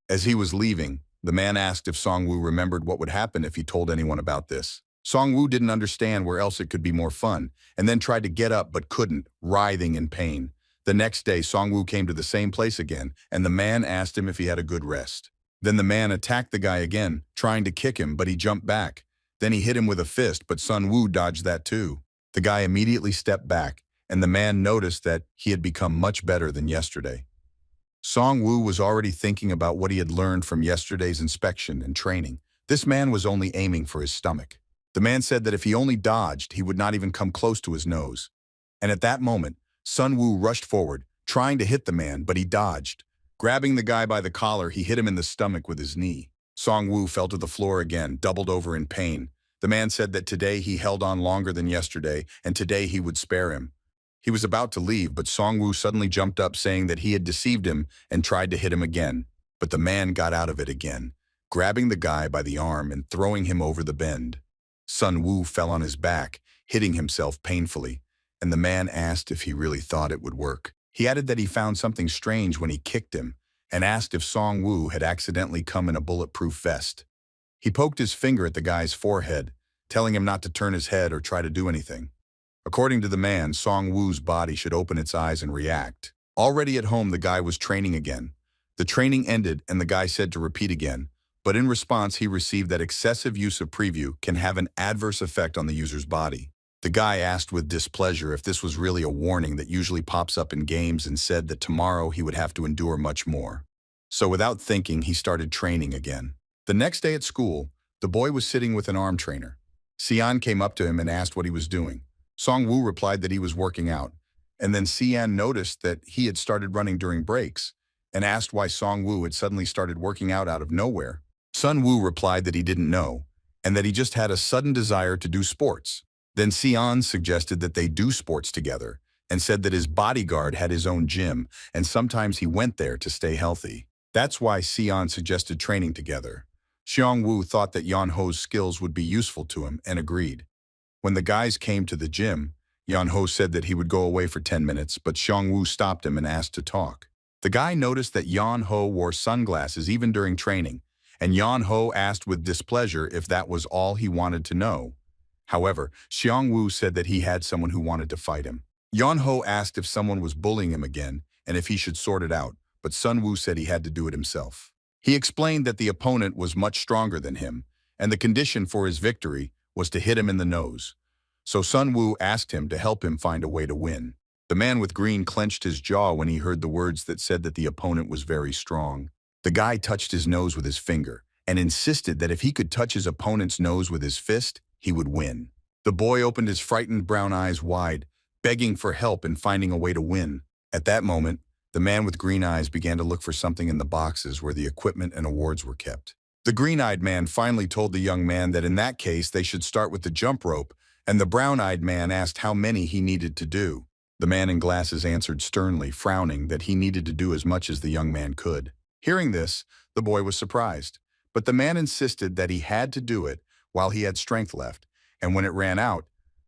As he was leaving, the man asked if Song Woo remembered what would happen if he told anyone about this. Song Woo didn't understand where else it could be more fun, and then tried to get up but couldn't, writhing in pain. The next day, Song Woo came to the same place again, and the man asked him if he had a good rest. Then the man attacked the guy again, trying to kick him, but he jumped back. Then he hit him with a fist, but Sun Woo dodged that too. The guy immediately stepped back, and the man noticed that he had become much better than yesterday. Song Woo was already thinking about what he had learned from yesterday's inspection and training. This man was only aiming for his stomach. The man said that if he only dodged, he would not even come close to his nose. And at that moment, Sun Woo rushed forward, trying to hit the man, but he dodged. Grabbing the guy by the collar, he hit him in the stomach with his knee. Song Woo fell to the floor again, doubled over in pain. The man said that today he held on longer than yesterday, and today he would spare him. He was about to leave, but Song Woo suddenly jumped up saying that he had deceived him and tried to hit him again. But the man got out of it again, grabbing the guy by the arm and throwing him over the bend. Sun Woo fell on his back, hitting himself painfully, and the man asked if he really thought it would work. He added that he found something strange when he kicked him, and asked if Song Woo had accidentally come in a bulletproof vest. He poked his finger at the guy's forehead, telling him not to turn his head or try to do anything. According to the man, Song Woo's body should open its eyes and react. Already at home, the guy was training again. The training ended and the guy said to repeat again, but in response he received that excessive use of preview can have an adverse effect on the user's body. The guy asked with displeasure if this was really a warning that usually pops up in games and said that tomorrow he would have to endure much more. So without thinking, he started training again. The next day at school, the boy was sitting with an arm trainer. Xian came up to him and asked what he was doing. Song-woo replied that he was working out, and then Xian noticed that he had started running during breaks and asked why Song-woo had suddenly started working out of nowhere. Sun-woo replied that he didn't know and that he just had a sudden desire to do sports. Then Xian suggested that they do sports together and said that his bodyguard had his own gym and sometimes he went there to stay healthy. That's why Xian suggested training together. Xiong-woo thought that Yeon-ho's skills would be useful to him and agreed. When the guys came to the gym, Yeon-ho said that he would go away for 10 minutes, but Xiong-woo stopped him and asked to talk. The guy noticed that Yeon-ho wore sunglasses even during training, and Yeon-ho asked with displeasure if that was all he wanted to know. However, Xiong-woo said that he had someone who wanted to fight him. Yeon-ho asked if someone was bullying him again and if he should sort it out, but Sun-woo said he had to do it himself. He explained that the opponent was much stronger than him, and the condition for his victory was to hit him in the nose. So Sun-woo asked him to help him find a way to win. The man with green clenched his jaw when he heard the words that said that the opponent was very strong. The guy touched his nose with his finger and insisted that if he could touch his opponent's nose with his fist, he would win. The boy opened his frightened brown eyes wide, begging for help in finding a way to win. At that moment, the man with green eyes began to look for something in the boxes where the equipment and awards were kept. The green-eyed man finally told the young man that in that case they should start with the jump rope, and the brown-eyed man asked how many he needed to do. The man in glasses answered sternly, frowning, that he needed to do as much as the young man could. Hearing this, the boy was surprised, but the man insisted that he had to do it while he had strength left, and when it ran out,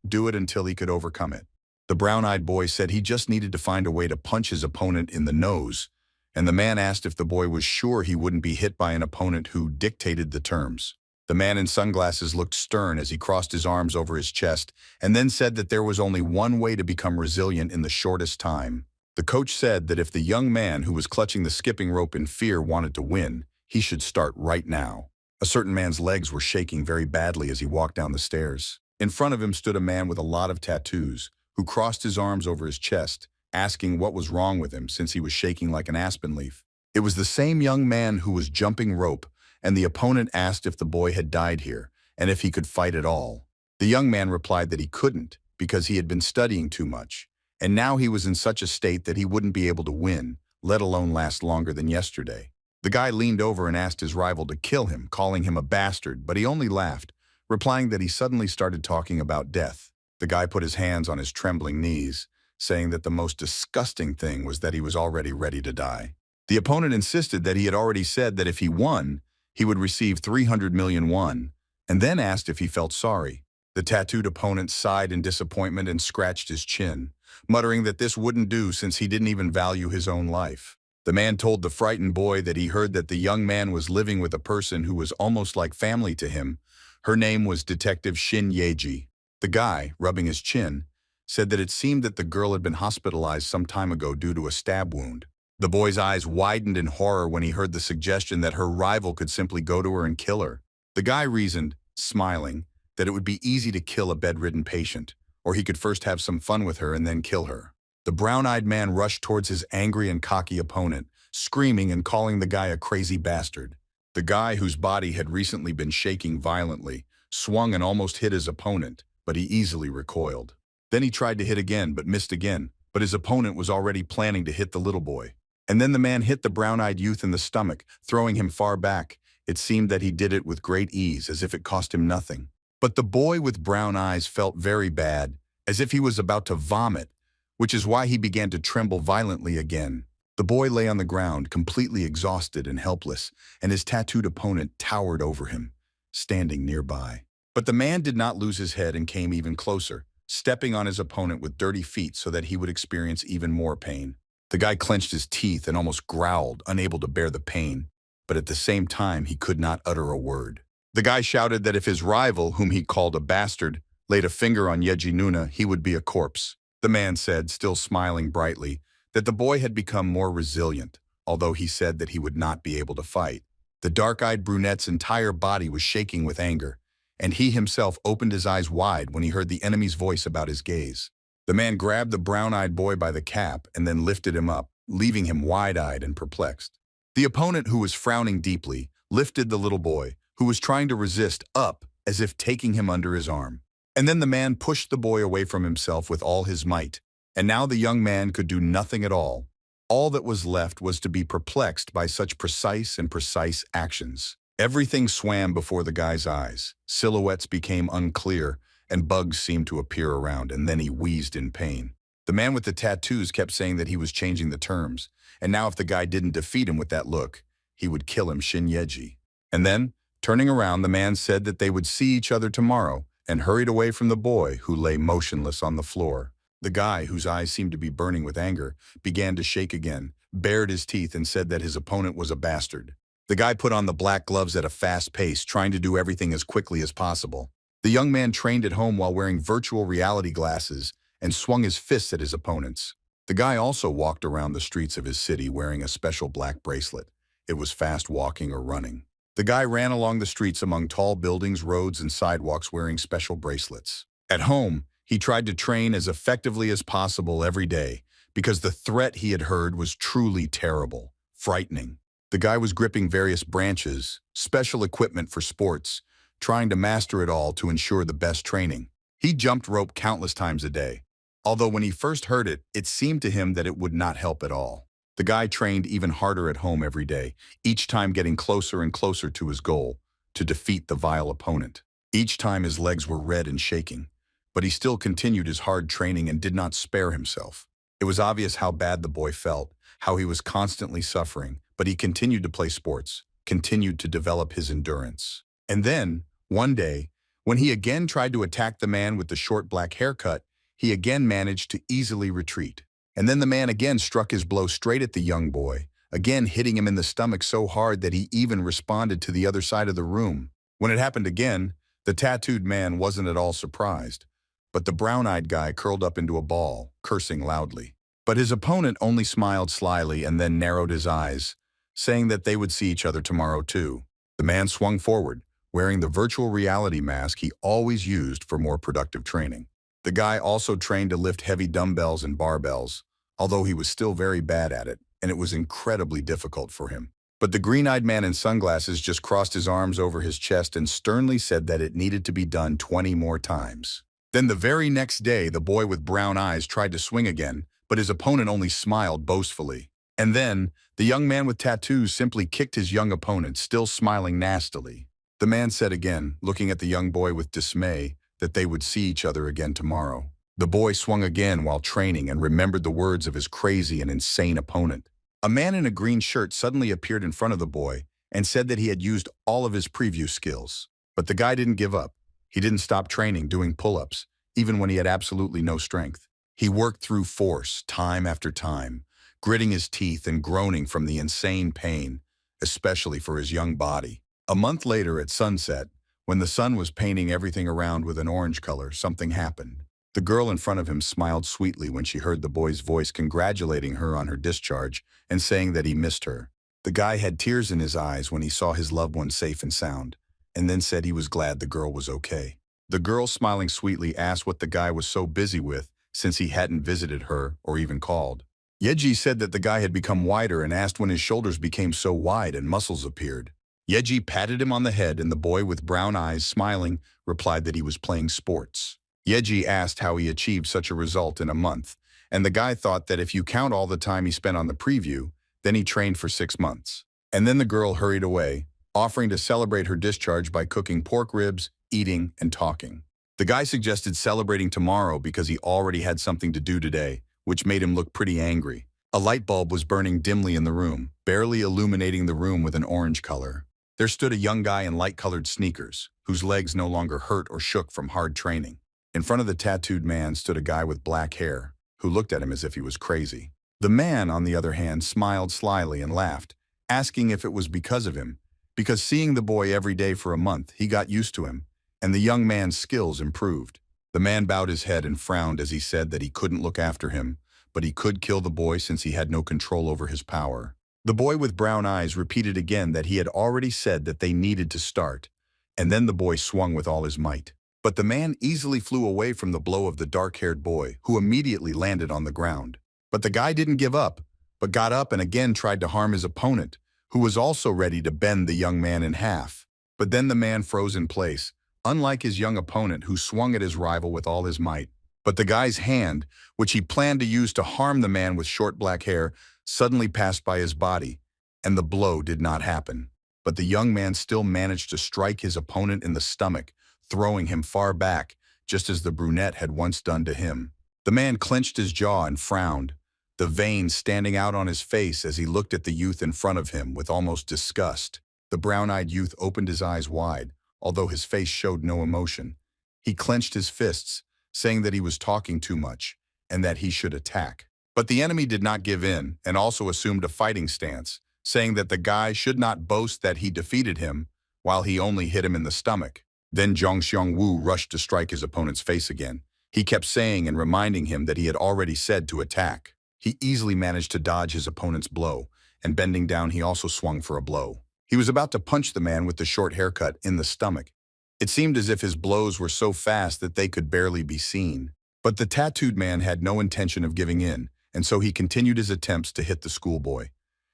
do it until he could overcome it. The brown-eyed boy said he just needed to find a way to punch his opponent in the nose, and the man asked if the boy was sure he wouldn't be hit by an opponent who dictated the terms. The man in sunglasses looked stern as he crossed his arms over his chest and then said that there was only one way to become resilient in the shortest time. The coach said that if the young man who was clutching the skipping rope in fear wanted to win, he should start right now. A certain man's legs were shaking very badly as he walked down the stairs. In front of him stood a man with a lot of tattoos, who crossed his arms over his chest, asking what was wrong with him since he was shaking like an aspen leaf. It was the same young man who was jumping rope, and the opponent asked if the boy had died here, and if he could fight at all. The young man replied that he couldn't, because he had been studying too much, and now he was in such a state that he wouldn't be able to win, let alone last longer than yesterday. The guy leaned over and asked his rival to kill him, calling him a bastard, but he only laughed, replying that he suddenly started talking about death. The guy put his hands on his trembling knees, saying that the most disgusting thing was that he was already ready to die. The opponent insisted that he had already said that if he won, he would receive 300 million won, and then asked if he felt sorry. The tattooed opponent sighed in disappointment and scratched his chin, muttering that this wouldn't do since he didn't even value his own life. The man told the frightened boy that he heard that the young man was living with a person who was almost like family to him. Her name was Detective Shin Yeji. The guy, rubbing his chin, said that it seemed that the girl had been hospitalized some time ago due to a stab wound. The boy's eyes widened in horror when he heard the suggestion that her rival could simply go to her and kill her. The guy reasoned, smiling, that it would be easy to kill a bedridden patient, or he could first have some fun with her and then kill her. The brown-eyed man rushed towards his angry and cocky opponent, screaming and calling the guy a crazy bastard. The guy, whose body had recently been shaking violently, swung and almost hit his opponent, but he easily recoiled. Then he tried to hit again, but missed again, but his opponent was already planning to hit the little boy. And then the man hit the brown-eyed youth in the stomach, throwing him far back. It seemed that he did it with great ease, as if it cost him nothing. But the boy with brown eyes felt very bad, as if he was about to vomit, which is why he began to tremble violently again. The boy lay on the ground, completely exhausted and helpless, and his tattooed opponent towered over him, standing nearby. But the man did not lose his head and came even closer, stepping on his opponent with dirty feet so that he would experience even more pain. The guy clenched his teeth and almost growled, unable to bear the pain, but at the same time he could not utter a word. The guy shouted that if his rival, whom he called a bastard, laid a finger on Yeji Nuna, he would be a corpse. The man said, still smiling brightly, that the boy had become more resilient, although he said that he would not be able to fight. The dark-eyed brunette's entire body was shaking with anger, and he himself opened his eyes wide when he heard the enemy's voice about his gaze. The man grabbed the brown-eyed boy by the cap and then lifted him up, leaving him wide-eyed and perplexed. The opponent, who was frowning deeply, lifted the little boy, who was trying to resist, up as if taking him under his arm. And then the man pushed the boy away from himself with all his might. And now the young man could do nothing at all. All that was left was to be perplexed by such precise actions. Everything swam before the guy's eyes. Silhouettes became unclear, and bugs seemed to appear around, and then he wheezed in pain. The man with the tattoos kept saying that he was changing the terms, and now if the guy didn't defeat him with that look, he would kill him Shin Yeji. And then, turning around, the man said that they would see each other tomorrow, and hurried away from the boy, who lay motionless on the floor. The guy, whose eyes seemed to be burning with anger, began to shake again, bared his teeth, and said that his opponent was a bastard. The guy put on the black gloves at a fast pace, trying to do everything as quickly as possible. The young man trained at home while wearing virtual reality glasses and swung his fists at his opponents. The guy also walked around the streets of his city wearing a special black bracelet. It was fast walking or running. The guy ran along the streets among tall buildings, roads, and sidewalks wearing special bracelets. At home, he tried to train as effectively as possible every day because the threat he had heard was truly terrible, frightening. The guy was gripping various branches, special equipment for sports, trying to master it all to ensure the best training. He jumped rope countless times a day. Although when he first heard it, it seemed to him that it would not help at all. The guy trained even harder at home every day, each time getting closer and closer to his goal, to defeat the vile opponent. Each time his legs were red and shaking, but he still continued his hard training and did not spare himself. It was obvious how bad the boy felt, how he was constantly suffering, but he continued to play sports, continued to develop his endurance. And then, one day, when he again tried to attack the man with the short black haircut, he again managed to easily retreat. And then the man again struck his blow straight at the young boy, again hitting him in the stomach so hard that he even responded to the other side of the room. When it happened again, the tattooed man wasn't at all surprised, but the brown-eyed guy curled up into a ball, cursing loudly. But his opponent only smiled slyly and then narrowed his eyes, saying that they would see each other tomorrow too. The man swung forward, wearing the virtual reality mask he always used for more productive training. The guy also trained to lift heavy dumbbells and barbells, although he was still very bad at it, and it was incredibly difficult for him. But the green-eyed man in sunglasses just crossed his arms over his chest and sternly said that it needed to be done 20 more times. Then the very next day, the boy with brown eyes tried to swing again, but his opponent only smiled boastfully. And then, the young man with tattoos simply kicked his young opponent, still smiling nastily. The man said again, looking at the young boy with dismay, that they would see each other again tomorrow. The boy swung again while training and remembered the words of his crazy and insane opponent. A man in a green shirt suddenly appeared in front of the boy and said that he had used all of his preview skills. But the guy didn't give up. He didn't stop training, doing pull-ups, even when he had absolutely no strength. He worked through force, time after time, gritting his teeth and groaning from the insane pain, especially for his young body. A month later at sunset, when the sun was painting everything around with an orange color, something happened. The girl in front of him smiled sweetly when she heard the boy's voice congratulating her on her discharge and saying that he missed her. The guy had tears in his eyes when he saw his loved one safe and sound, and then said he was glad the girl was okay. The girl, smiling sweetly, asked what the guy was so busy with since he hadn't visited her or even called. Yeji said that the guy had become wider and asked when his shoulders became so wide and muscles appeared. Yeji patted him on the head, and the boy with brown eyes, smiling, replied that he was playing sports. Yeji asked how he achieved such a result in a month, and the guy thought that if you count all the time he spent on the preview, then he trained for 6 months. And then the girl hurried away, offering to celebrate her discharge by cooking pork ribs, eating, and talking. The guy suggested celebrating tomorrow because he already had something to do today, which made him look pretty angry. A light bulb was burning dimly in the room, barely illuminating the room with an orange color. There stood a young guy in light-colored sneakers, whose legs no longer hurt or shook from hard training. In front of the tattooed man stood a guy with black hair, who looked at him as if he was crazy. The man, on the other hand, smiled slyly and laughed, asking if it was because of him, because seeing the boy every day for a month, he got used to him, and the young man's skills improved. The man bowed his head and frowned as he said that he couldn't look after him, but he could kill the boy since he had no control over his power. The boy with brown eyes repeated again that he had already said that they needed to start, and then the boy swung with all his might. But the man easily flew away from the blow of the dark-haired boy, who immediately landed on the ground. But the guy didn't give up, but got up and again tried to harm his opponent, who was also ready to bend the young man in half. But then the man froze in place, unlike his young opponent who swung at his rival with all his might. But the guy's hand, which he planned to use to harm the man with short black hair, suddenly passed by his body, and the blow did not happen. But the young man still managed to strike his opponent in the stomach, throwing him far back, just as the brunette had once done to him. The man clenched his jaw and frowned, the veins standing out on his face as he looked at the youth in front of him with almost disgust. The brown-eyed youth opened his eyes wide, although his face showed no emotion. He clenched his fists, saying that he was talking too much, and that he should attack. But the enemy did not give in, and also assumed a fighting stance, saying that the guy should not boast that he defeated him, while he only hit him in the stomach. Then Zhang Xiongwu rushed to strike his opponent's face again. He kept saying and reminding him that he had already said to attack. He easily managed to dodge his opponent's blow, and bending down he also swung for a blow. He was about to punch the man with the short haircut in the stomach. It seemed as if his blows were so fast that they could barely be seen. But the tattooed man had no intention of giving in, and so he continued his attempts to hit the schoolboy.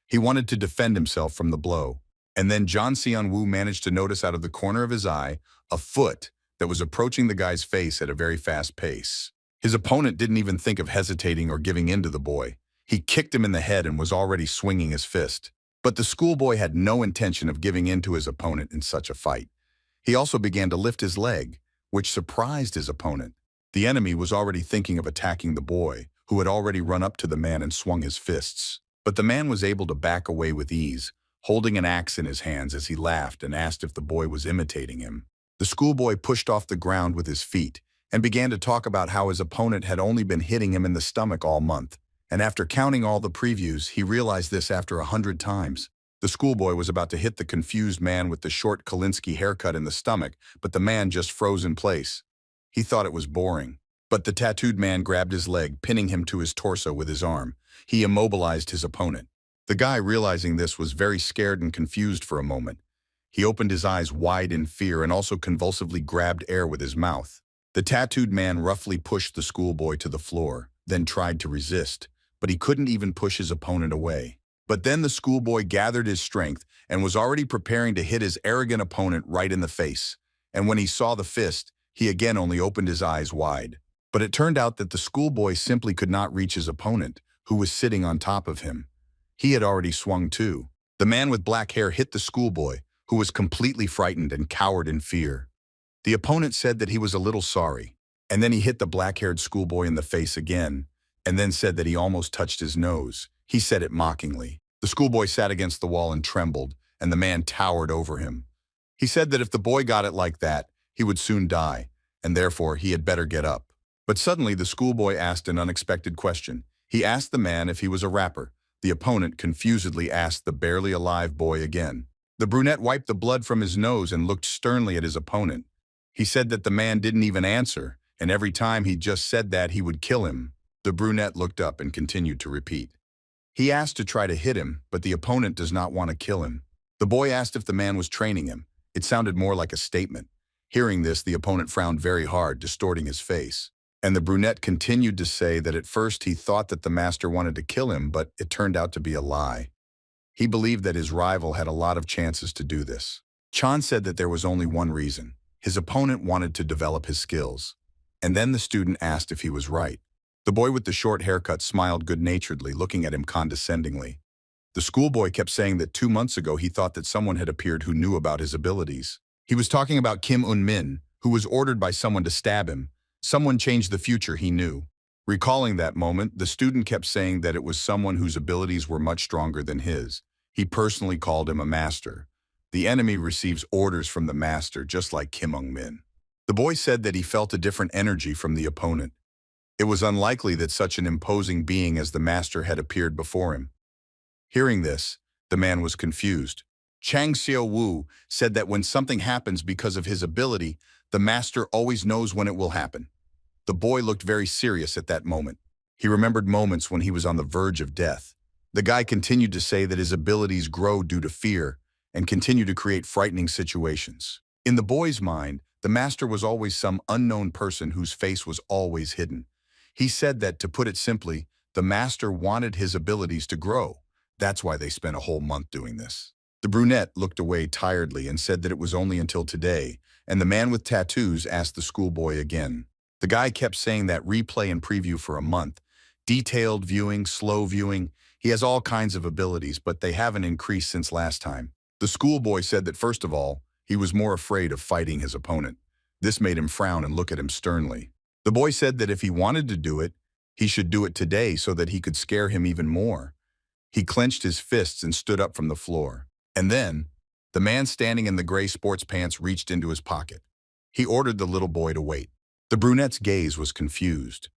He wanted to defend himself from the blow. And then Zhang Xiongwu managed to notice out of the corner of his eye a foot that was approaching the guy's face at a very fast pace. His opponent didn't even think of hesitating or giving in to the boy. He kicked him in the head and was already swinging his fist. But the schoolboy had no intention of giving in to his opponent in such a fight. He also began to lift his leg, which surprised his opponent. The enemy was already thinking of attacking the boy, who had already run up to the man and swung his fists. But the man was able to back away with ease, holding an axe in his hands as he laughed and asked if the boy was imitating him. The schoolboy pushed off the ground with his feet and began to talk about how his opponent had only been hitting him in the stomach all month. And after counting all the previews, he realized this after 100 times. The schoolboy was about to hit the confused man with the short Kalinsky haircut in the stomach, but the man just froze in place. He thought it was boring. But the tattooed man grabbed his leg, pinning him to his torso with his arm. He immobilized his opponent. The guy, realizing this, was very scared and confused for a moment. He opened his eyes wide in fear and also convulsively grabbed air with his mouth. The tattooed man roughly pushed the schoolboy to the floor, then tried to resist, but he couldn't even push his opponent away. But then the schoolboy gathered his strength and was already preparing to hit his arrogant opponent right in the face. And when he saw the fist, he again only opened his eyes wide. But it turned out that the schoolboy simply could not reach his opponent, who was sitting on top of him. He had already swung too. The man with black hair hit the schoolboy, who was completely frightened and cowered in fear. The opponent said that he was a little sorry, and then he hit the black-haired schoolboy in the face again, and then said that he almost touched his nose. He said it mockingly. The schoolboy sat against the wall and trembled, and the man towered over him. He said that if the boy got it like that, he would soon die, and therefore he had better get up. But suddenly the schoolboy asked an unexpected question. He asked the man if he was a rapper. The opponent confusedly asked the barely alive boy again. The brunette wiped the blood from his nose and looked sternly at his opponent. He said that the man didn't even answer, and every time he just said that, he would kill him. The brunette looked up and continued to repeat. He asked to try to hit him, but the opponent does not want to kill him. The boy asked if the man was training him. It sounded more like a statement. Hearing this, the opponent frowned very hard, distorting his face. And the brunette continued to say that at first he thought that the master wanted to kill him, but it turned out to be a lie. He believed that his rival had a lot of chances to do this. Chan said that there was only one reason. His opponent wanted to develop his skills. And then the student asked if he was right. The boy with the short haircut smiled good-naturedly, looking at him condescendingly. The schoolboy kept saying that 2 months ago he thought that someone had appeared who knew about his abilities. He was talking about Kim Un-min, who was ordered by someone to stab him. Someone changed the future, he knew. Recalling that moment, the student kept saying that it was someone whose abilities were much stronger than his. He personally called him a master. The enemy receives orders from the master, just like Kim Un-min. The boy said that he felt a different energy from the opponent. It was unlikely that such an imposing being as the master had appeared before him. Hearing this, the man was confused. Chang Xiao-Wu said that when something happens because of his ability, the master always knows when it will happen. The boy looked very serious at that moment. He remembered moments when he was on the verge of death. The guy continued to say that his abilities grow due to fear and continue to create frightening situations. In the boy's mind, the master was always some unknown person whose face was always hidden. He said that, to put it simply, the master wanted his abilities to grow. That's why they spent a whole month doing this. The brunette looked away tiredly and said that it was only until today, and the man with tattoos asked the schoolboy again. The guy kept saying that replay and preview for a month. Detailed viewing, slow viewing. He has all kinds of abilities, but they haven't increased since last time. The schoolboy said that first of all, he was more afraid of fighting his opponent. This made him frown and look at him sternly. The boy said that if he wanted to do it, he should do it today so that he could scare him even more. He clenched his fists and stood up from the floor. And then, the man standing in the gray sports pants reached into his pocket. He ordered the little boy to wait. The brunette's gaze was confused.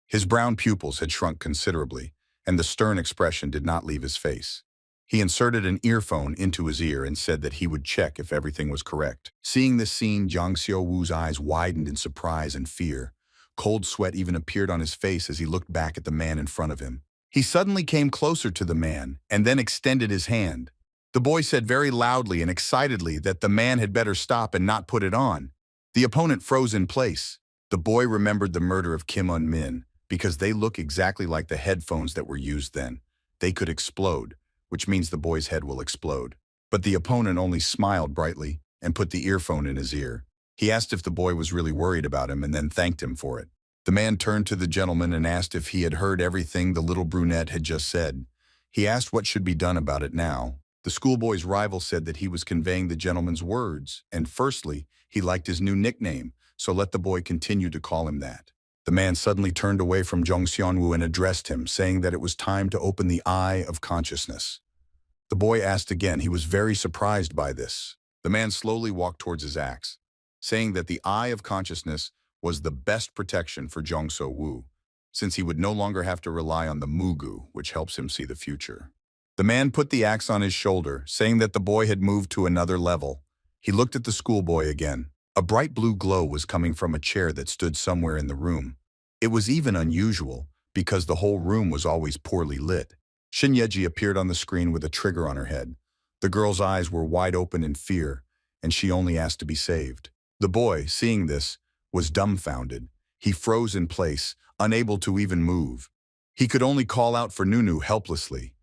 His brown pupils had shrunk considerably, and the stern expression did not leave his face. He inserted an earphone into his ear and said that he would check if everything was correct. Seeing this scene, Jiang Xiaowu's eyes widened in surprise and fear. Cold sweat even appeared on his face as he looked back at the man in front of him. He suddenly came closer to the man and then extended his hand. The boy said very loudly and excitedly that the man had better stop and not put it on. The opponent froze in place. The boy remembered the murder of Kim Un-min because they look exactly like the headphones that were used then. They could explode, which means the boy's head will explode. But the opponent only smiled brightly and put the earphone in his ear. He asked if the boy was really worried about him and then thanked him for it. The man turned to the gentleman and asked if he had heard everything the little brunette had just said. He asked what should be done about it now. The schoolboy's rival said that he was conveying the gentleman's words, and firstly, he liked his new nickname, so let the boy continue to call him that. The man suddenly turned away from Jiang Xiaowu and addressed him, saying that it was time to open the eye of consciousness. The boy asked again. He was very surprised by this. The man slowly walked towards his axe, saying that the eye of consciousness was the best protection for Jiang Xiaowu, since he would no longer have to rely on the mugu, which helps him see the future. The man put the axe on his shoulder, saying that the boy had moved to another level. He looked at the schoolboy again. A bright blue glow was coming from a chair that stood somewhere in the room. It was even unusual, because the whole room was always poorly lit. Shinyeji appeared on the screen with a trigger on her head. The girl's eyes were wide open in fear, and she only asked to be saved. The boy, seeing this, was dumbfounded. He froze in place, unable to even move. He could only call out for Nunu helplessly.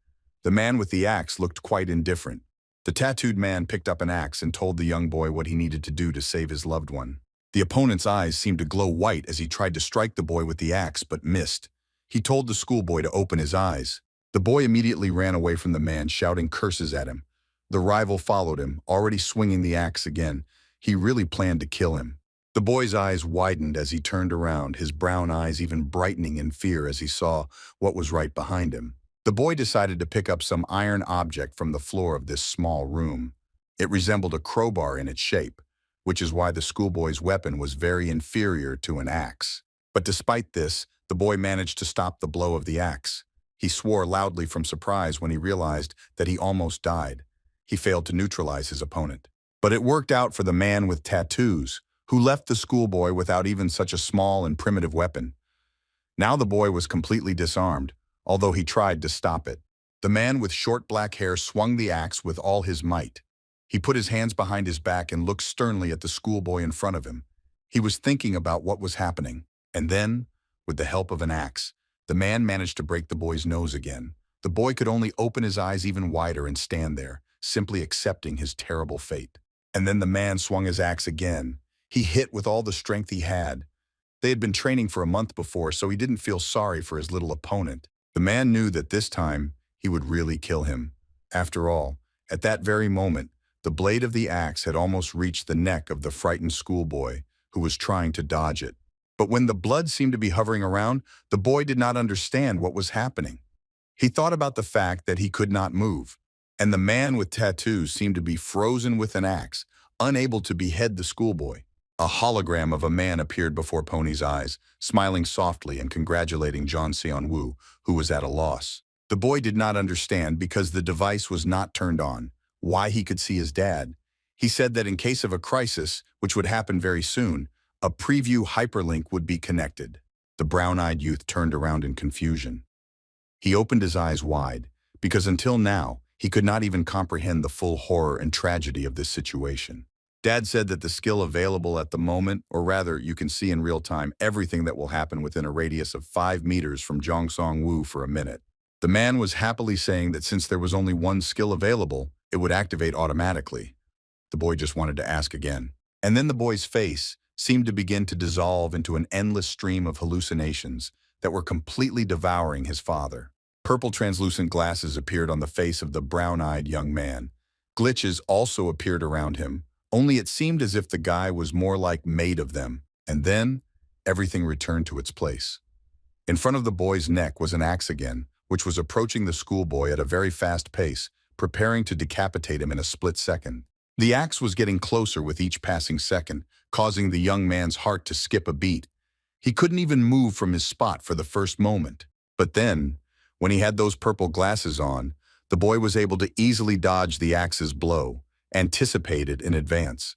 The man with the axe looked quite indifferent. The tattooed man picked up an axe and told the young boy what he needed to do to save his loved one. The opponent's eyes seemed to glow white as he tried to strike the boy with the axe, but missed. He told the schoolboy to open his eyes. The boy immediately ran away from the man, shouting curses at him. The rival followed him, already swinging the axe again. He really planned to kill him. The boy's eyes widened as he turned around, his brown eyes even brightening in fear as he saw what was right behind him. The boy decided to pick up some iron object from the floor of this small room. It resembled a crowbar in its shape, which is why the schoolboy's weapon was very inferior to an axe. But despite this, the boy managed to stop the blow of the axe. He swore loudly from surprise when he realized that he almost died. He failed to neutralize his opponent. But it worked out for the man with tattoos, who left the schoolboy without even such a small and primitive weapon. Now the boy was completely disarmed, although he tried to stop it. The man with short black hair swung the axe with all his might. He put his hands behind his back and looked sternly at the schoolboy in front of him. He was thinking about what was happening. And then, with the help of an axe, the man managed to break the boy's nose again. The boy could only open his eyes even wider and stand there, simply accepting his terrible fate. And then the man swung his axe again. He hit with all the strength he had. They had been training for a month before, so he didn't feel sorry for his little opponent. The man knew that this time he would really kill him. After all, at that very moment, the blade of the axe had almost reached the neck of the frightened schoolboy who was trying to dodge it. But when the blood seemed to be hovering around, the boy did not understand what was happening. He thought about the fact that he could not move, and the man with tattoos seemed to be frozen with an axe, unable to behead the schoolboy. A hologram of a man appeared before Pony's eyes, smiling softly and congratulating Jiang Xiaowu, who was at a loss. The boy did not understand because the device was not turned on, why he could see his dad. He said that in case of a crisis, which would happen very soon, a preview hyperlink would be connected. The brown-eyed youth turned around in confusion. He opened his eyes wide, because until now, he could not even comprehend the full horror and tragedy of this situation. Dad said that the skill available at the moment, or rather, you can see in real time everything that will happen within a radius of 5 meters from Jiang Xiaowu for a minute. The man was happily saying that since there was only one skill available, it would activate automatically. The boy just wanted to ask again. And then the boy's face seemed to begin to dissolve into an endless stream of hallucinations that were completely devouring his father. Purple translucent glasses appeared on the face of the brown-eyed young man. Glitches also appeared around him, only it seemed as if the guy was more like made of them. And then, everything returned to its place. In front of the boy's neck was an axe again, which was approaching the schoolboy at a very fast pace, preparing to decapitate him in a split second. The axe was getting closer with each passing second, causing the young man's heart to skip a beat. He couldn't even move from his spot for the first moment. But then, when he had those purple glasses on, the boy was able to easily dodge the axe's blow, anticipated in advance.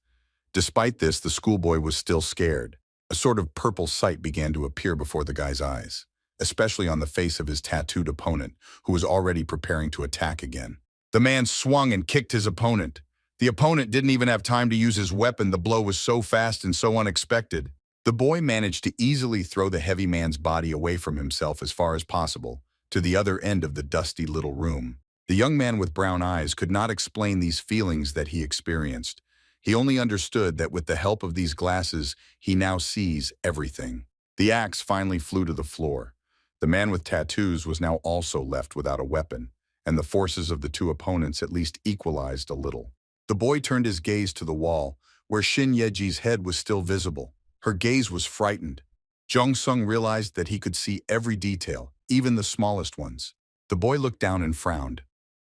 Despite this, the schoolboy was still scared. A sort of purple sight began to appear before the guy's eyes, especially on the face of his tattooed opponent, who was already preparing to attack again. The man swung and kicked his opponent. The opponent didn't even have time to use his weapon. The blow was so fast and so unexpected. The boy managed to easily throw the heavy man's body away from himself as far as possible, to the other end of the dusty little room. The young man with brown eyes could not explain these feelings that he experienced. He only understood that with the help of these glasses, he now sees everything. The axe finally flew to the floor. The man with tattoos was now also left without a weapon, and the forces of the two opponents at least equalized a little. The boy turned his gaze to the wall, where Shin Yeji's head was still visible. Her gaze was frightened. Jong-sung realized that he could see every detail, even the smallest ones. The boy looked down and frowned.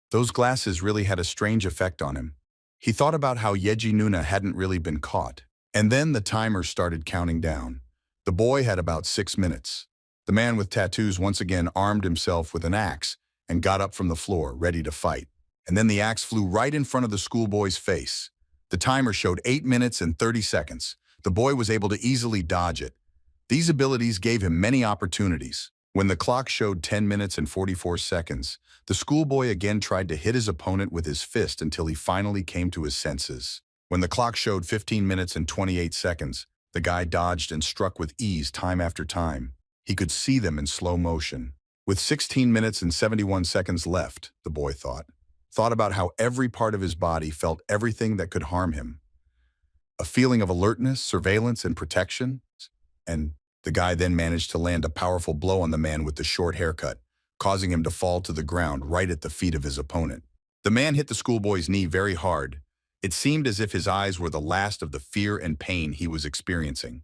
Those glasses really had a strange effect on him. He thought about how Yeji Nuna hadn't really been caught. And then the timer started counting down. The boy had about 6 minutes. The man with tattoos once again armed himself with an axe and got up from the floor, ready to fight. And then the axe flew right in front of the schoolboy's face. The timer showed 8 minutes and 30 seconds. The boy was able to easily dodge it. These abilities gave him many opportunities. When the clock showed 10 minutes and 44 seconds, the schoolboy again tried to hit his opponent with his fist until he finally came to his senses. When the clock showed 15 minutes and 28 seconds, the guy dodged and struck with ease time after time. He could see them in slow motion. With 16 minutes and 71 seconds left, the boy thought about how every part of his body felt everything that could harm him. A feeling of alertness, surveillance, and protection. And the guy then managed to land a powerful blow on the man with the short haircut, causing him to fall to the ground right at the feet of his opponent. The man hit the schoolboy's knee very hard. It seemed as if his eyes were the last of the fear and pain he was experiencing.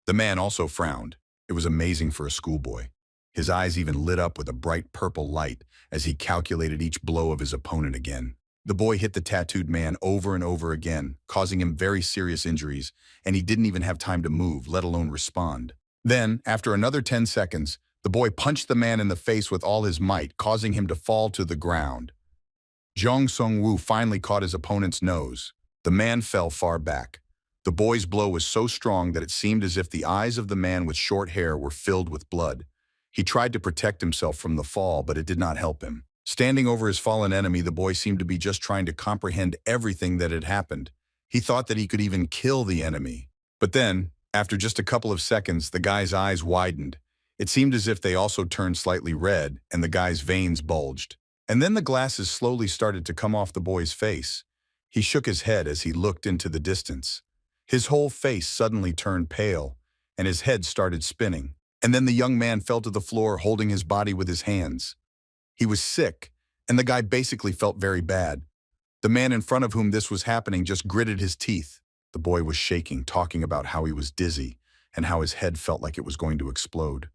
The man also frowned. It was amazing for a schoolboy. His eyes even lit up with a bright purple light as he calculated each blow of his opponent again. The boy hit the tattooed man over and over again, causing him very serious injuries, and he didn't even have time to move, let alone respond. Then, after another 10 seconds, the boy punched the man in the face with all his might, causing him to fall to the ground. Jong Sung-woo finally caught his opponent's nose. The man fell far back. The boy's blow was so strong that it seemed as if the eyes of the man with short hair were filled with blood. He tried to protect himself from the fall, but it did not help him. Standing over his fallen enemy, the boy seemed to be just trying to comprehend everything that had happened. He thought that he could even kill the enemy. But then, after just a couple of seconds, the guy's eyes widened. It seemed as if they also turned slightly red, and the guy's veins bulged. And then the glasses slowly started to come off the boy's face. He shook his head as he looked into the distance. His whole face suddenly turned pale, and his head started spinning. And then the young man fell to the floor, holding his body with his hands. He was sick, and the guy basically felt very bad. The man in front of whom this was happening just gritted his teeth. The boy was shaking, talking about how he was dizzy and how his head felt like it was going to explode.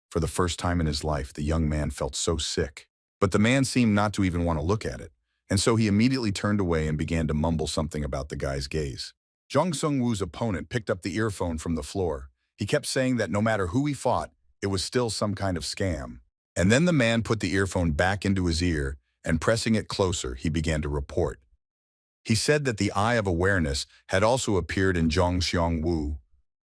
For the first time in his life, the young man felt so sick. But the man seemed not to even want to look at it, and so he immediately turned away and began to mumble something about the guy's gaze. Jong Sung-woo's opponent picked up the earphone from the floor. He kept saying that no matter who he fought, it was still some kind of scam. And then the man put the earphone back into his ear, and pressing it closer, he began to report. He said that the Eye of Awareness had also appeared in Jong Seong-woo.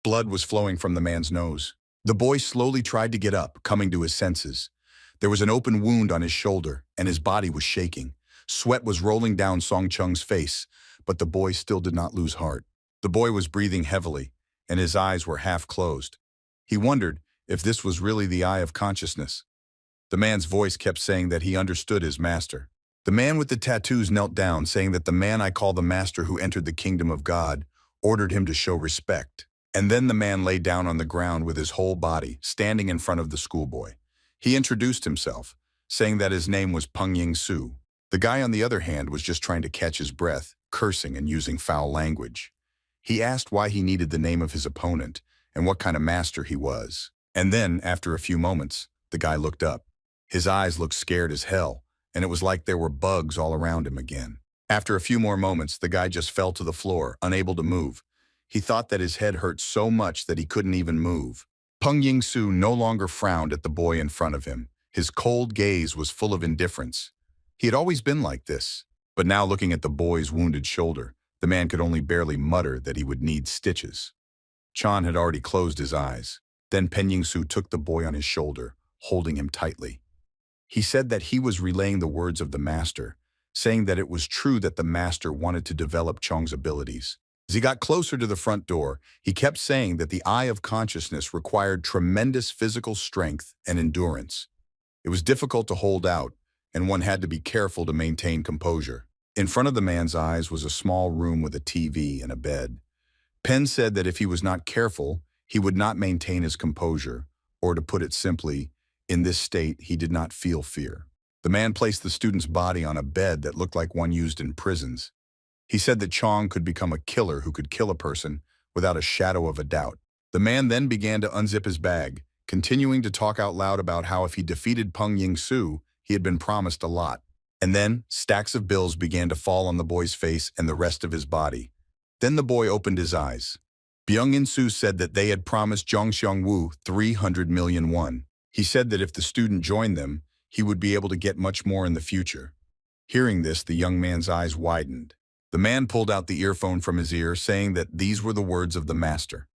Blood was flowing from the man's nose. The boy slowly tried to get up, coming to his senses. There was an open wound on his shoulder, and his body was shaking. Sweat was rolling down Song Chung's face, but the boy still did not lose heart. The boy was breathing heavily, and his eyes were half closed. He wondered if this was really the eye of consciousness. The man's voice kept saying that he understood his master. The man with the tattoos knelt down, saying that the man I call the master who entered the kingdom of God ordered him to show respect. And then the man lay down on the ground with his whole body, standing in front of the schoolboy. He introduced himself, saying that his name was Peng Ying-su. The guy, on the other hand, was just trying to catch his breath, cursing and using foul language. He asked why he needed the name of his opponent and what kind of master he was. And then, after a few moments, the guy looked up. His eyes looked scared as hell, and it was like there were bugs all around him again. After a few more moments, the guy just fell to the floor, unable to move. He thought that his head hurt so much that he couldn't even move. Peng Ying-su no longer frowned at the boy in front of him. His cold gaze was full of indifference. He had always been like this, but now looking at the boy's wounded shoulder, the man could only barely mutter that he would need stitches. Chan had already closed his eyes. Then Peng Ying-su took the boy on his shoulder, holding him tightly. He said that he was relaying the words of the master, saying that it was true that the master wanted to develop Chong's abilities. As he got closer to the front door, he kept saying that the eye of consciousness required tremendous physical strength and endurance. It was difficult to hold out, and one had to be careful to maintain composure. In front of the man's eyes was a small room with a TV and a bed. Penn said that if he was not careful, he would not maintain his composure, or to put it simply, in this state, he did not feel fear. The man placed the student's body on a bed that looked like one used in prisons. He said that Chong could become a killer who could kill a person without a shadow of a doubt. The man then began to unzip his bag, continuing to talk out loud about how if he defeated Peng Ying-su, he had been promised a lot. And then stacks of bills began to fall on the boy's face and the rest of his body. Then the boy opened his eyes. Byung In-soo said that they had promised Jong Xiong-woo 300 million won. He said that if the student joined them, he would be able to get much more in the future. Hearing this, the young man's eyes widened. The man pulled out the earphone from his ear, saying that these were the words of the master.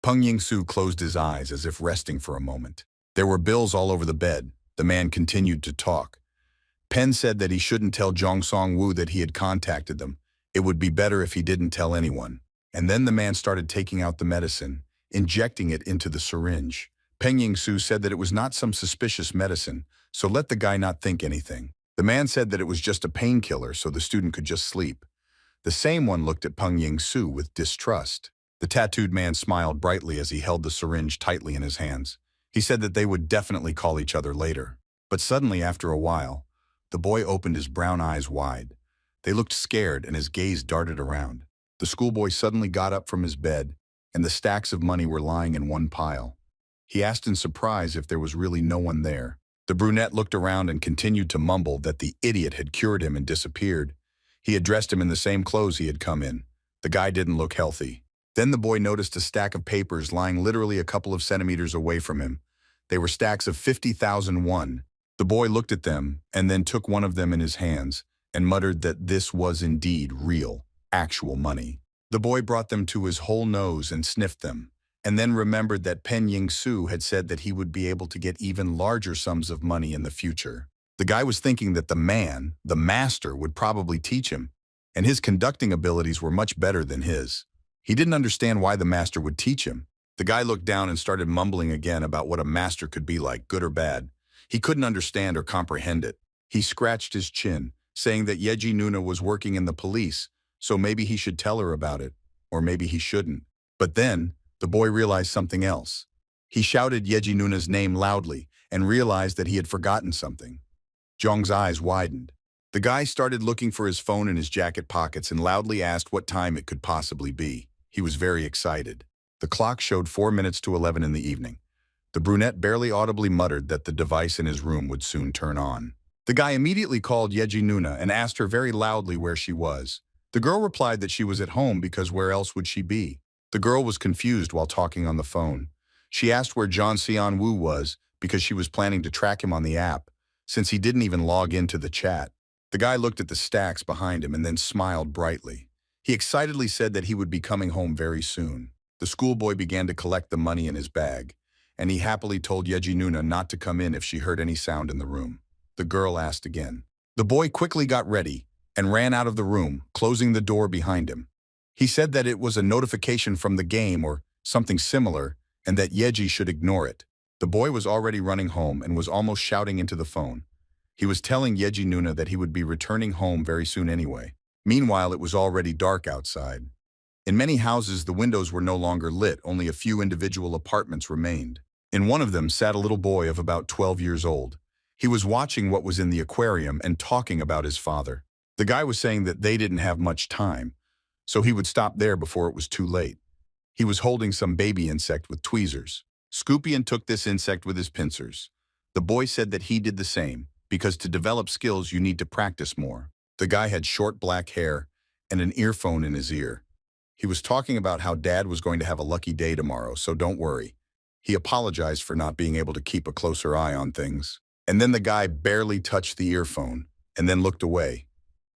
Peng Ying-soo closed his eyes as if resting for a moment. There were bills all over the bed. The man continued to talk. Penn said that he shouldn't tell Jong Song-woo that he had contacted them. It would be better if he didn't tell anyone. And then the man started taking out the medicine, injecting it into the syringe. Peng Ying-soo said that it was not some suspicious medicine, so let the guy not think anything. The man said that it was just a painkiller so the student could just sleep. The same one looked at Peng Ying-soo with distrust. The tattooed man smiled brightly as he held the syringe tightly in his hands. He said that they would definitely call each other later. But suddenly, after a while, the boy opened his brown eyes wide. They looked scared and his gaze darted around. The schoolboy suddenly got up from his bed, and the stacks of money were lying in one pile. He asked in surprise if there was really no one there. The brunette looked around and continued to mumble that the idiot had cured him and disappeared. He had dressed him in the same clothes he had come in. The guy didn't look healthy. Then the boy noticed a stack of papers lying literally a couple of centimeters away from him. They were stacks of 50,000 won. The boy looked at them and then took one of them in his hands and muttered that this was indeed real, actual money. The boy brought them to his whole nose and sniffed them, and then remembered that Peng Ying-soo had said that he would be able to get even larger sums of money in the future. The guy was thinking that the man, the master, would probably teach him, and his conducting abilities were much better than his. He didn't understand why the master would teach him. The guy looked down and started mumbling again about what a master could be like, good or bad. He couldn't understand or comprehend it. He scratched his chin, saying that Yeji Nuna was working in the police, so maybe he should tell her about it, or maybe he shouldn't. But then, the boy realized something else. He shouted Yeji Nuna's name loudly and realized that he had forgotten something. Jong's eyes widened. The guy started looking for his phone in his jacket pockets and loudly asked what time it could possibly be. He was very excited. The clock showed 4 minutes to 11 in the evening. The brunette barely audibly muttered that the device in his room would soon turn on. The guy immediately called Yeji Nuna and asked her very loudly where she was. The girl replied that she was at home because where else would she be? The girl was confused while talking on the phone. She asked where John Seon-woo was because she was planning to track him on the app, since he didn't even log into the chat. The guy looked at the stacks behind him and then smiled brightly. He excitedly said that he would be coming home very soon. The schoolboy began to collect the money in his bag, and he happily told Yeji Nuna not to come in if she heard any sound in the room. The girl asked again. The boy quickly got ready and ran out of the room, closing the door behind him. He said that it was a notification from the game or something similar, and that Yeji should ignore it. The boy was already running home and was almost shouting into the phone. He was telling Yeji Nuna that he would be returning home very soon anyway. Meanwhile, it was already dark outside. In many houses, the windows were no longer lit, only a few individual apartments remained. In one of them sat a little boy of about 12 years old. He was watching what was in the aquarium and talking about his father. The guy was saying that they didn't have much time, so he would stop there before it was too late. He was holding some baby insect with tweezers. Scorpion took this insect with his pincers. The boy said that he did the same, because to develop skills you need to practice more. The guy had short black hair and an earphone in his ear. He was talking about how Dad was going to have a lucky day tomorrow, so don't worry. He apologized for not being able to keep a closer eye on things. And then the guy barely touched the earphone and then looked away.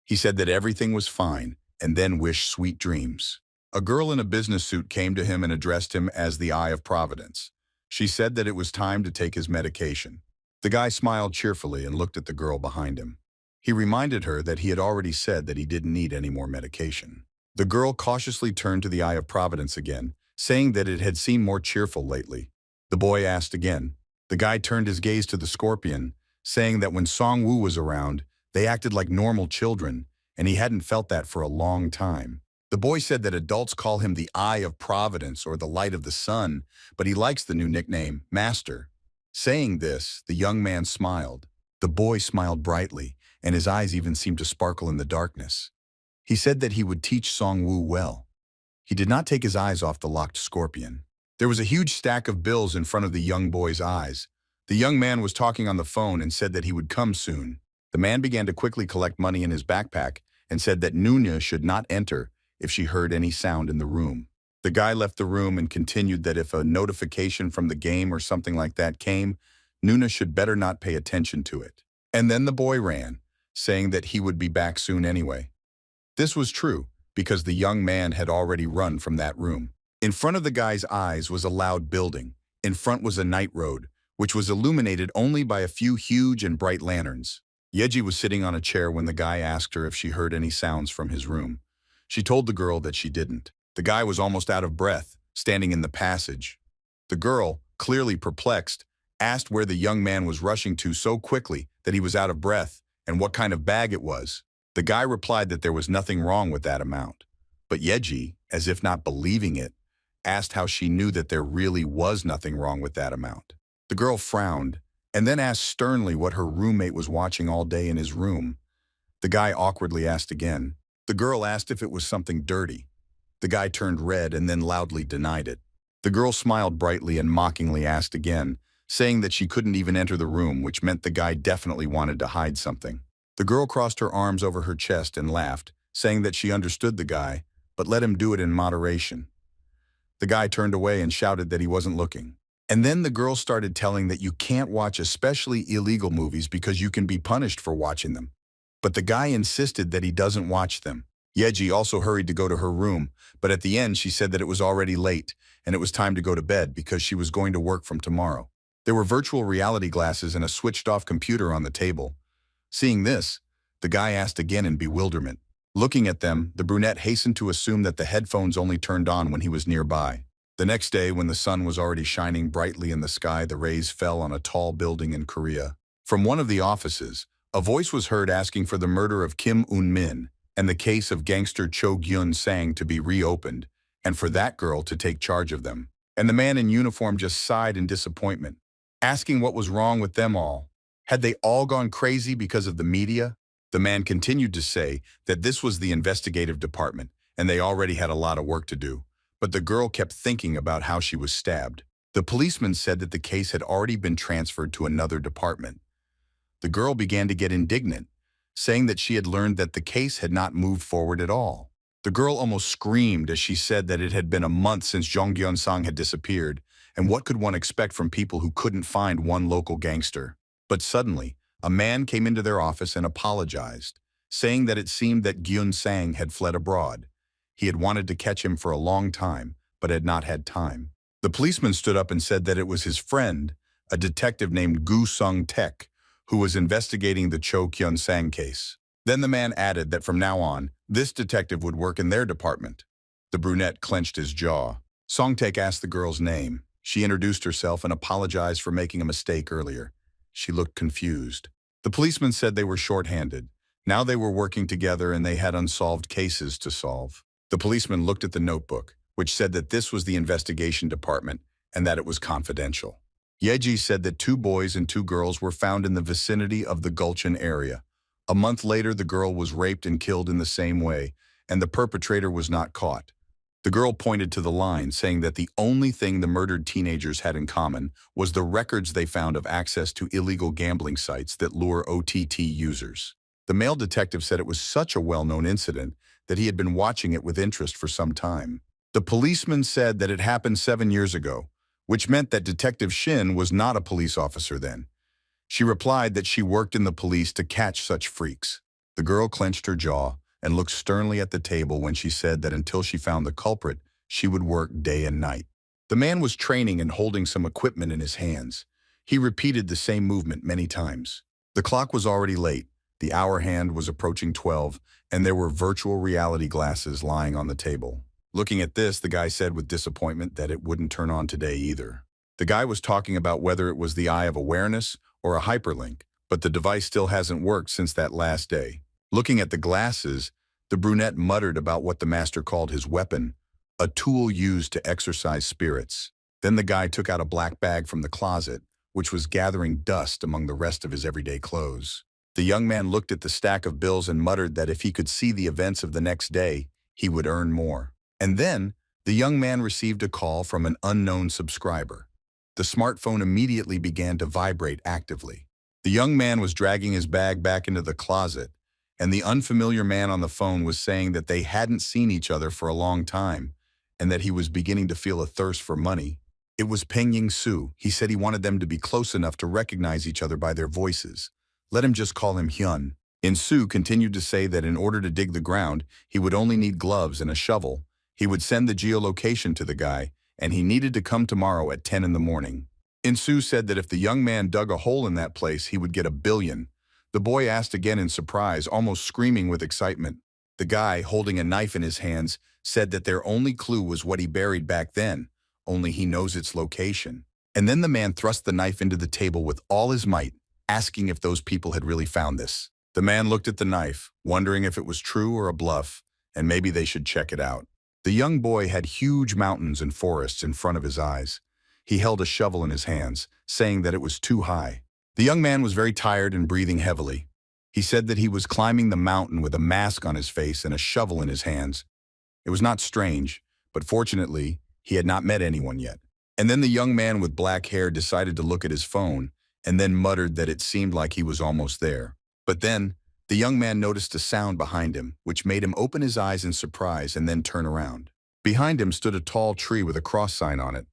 He said that everything was fine and then wished sweet dreams. A girl in a business suit came to him and addressed him as the Eye of Providence. She said that it was time to take his medication. The guy smiled cheerfully and looked at the girl behind him. He reminded her that he had already said that he didn't need any more medication. The girl cautiously turned to the Eye of Providence again, saying that it had seemed more cheerful lately. The boy asked again. The guy turned his gaze to the Scorpion, saying that when Song-woo was around, they acted like normal children, and he hadn't felt that for a long time. The boy said that adults call him the Eye of Providence or the Light of the Sun, but he likes the new nickname, Master. Saying this, the young man smiled. The boy smiled brightly, and his eyes even seemed to sparkle in the darkness. He said that he would teach Song-woo well. He did not take his eyes off the locked Scorpion. There was a huge stack of bills in front of the young boy's eyes. The young man was talking on the phone and said that he would come soon. The man began to quickly collect money in his backpack and said that Nuna should not enter if she heard any sound in the room. The guy left the room and continued that if a notification from the game or something like that came, Nuna should better not pay attention to it. And then the boy ran, saying that he would be back soon anyway. This was true, because the young man had already run from that room. In front of the guy's eyes was a loud building. In front was a night road, which was illuminated only by a few huge and bright lanterns. Yeji was sitting on a chair when the guy asked her if she heard any sounds from his room. She told the girl that she didn't. The guy was almost out of breath, standing in the passage. The girl, clearly perplexed, asked where the young man was rushing to so quickly that he was out of breath and what kind of bag it was. The guy replied that there was nothing wrong with that amount. But Yeji, as if not believing it, asked how she knew that there really was nothing wrong with that amount. The girl frowned and then asked sternly what her roommate was watching all day in his room. The guy awkwardly asked again. The girl asked if it was something dirty. The guy turned red and then loudly denied it. The girl smiled brightly and mockingly asked again, saying that she couldn't even enter the room, which meant the guy definitely wanted to hide something. The girl crossed her arms over her chest and laughed, saying that she understood the guy, but let him do it in moderation. The guy turned away and shouted that he wasn't looking. And then the girl started telling that you can't watch especially illegal movies because you can be punished for watching them. But the guy insisted that he doesn't watch them. Yeji also hurried to go to her room, but at the end she said that it was already late and it was time to go to bed because she was going to work from tomorrow. There were virtual reality glasses and a switched-off computer on the table. Seeing this, the guy asked again in bewilderment. Looking at them, the brunette hastened to assume that the headphones only turned on when he was nearby. The next day, when the sun was already shining brightly in the sky, the rays fell on a tall building in Korea. From one of the offices, a voice was heard asking for the murder of Kim Un-min and the case of gangster Cho Gyun-sang to be reopened, and for that girl to take charge of them. And the man in uniform just sighed in disappointment, asking what was wrong with them all. Had they all gone crazy because of the media? The man continued to say that this was the investigative department, and they already had a lot of work to do. But the girl kept thinking about how she was stabbed. The policeman said that the case had already been transferred to another department. The girl began to get indignant, saying that she had learned that the case had not moved forward at all. The girl almost screamed as she said that it had been a month since Jong Gyun-sang had disappeared, and what could one expect from people who couldn't find one local gangster? But suddenly, a man came into their office and apologized, saying that it seemed that Gyun-sang had fled abroad. He had wanted to catch him for a long time, but had not had time. The policeman stood up and said that it was his friend, a detective named Gu Sung-taek, who was investigating the Cho Kyun-sang case. Then the man added that from now on, this detective would work in their department. The brunette clenched his jaw. Song-taek asked the girl's name. She introduced herself and apologized for making a mistake earlier. She looked confused. The policeman said they were short-handed. Now they were working together and they had unsolved cases to solve. The policeman looked at the notebook, which said that this was the investigation department and that it was confidential. Yeji said that 2 boys and 2 girls were found in the vicinity of the Gulchin area. A month later, the girl was raped and killed in the same way, and the perpetrator was not caught. The girl pointed to the line, saying that the only thing the murdered teenagers had in common was the records they found of access to illegal gambling sites that lure OTT users. The male detective said it was such a well-known incident that he had been watching it with interest for some time. The policeman said that it happened 7 years ago, which meant that Detective Shin was not a police officer then. She replied that she worked in the police to catch such freaks. The girl clenched her jaw and looked sternly at the table when she said that until she found the culprit, she would work day and night. The man was training and holding some equipment in his hands. He repeated the same movement many times. The clock was already late. The hour hand was approaching 12, and there were virtual reality glasses lying on the table. Looking at this, the guy said with disappointment that it wouldn't turn on today either. The guy was talking about whether it was the eye of awareness or a hyperlink, but the device still hasn't worked since that last day. Looking at the glasses, the brunette muttered about what the master called his weapon, a tool used to exorcise spirits. Then the guy took out a black bag from the closet, which was gathering dust among the rest of his everyday clothes. The young man looked at the stack of bills and muttered that if he could see the events of the next day, he would earn more. And then, the young man received a call from an unknown subscriber. The smartphone immediately began to vibrate actively. The young man was dragging his bag back into the closet, and the unfamiliar man on the phone was saying that they hadn't seen each other for a long time, and that he was beginning to feel a thirst for money. It was Peng Ying-su. He said he wanted them to be close enough to recognize each other by their voices. Let him just call him Hyun. In-su continued to say that in order to dig the ground, he would only need gloves and a shovel. He would send the geolocation to the guy, and he needed to come tomorrow at 10 in the morning. In-su said that if the young man dug a hole in that place, he would get $1 billion. The boy asked again in surprise, almost screaming with excitement. The guy, holding a knife in his hands, said that their only clue was what he buried back then, only he knows its location. And then the man thrust the knife into the table with all his might, asking if those people had really found this. The man looked at the knife, wondering if it was true or a bluff, and maybe they should check it out. The young boy had huge mountains and forests in front of his eyes. He held a shovel in his hands, saying that it was too high. The young man was very tired and breathing heavily. He said that he was climbing the mountain with a mask on his face and a shovel in his hands. It was not strange, but fortunately, he had not met anyone yet. And then the young man with black hair decided to look at his phone and then muttered that it seemed like he was almost there. But then, the young man noticed a sound behind him, which made him open his eyes in surprise and then turn around. Behind him stood a tall tree with a cross sign on it.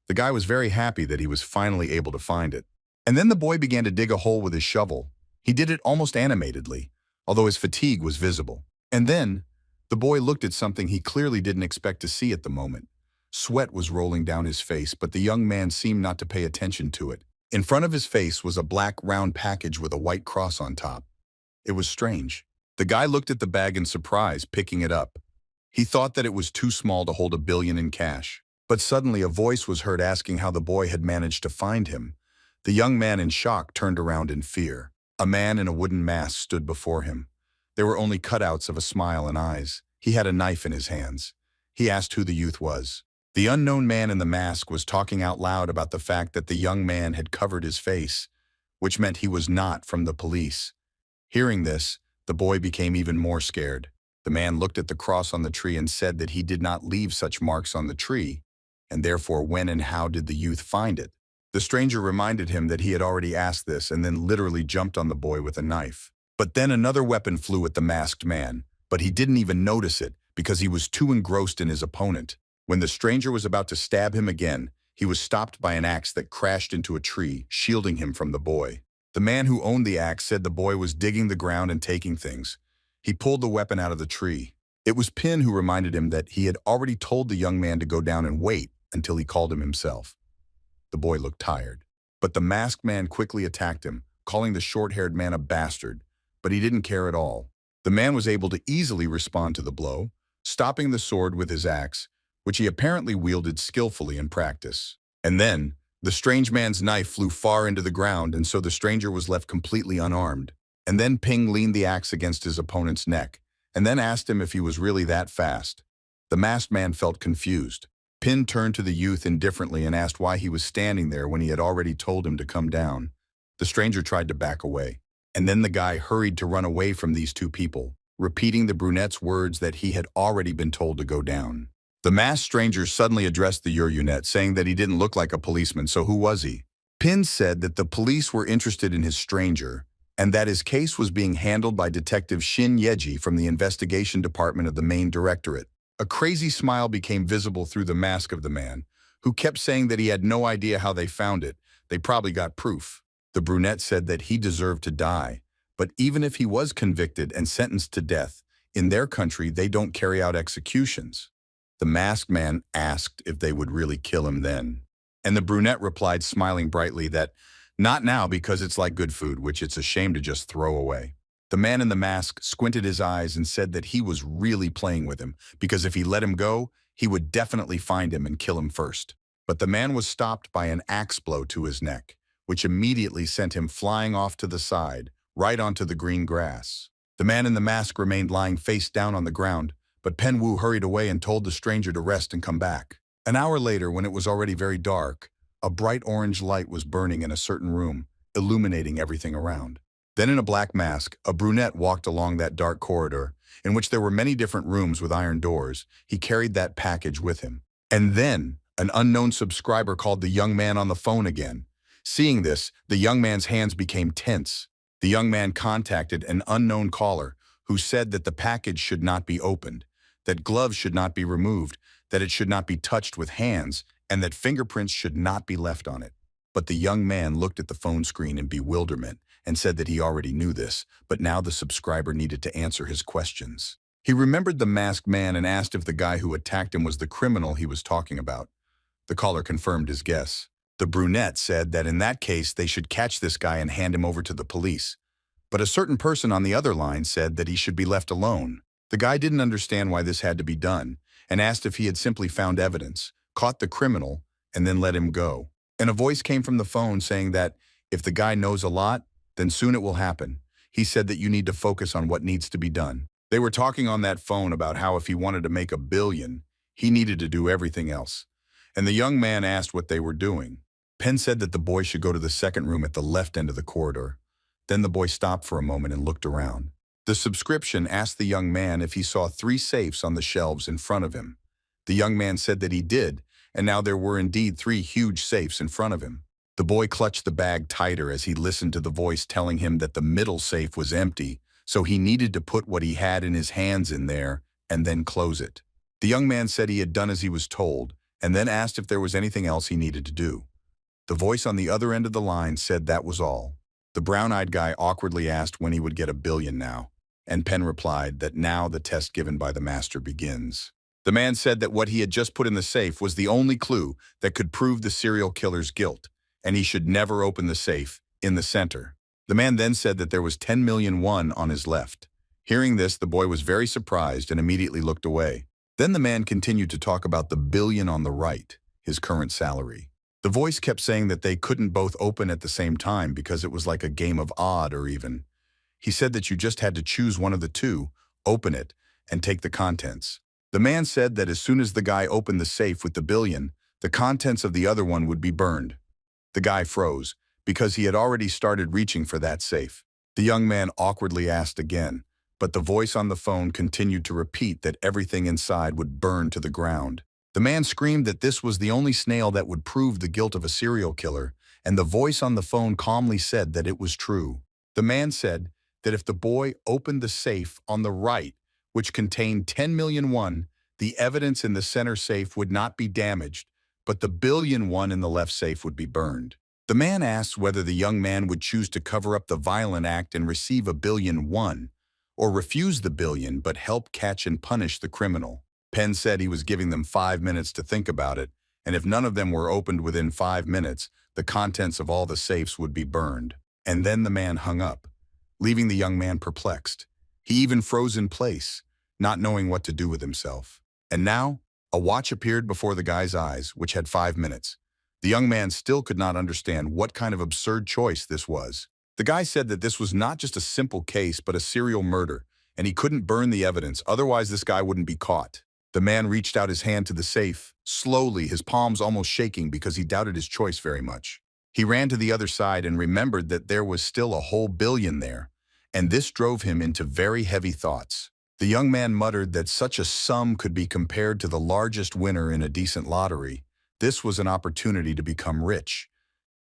The guy was very happy that he was finally able to find it. And then the boy began to dig a hole with his shovel. He did it almost animatedly, although his fatigue was visible. And then, the boy looked at something he clearly didn't expect to see at the moment. Sweat was rolling down his face, but the young man seemed not to pay attention to it. In front of his face was a black round package with a white cross on top. It was strange. The guy looked at the bag in surprise, picking it up. He thought that it was too small to hold $1 billion in cash. But suddenly a voice was heard asking how the boy had managed to find him. The young man in shock turned around in fear. A man in a wooden mask stood before him. There were only cutouts of a smile and eyes. He had a knife in his hands. He asked who the youth was. The unknown man in the mask was talking out loud about the fact that the young man had covered his face, which meant he was not from the police. Hearing this, the boy became even more scared. The man looked at the cross on the tree and said that he did not leave such marks on the tree, and therefore when and how did the youth find it? The stranger reminded him that he had already asked this and then literally jumped on the boy with a knife. But then another weapon flew at the masked man, but he didn't even notice it because he was too engrossed in his opponent. When the stranger was about to stab him again, he was stopped by an axe that crashed into a tree, shielding him from the boy. The man who owned the axe said the boy was digging the ground and taking things. He pulled the weapon out of the tree. It was Pin who reminded him that he had already told the young man to go down and wait until he called him himself. The boy looked tired. But the masked man quickly attacked him, calling the short-haired man a bastard, but he didn't care at all. The man was able to easily respond to the blow, stopping the sword with his axe, which he apparently wielded skillfully in practice. And then, The strange man's knife flew far into the ground, and so the stranger was left completely unarmed. And then Ping leaned the axe against his opponent's neck, and then asked him if he was really that fast. The masked man felt confused. Pin turned to the youth indifferently and asked why he was standing there when he had already told him to come down. The stranger tried to back away. And then the guy hurried to run away from these two people, repeating the brunette's words that he had already been told to go down. The masked stranger suddenly addressed the Yuryunet, saying that he didn't look like a policeman, so who was he? Pin said that the police were interested in his stranger, and that his case was being handled by Detective Shin Yeji from the investigation department of the main directorate. A crazy smile became visible through the mask of the man, who kept saying that he had no idea how they found it. They probably got proof. The brunette said that he deserved to die, but even if he was convicted and sentenced to death, in their country they don't carry out executions. The masked man asked if they would really kill him then. And the brunette replied, smiling brightly, that not now because it's like good food, which it's a shame to just throw away. The man in the mask squinted his eyes and said that he was really playing with him, because if he let him go, he would definitely find him and kill him first. But the man was stopped by an axe blow to his neck, which immediately sent him flying off to the side, right onto the green grass. The man in the mask remained lying face down on the ground, but Pen Wu hurried away and told the stranger to rest and come back. An hour later, when it was already very dark, a bright orange light was burning in a certain room, illuminating everything around. Then in a black mask, a brunette walked along that dark corridor, in which there were many different rooms with iron doors. He carried that package with him. And then, an unknown subscriber called the young man on the phone again. Seeing this, the young man's hands became tense. The young man contacted an unknown caller, who said that the package should not be opened, that gloves should not be removed, that it should not be touched with hands, and that fingerprints should not be left on it. But the young man looked at the phone screen in bewilderment and said that he already knew this, but now the subscriber needed to answer his questions. He remembered the masked man and asked if the guy who attacked him was the criminal he was talking about. The caller confirmed his guess. The brunette said that in that case they should catch this guy and hand him over to the police. But a certain person on the other line said that he should be left alone. The guy didn't understand why this had to be done and asked if he had simply found evidence, caught the criminal, and then let him go. And a voice came from the phone saying that if the guy knows a lot, then soon it will happen. He said that you need to focus on what needs to be done. They were talking on that phone about how if he wanted to make $1 billion, he needed to do everything else. And the young man asked what they were doing. Penn said that the boy should go to the second room at the left end of the corridor. Then the boy stopped for a moment and looked around. The subscription asked the young man if he saw 3 safes on the shelves in front of him. The young man said that he did, and now there were indeed 3 huge safes in front of him. The boy clutched the bag tighter as he listened to the voice telling him that the middle safe was empty, so he needed to put what he had in his hands in there and then close it. The young man said he had done as he was told, and then asked if there was anything else he needed to do. The voice on the other end of the line said that was all. The brown-eyed guy awkwardly asked when he would get $1 billion now, and Penn replied that now the test given by the master begins. The man said that what he had just put in the safe was the only clue that could prove the serial killer's guilt, and he should never open the safe in the center. The man then said that there was 10 million won on his left. Hearing this, the boy was very surprised and immediately looked away. Then the man continued to talk about the $1 billion on the right, his current salary. The voice kept saying that they couldn't both open at the same time because it was like a game of odd or even. He said that you just had to choose one of the two, open it, and take the contents. The man said that as soon as the guy opened the safe with the $1 billion, the contents of the other one would be burned. The guy froze, because he had already started reaching for that safe. The young man awkwardly asked again, but the voice on the phone continued to repeat that everything inside would burn to the ground. The man screamed that this was the only snail that would prove the guilt of a serial killer, and the voice on the phone calmly said that it was true. The man said that if the boy opened the safe on the right, which contained 10 million won, the evidence in the center safe would not be damaged, but the $1 billion in the left safe would be burned. The man asked whether the young man would choose to cover up the violent act and receive $1 billion, or refuse the $1 billion but help catch and punish the criminal. Penn said he was giving them 5 minutes to think about it, and if none of them were opened within 5 minutes, the contents of all the safes would be burned. And then the man hung up, leaving the young man perplexed. He even froze in place, not knowing what to do with himself. And now, a watch appeared before the guy's eyes, which had 5 minutes. The young man still could not understand what kind of absurd choice this was. The guy said that this was not just a simple case but a serial murder, and he couldn't burn the evidence, otherwise this guy wouldn't be caught. The man reached out his hand to the safe, slowly, his palms almost shaking because he doubted his choice very much. He ran to the other side and remembered that there was still a whole billion there, and this drove him into very heavy thoughts. The young man muttered that such a sum could be compared to the largest winner in a decent lottery. This was an opportunity to become rich,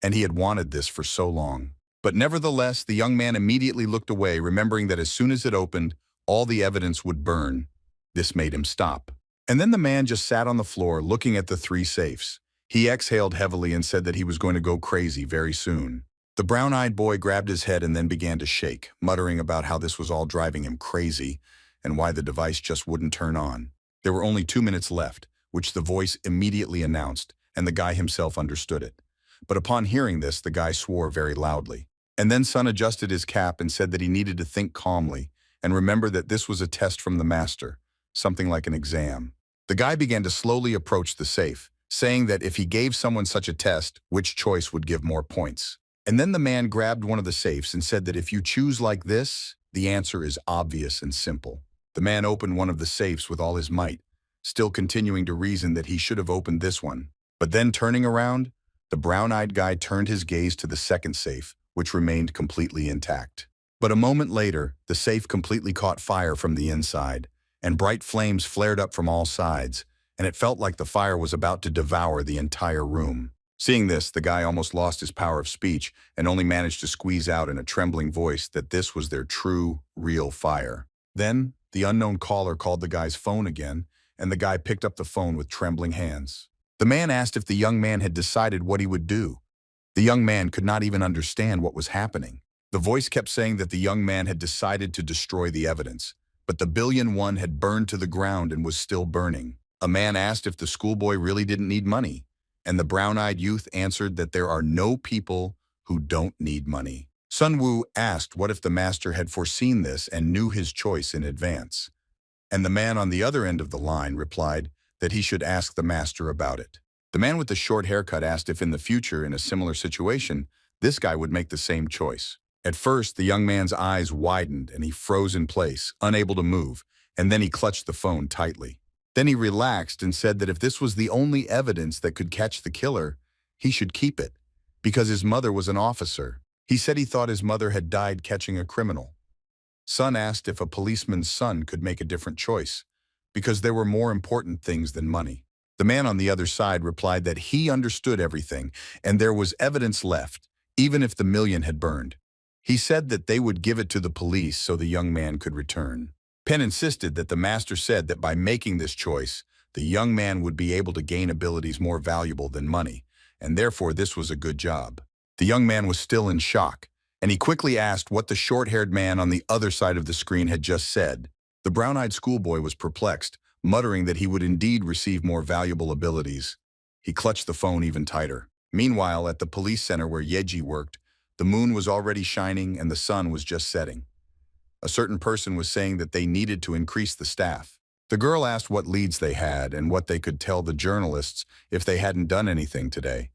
and he had wanted this for so long. But nevertheless, the young man immediately looked away, remembering that as soon as it opened, all the evidence would burn. This made him stop. And then the man just sat on the floor looking at the three safes. He exhaled heavily and said that he was going to go crazy very soon. The brown-eyed boy grabbed his head and then began to shake, muttering about how this was all driving him crazy and why the device just wouldn't turn on. There were only 2 minutes left, which the voice immediately announced, and the guy himself understood it. But upon hearing this, the guy swore very loudly. And then Sun adjusted his cap and said that he needed to think calmly and remember that this was a test from the master, something like an exam. The guy began to slowly approach the safe, saying that if he gave someone such a test, which choice would give more points. And then the man grabbed one of the safes and said that if you choose like this, the answer is obvious and simple. The man opened one of the safes with all his might, still continuing to reason that he should have opened this one. But then turning around, the brown-eyed guy turned his gaze to the second safe, which remained completely intact. But a moment later, the safe completely caught fire from the inside, and bright flames flared up from all sides, and it felt like the fire was about to devour the entire room. Seeing this, the guy almost lost his power of speech and only managed to squeeze out in a trembling voice that this was their true, real fire. Then, the unknown caller called the guy's phone again, and the guy picked up the phone with trembling hands. The man asked if the young man had decided what he would do. The young man could not even understand what was happening. The voice kept saying that the young man had decided to destroy the evidence, but the $1,000,000,000 had burned to the ground and was still burning. A man asked if the schoolboy really didn't need money, and the brown-eyed youth answered that there are no people who don't need money. Sun Wu asked what if the master had foreseen this and knew his choice in advance. And the man on the other end of the line replied that he should ask the master about it. The man with the short haircut asked if in the future, in a similar situation, this guy would make the same choice. At first, the young man's eyes widened and he froze in place, unable to move, and then he clutched the phone tightly. Then he relaxed and said that if this was the only evidence that could catch the killer, he should keep it, because his mother was an officer. He said he thought his mother had died catching a criminal. Sun asked if a policeman's son could make a different choice, because there were more important things than money. The man on the other side replied that he understood everything, and there was evidence left, even if the $1,000,000 had burned. He said that they would give it to the police so the young man could return. Penn insisted that the master said that by making this choice, the young man would be able to gain abilities more valuable than money, and therefore this was a good job. The young man was still in shock, and he quickly asked what the short-haired man on the other side of the screen had just said. The brown-eyed schoolboy was perplexed, muttering that he would indeed receive more valuable abilities. He clutched the phone even tighter. Meanwhile, at the police center where Yeji worked, the moon was already shining and the sun was just setting. A certain person was saying that they needed to increase the staff. The girl asked what leads they had and what they could tell the journalists if they hadn't done anything today.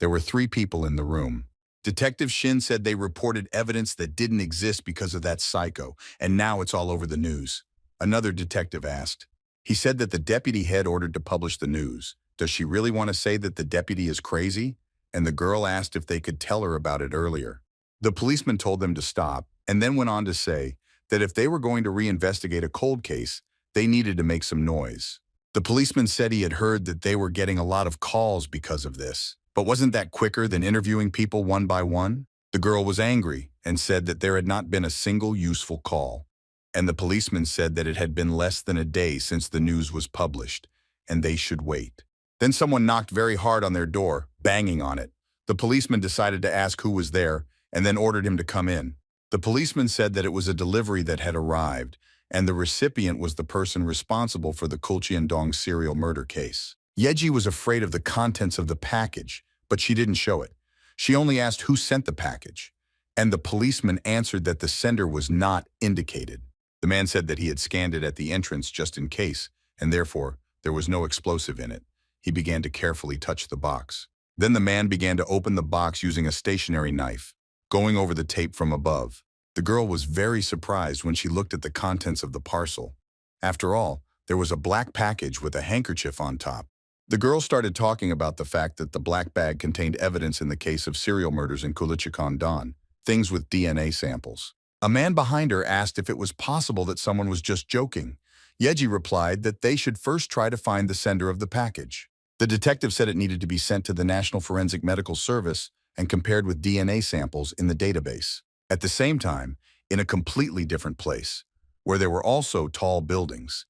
There were 3 people in the room. Detective Shin said they reported evidence that didn't exist because of that psycho, and now it's all over the news. Another detective asked. He said that the deputy head ordered to publish the news. Does she really want to say that the deputy is crazy? And the girl asked if they could tell her about it earlier. The policeman told them to stop, and then went on to say that if they were going to reinvestigate a cold case, they needed to make some noise. The policeman said he had heard that they were getting a lot of calls because of this. But wasn't that quicker than interviewing people one by one? The girl was angry and said that there had not been a single useful call. And the policeman said that it had been less than a day since the news was published, and they should wait. Then someone knocked very hard on their door, banging on it. The policeman decided to ask who was there, and then ordered him to come in. The policeman said that it was a delivery that had arrived, and the recipient was the person responsible for the Kulcheon-dong serial murder case. Yeji was afraid of the contents of the package, but she didn't show it. She only asked who sent the package, and the policeman answered that the sender was not indicated. The man said that he had scanned it at the entrance just in case, and therefore there was no explosive in it. He began to carefully touch the box. Then the man began to open the box using a stationary knife, going over the tape from above. The girl was very surprised when she looked at the contents of the parcel. After all, there was a black package with a handkerchief on top. The girl started talking about the fact that the black bag contained evidence in the case of serial murders in Kulichikon, things with DNA samples. A man behind her asked if it was possible that someone was just joking. Yeji replied that they should first try to find the sender of the package. The detective said it needed to be sent to the National Forensic Medical Service and compared with DNA samples in the database. At the same time, in a completely different place, where there were also tall buildings.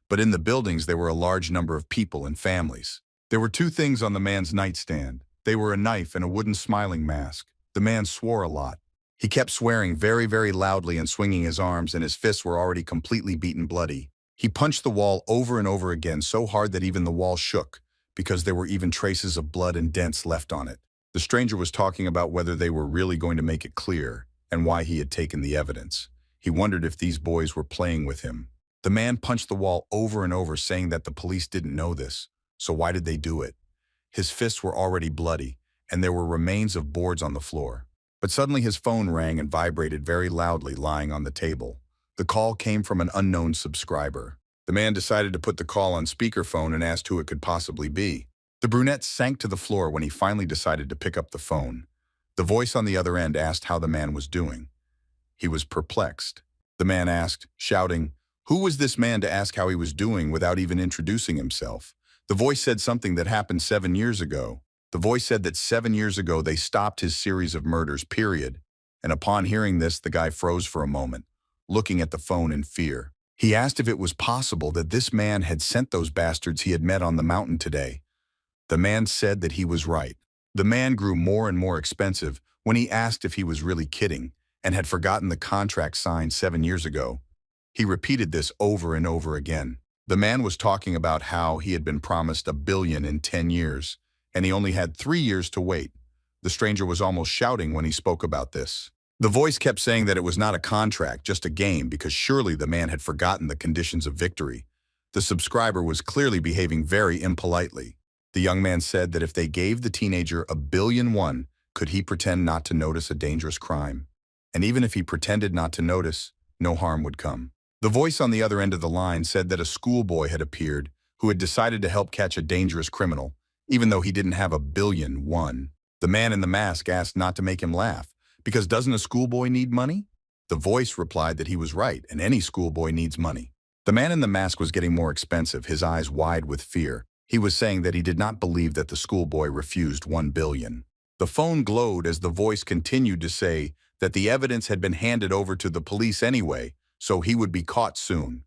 But in the buildings there were a large number of people and families. There were two things on the man's nightstand. They were a knife and a wooden smiling mask. The man swore a lot. He kept swearing very, very loudly and swinging his arms, and his fists were already completely beaten bloody. He punched the wall over and over again so hard that even the wall shook, because there were even traces of blood and dents left on it. The stranger was talking about whether they were really going to make it clear and why he had taken the evidence. He wondered if these boys were playing with him. The man punched the wall over and over, saying that the police didn't know this, so why did they do it? His fists were already bloody, and there were remains of boards on the floor. But suddenly his phone rang and vibrated very loudly, lying on the table. The call came from an unknown subscriber. The man decided to put the call on speakerphone and asked who it could possibly be. The brunette sank to the floor when he finally decided to pick up the phone. The voice on the other end asked how the man was doing. He was perplexed. The man asked, shouting, "Who was this man to ask how he was doing without even introducing himself?" The voice said something that happened 7 years ago. The voice said that 7 years ago they stopped his series of murders, period. And upon hearing this, the guy froze for a moment, looking at the phone in fear. He asked if it was possible that this man had sent those bastards he had met on the mountain today. The man said that he was right. The man grew more and more expensive when he asked if he was really kidding and had forgotten the contract signed 7 years ago. He repeated this over and over again. The man was talking about how he had been promised $1 billion in 10 years, and he only had 3 years to wait. The stranger was almost shouting when he spoke about this. The voice kept saying that it was not a contract, just a game, because surely the man had forgotten the conditions of victory. The subscriber was clearly behaving very impolitely. The young man said that if they gave the teenager $1 billion, could he pretend not to notice a dangerous crime? And even if he pretended not to notice, no harm would come. The voice on the other end of the line said that a schoolboy had appeared who had decided to help catch a dangerous criminal, even though he didn't have $1 billion. The man in the mask asked not to make him laugh, because doesn't a schoolboy need money? The voice replied that he was right, and any schoolboy needs money. The man in the mask was getting more expensive, his eyes wide with fear. He was saying that he did not believe that the schoolboy refused $1 billion. The phone glowed as the voice continued to say that the evidence had been handed over to the police anyway, so he would be caught soon.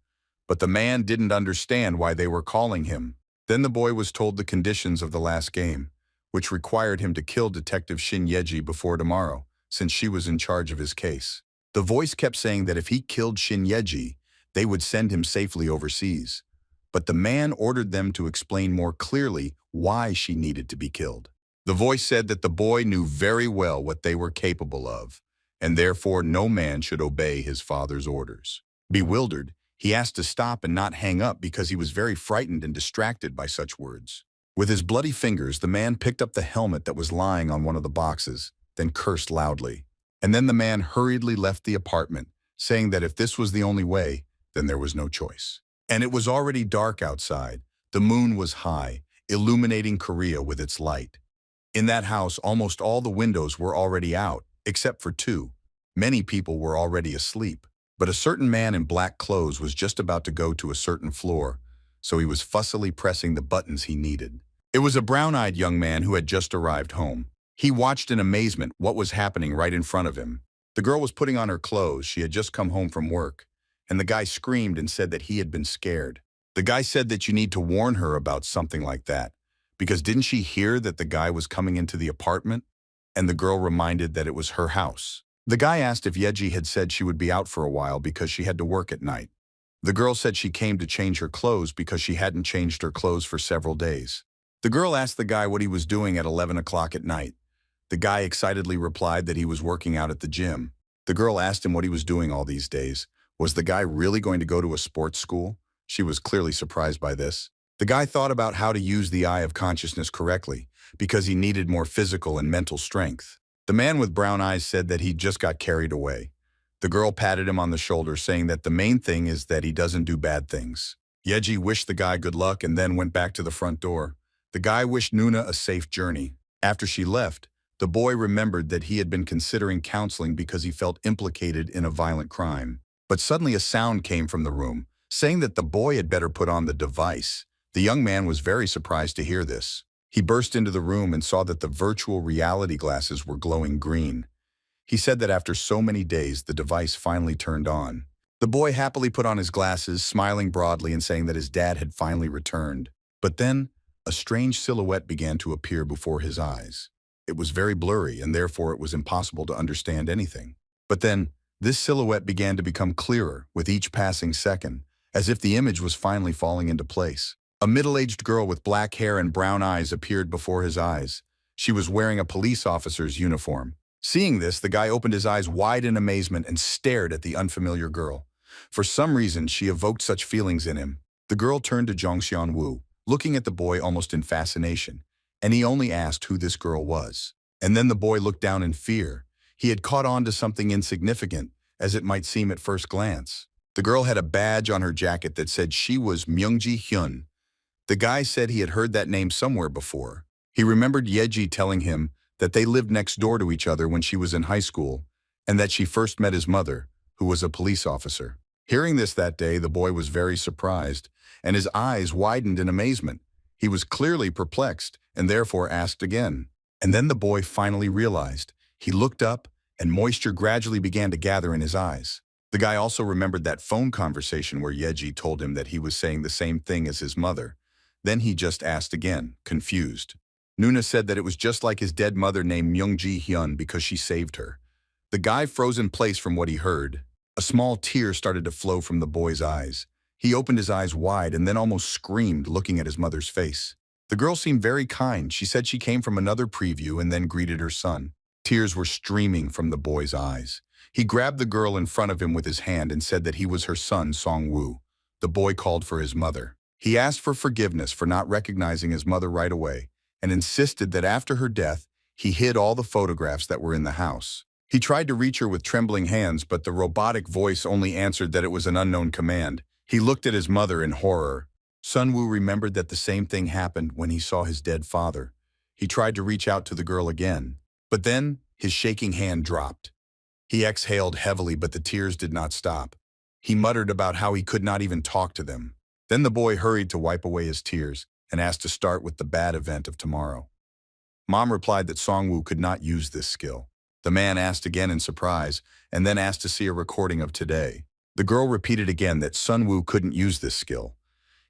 But the man didn't understand why they were calling him. Then the boy was told the conditions of the last game, which required him to kill Detective Shin Yeji before tomorrow, since she was in charge of his case. The voice kept saying that if he killed Shin Yeji, they would send him safely overseas. But the man ordered them to explain more clearly why she needed to be killed. The voice said that the boy knew very well what they were capable of, and therefore no man should obey his father's orders. Bewildered, he asked to stop and not hang up because he was very frightened and distracted by such words. With his bloody fingers, the man picked up the helmet that was lying on one of the boxes, then cursed loudly. And then the man hurriedly left the apartment, saying that if this was the only way, then there was no choice. And it was already dark outside. The moon was high, illuminating Korea with its light. In that house, almost all the windows were already out, except for 2. Many people were already asleep. But a certain man in black clothes was just about to go to a certain floor, so he was fussily pressing the buttons he needed. It was a brown-eyed young man who had just arrived home. He watched in amazement what was happening right in front of him. The girl was putting on her clothes. She had just come home from work, and the guy screamed and said that he had been scared. The guy said that you need to warn her about something like that, because didn't she hear that the guy was coming into the apartment? And the girl reminded that it was her house. The guy asked if Yeji had said she would be out for a while because she had to work at night. The girl said she came to change her clothes because she hadn't changed her clothes for several days. The girl asked the guy what he was doing at 11 o'clock at night. The guy excitedly replied that he was working out at the gym. The girl asked him what he was doing all these days. Was the guy really going to go to a sports school? She was clearly surprised by this. The guy thought about how to use the eye of consciousness correctly, because he needed more physical and mental strength. The man with brown eyes said that he just got carried away. The girl patted him on the shoulder, saying that the main thing is that he doesn't do bad things. Yeji wished the guy good luck and then went back to the front door. The guy wished Nuna a safe journey. After she left, the boy remembered that he had been considering counseling because he felt implicated in a violent crime. But suddenly a sound came from the room, saying that the boy had better put on the device. The young man was very surprised to hear this. He burst into the room and saw that the virtual reality glasses were glowing green. He said that after so many days, the device finally turned on. The boy happily put on his glasses, smiling broadly and saying that his dad had finally returned. But then, a strange silhouette began to appear before his eyes. It was very blurry, and therefore it was impossible to understand anything. But then, this silhouette began to become clearer with each passing second, as if the image was finally falling into place. A middle-aged girl with black hair and brown eyes appeared before his eyes. She was wearing a police officer's uniform. Seeing this, the guy opened his eyes wide in amazement and stared at the unfamiliar girl. For some reason, she evoked such feelings in him. The girl turned to Zhongxian Wu, looking at the boy almost in fascination, and he only asked who this girl was. And then the boy looked down in fear. He had caught on to something insignificant, as it might seem at first glance. The girl had a badge on her jacket that said she was Myungji Hyun. The guy said he had heard that name somewhere before. He remembered Yeji telling him that they lived next door to each other when she was in high school, and that she first met his mother, who was a police officer. Hearing this that day, the boy was very surprised, and his eyes widened in amazement. He was clearly perplexed, and therefore asked again. And then the boy finally realized. He looked up, and moisture gradually began to gather in his eyes. The guy also remembered that phone conversation where Yeji told him that he was saying the same thing as his mother. Then he just asked again, confused. Nuna said that it was just like his dead mother named Myungji Hyun because she saved her. The guy froze in place from what he heard. A small tear started to flow from the boy's eyes. He opened his eyes wide and then almost screamed, looking at his mother's face. The girl seemed very kind. She said she came from another preview and then greeted her son. Tears were streaming from the boy's eyes. He grabbed the girl in front of him with his hand and said that he was her son, Song-woo. The boy called for his mother. He asked for forgiveness for not recognizing his mother right away and insisted that after her death, he hid all the photographs that were in the house. He tried to reach her with trembling hands, but the robotic voice only answered that it was an unknown command. He looked at his mother in horror. Sun-woo remembered that the same thing happened when he saw his dead father. He tried to reach out to the girl again, but then his shaking hand dropped. He exhaled heavily, but the tears did not stop. He muttered about how he could not even talk to them. Then the boy hurried to wipe away his tears and asked to start with the bad event of tomorrow. Mom replied that Song-woo could not use this skill. The man asked again in surprise and then asked to see a recording of today. The girl repeated again that Sun-woo couldn't use this skill.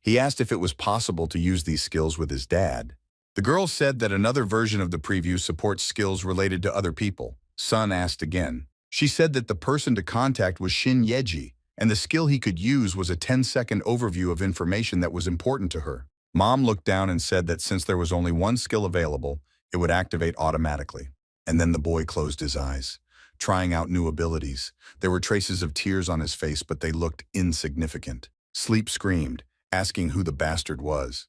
He asked if it was possible to use these skills with his dad. The girl said that another version of the preview supports skills related to other people. Sun asked again. She said that the person to contact was Shin Yeji, and the skill he could use was a 10-second overview of information that was important to her. Mom looked down and said that since there was only one skill available, it would activate automatically. And then the boy closed his eyes, trying out new abilities. There were traces of tears on his face, but they looked insignificant. Sleep screamed, asking who the bastard was.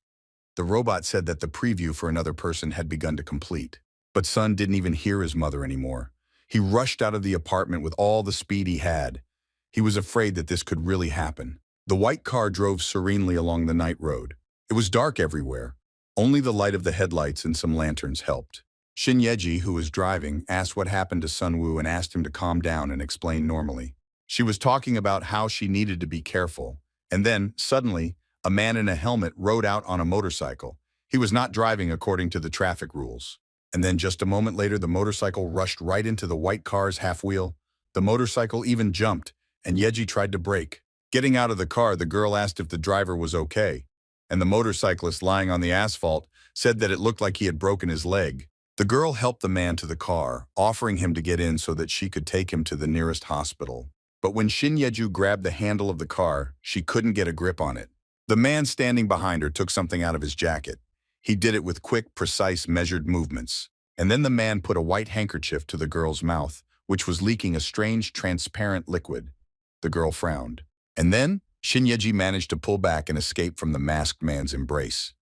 The robot said that the preview for another person had begun to complete. But Sun didn't even hear his mother anymore. He rushed out of the apartment with all the speed he had. He was afraid that this could really happen. The white car drove serenely along the night road. It was dark everywhere. Only the light of the headlights and some lanterns helped. Shin Yeji, who was driving, asked what happened to Sun-woo and asked him to calm down and explain normally. She was talking about how she needed to be careful. And then, suddenly, a man in a helmet rode out on a motorcycle. He was not driving according to the traffic rules. And then just a moment later, the motorcycle rushed right into the white car's half wheel. The motorcycle even jumped, and Yeji tried to brake. Getting out of the car, the girl asked if the driver was okay. And the motorcyclist lying on the asphalt said that it looked like he had broken his leg. The girl helped the man to the car, offering him to get in so that she could take him to the nearest hospital. But when Shin Yeju grabbed the handle of the car, she couldn't get a grip on it. The man standing behind her took something out of his jacket. He did it with quick, precise, measured movements. And then the man put a white handkerchief to the girl's mouth, which was leaking a strange, transparent liquid. The girl frowned. And then Shinyeji managed to pull back and escape from the masked man's embrace.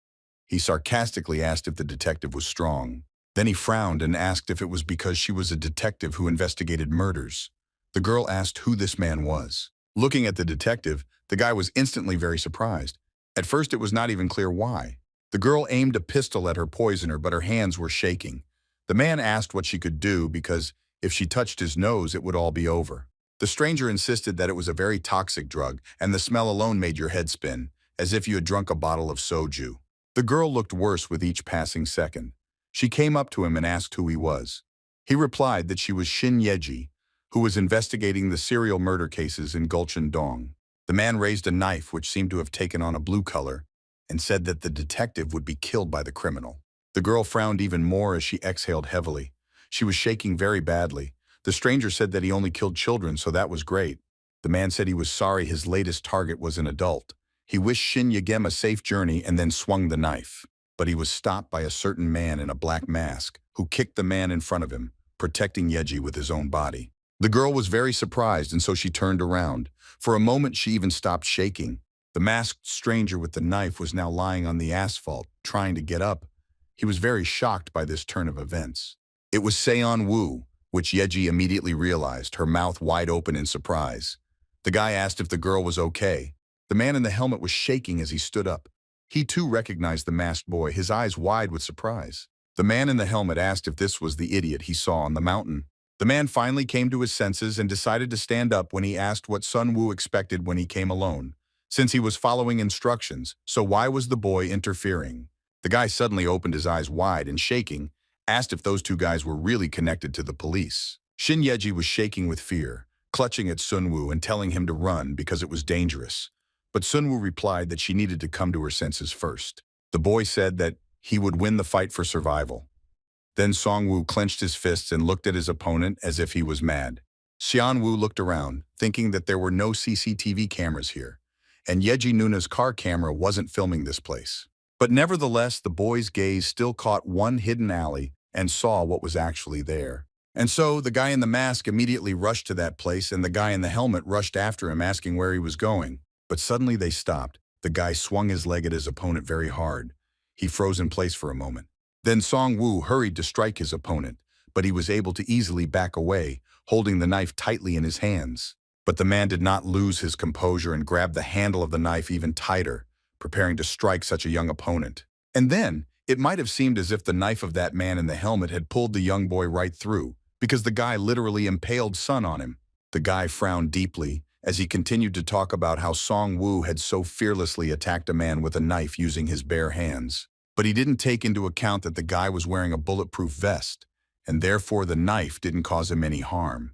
He sarcastically asked if the detective was strong. Then he frowned and asked if it was because she was a detective who investigated murders. The girl asked who this man was. Looking at the detective, the guy was instantly very surprised. At first, it was not even clear why. The girl aimed a pistol at her poisoner, but her hands were shaking. The man asked what she could do because if she touched his nose, it would all be over. The stranger insisted that it was a very toxic drug, and the smell alone made your head spin, as if you had drunk a bottle of soju. The girl looked worse with each passing second. She came up to him and asked who he was. He replied that she was Shin Yeji, who was investigating the serial murder cases in Gulchendong. The man raised a knife which seemed to have taken on a blue color and said that the detective would be killed by the criminal. The girl frowned even more as she exhaled heavily. She was shaking very badly. The stranger said that he only killed children, so that was great. The man said he was sorry his latest target was an adult. He wished Shin Yagem a safe journey and then swung the knife. But he was stopped by a certain man in a black mask who kicked the man in front of him, protecting Yeji with his own body. The girl was very surprised, and so she turned around. For a moment, she even stopped shaking. The masked stranger with the knife was now lying on the asphalt, trying to get up. He was very shocked by this turn of events. It was Seon Woo, which Yeji immediately realized, her mouth wide open in surprise. The guy asked if the girl was okay. The man in the helmet was shaking as he stood up. He too recognized the masked boy, his eyes wide with surprise. The man in the helmet asked if this was the idiot he saw on the mountain. The man finally came to his senses and decided to stand up when he asked what Sun Woo expected when he came alone, since he was following instructions, so why was the boy interfering? The guy suddenly opened his eyes wide and shaking, asked if those two guys were really connected to the police. Shin Yeji was shaking with fear, clutching at Sun Woo and telling him to run because it was dangerous. But Sun Woo replied that she needed to come to her senses first. The boy said that he would win the fight for survival. Then Song Woo clenched his fists and looked at his opponent as if he was mad. Xian Woo looked around, thinking that there were no CCTV cameras here, and Yeji Nuna's car camera wasn't filming this place. But nevertheless, the boy's gaze still caught one hidden alley and saw what was actually there. And so the guy in the mask immediately rushed to that place, and the guy in the helmet rushed after him, asking where he was going. But suddenly they stopped. The guy swung his leg at his opponent very hard. He froze in place for a moment. Then Song Woo hurried to strike his opponent, but he was able to easily back away, holding the knife tightly in his hands. But the man did not lose his composure and grabbed the handle of the knife even tighter, preparing to strike such a young opponent. And then, it might have seemed as if the knife of that man in the helmet had pulled the young boy right through, because the guy literally impaled Sun on him. The guy frowned deeply as he continued to talk about how Song Woo had so fearlessly attacked a man with a knife using his bare hands. But he didn't take into account that the guy was wearing a bulletproof vest, and therefore the knife didn't cause him any harm.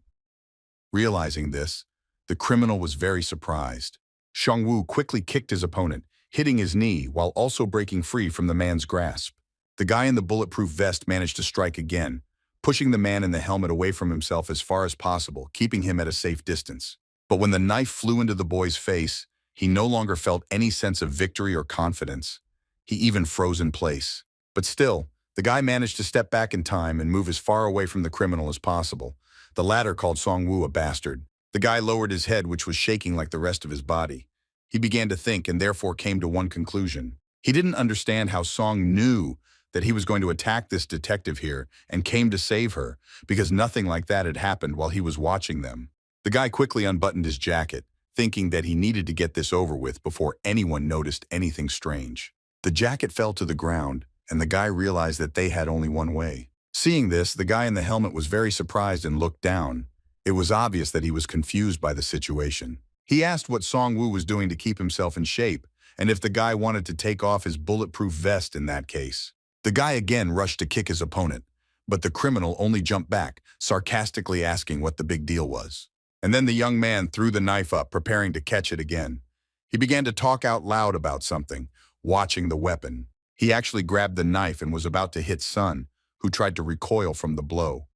Realizing this, the criminal was very surprised. Song Woo quickly kicked his opponent, hitting his knee while also breaking free from the man's grasp. The guy in the bulletproof vest managed to strike again, pushing the man in the helmet away from himself as far as possible, keeping him at a safe distance. But when the knife flew into the boy's face, he no longer felt any sense of victory or confidence. He even froze in place. But still, the guy managed to step back in time and move as far away from the criminal as possible. The latter called Song Woo a bastard. The guy lowered his head, which was shaking like the rest of his body. He began to think and therefore came to one conclusion. He didn't understand how Song knew that he was going to attack this detective here and came to save her, because nothing like that had happened while he was watching them. The guy quickly unbuttoned his jacket, thinking that he needed to get this over with before anyone noticed anything strange. The jacket fell to the ground, and the guy realized that they had only one way. Seeing this, the guy in the helmet was very surprised and looked down. It was obvious that he was confused by the situation. He asked what Song Woo was doing to keep himself in shape, and if the guy wanted to take off his bulletproof vest in that case. The guy again rushed to kick his opponent, but the criminal only jumped back, sarcastically asking what the big deal was. And then the young man threw the knife up, preparing to catch it again. He began to talk out loud about something, watching the weapon. He actually grabbed the knife and was about to hit Sun, who tried to recoil from the blow.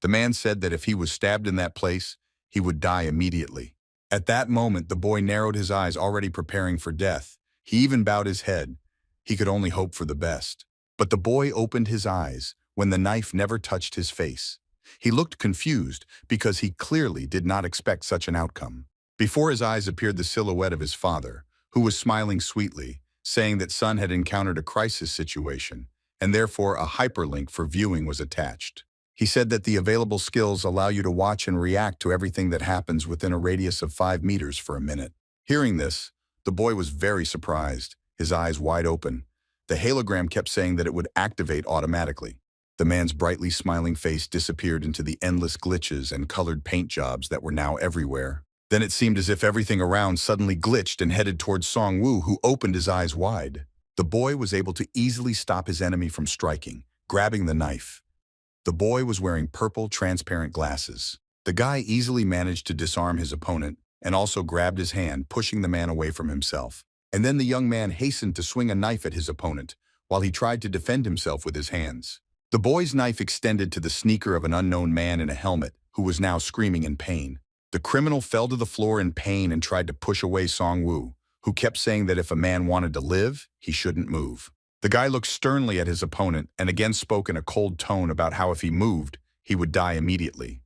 The man said that if he was stabbed in that place, he would die immediately. At that moment, the boy narrowed his eyes, already preparing for death. He even bowed his head. He could only hope for the best. But the boy opened his eyes when the knife never touched his face. He looked confused because he clearly did not expect such an outcome. Before his eyes appeared the silhouette of his father, who was smiling sweetly, saying that Son had encountered a crisis situation, and therefore a hyperlink for viewing was attached. He said that the available skills allow you to watch and react to everything that happens within a radius of 5 meters for a minute. Hearing this, the boy was very surprised, his eyes wide open. The hologram kept saying that it would activate automatically. The man's brightly smiling face disappeared into the endless glitches and colored paint jobs that were now everywhere. Then it seemed as if everything around suddenly glitched and headed towards Song-woo, who opened his eyes wide. The boy was able to easily stop his enemy from striking, grabbing the knife. The boy was wearing purple, transparent glasses. The guy easily managed to disarm his opponent and also grabbed his hand, pushing the man away from himself. And then the young man hastened to swing a knife at his opponent while he tried to defend himself with his hands. The boy's knife extended to the sneaker of an unknown man in a helmet who was now screaming in pain. The criminal fell to the floor in pain and tried to push away Song-woo, who kept saying that if a man wanted to live, he shouldn't move. The guy looked sternly at his opponent and again spoke in a cold tone about how if he moved, he would die immediately.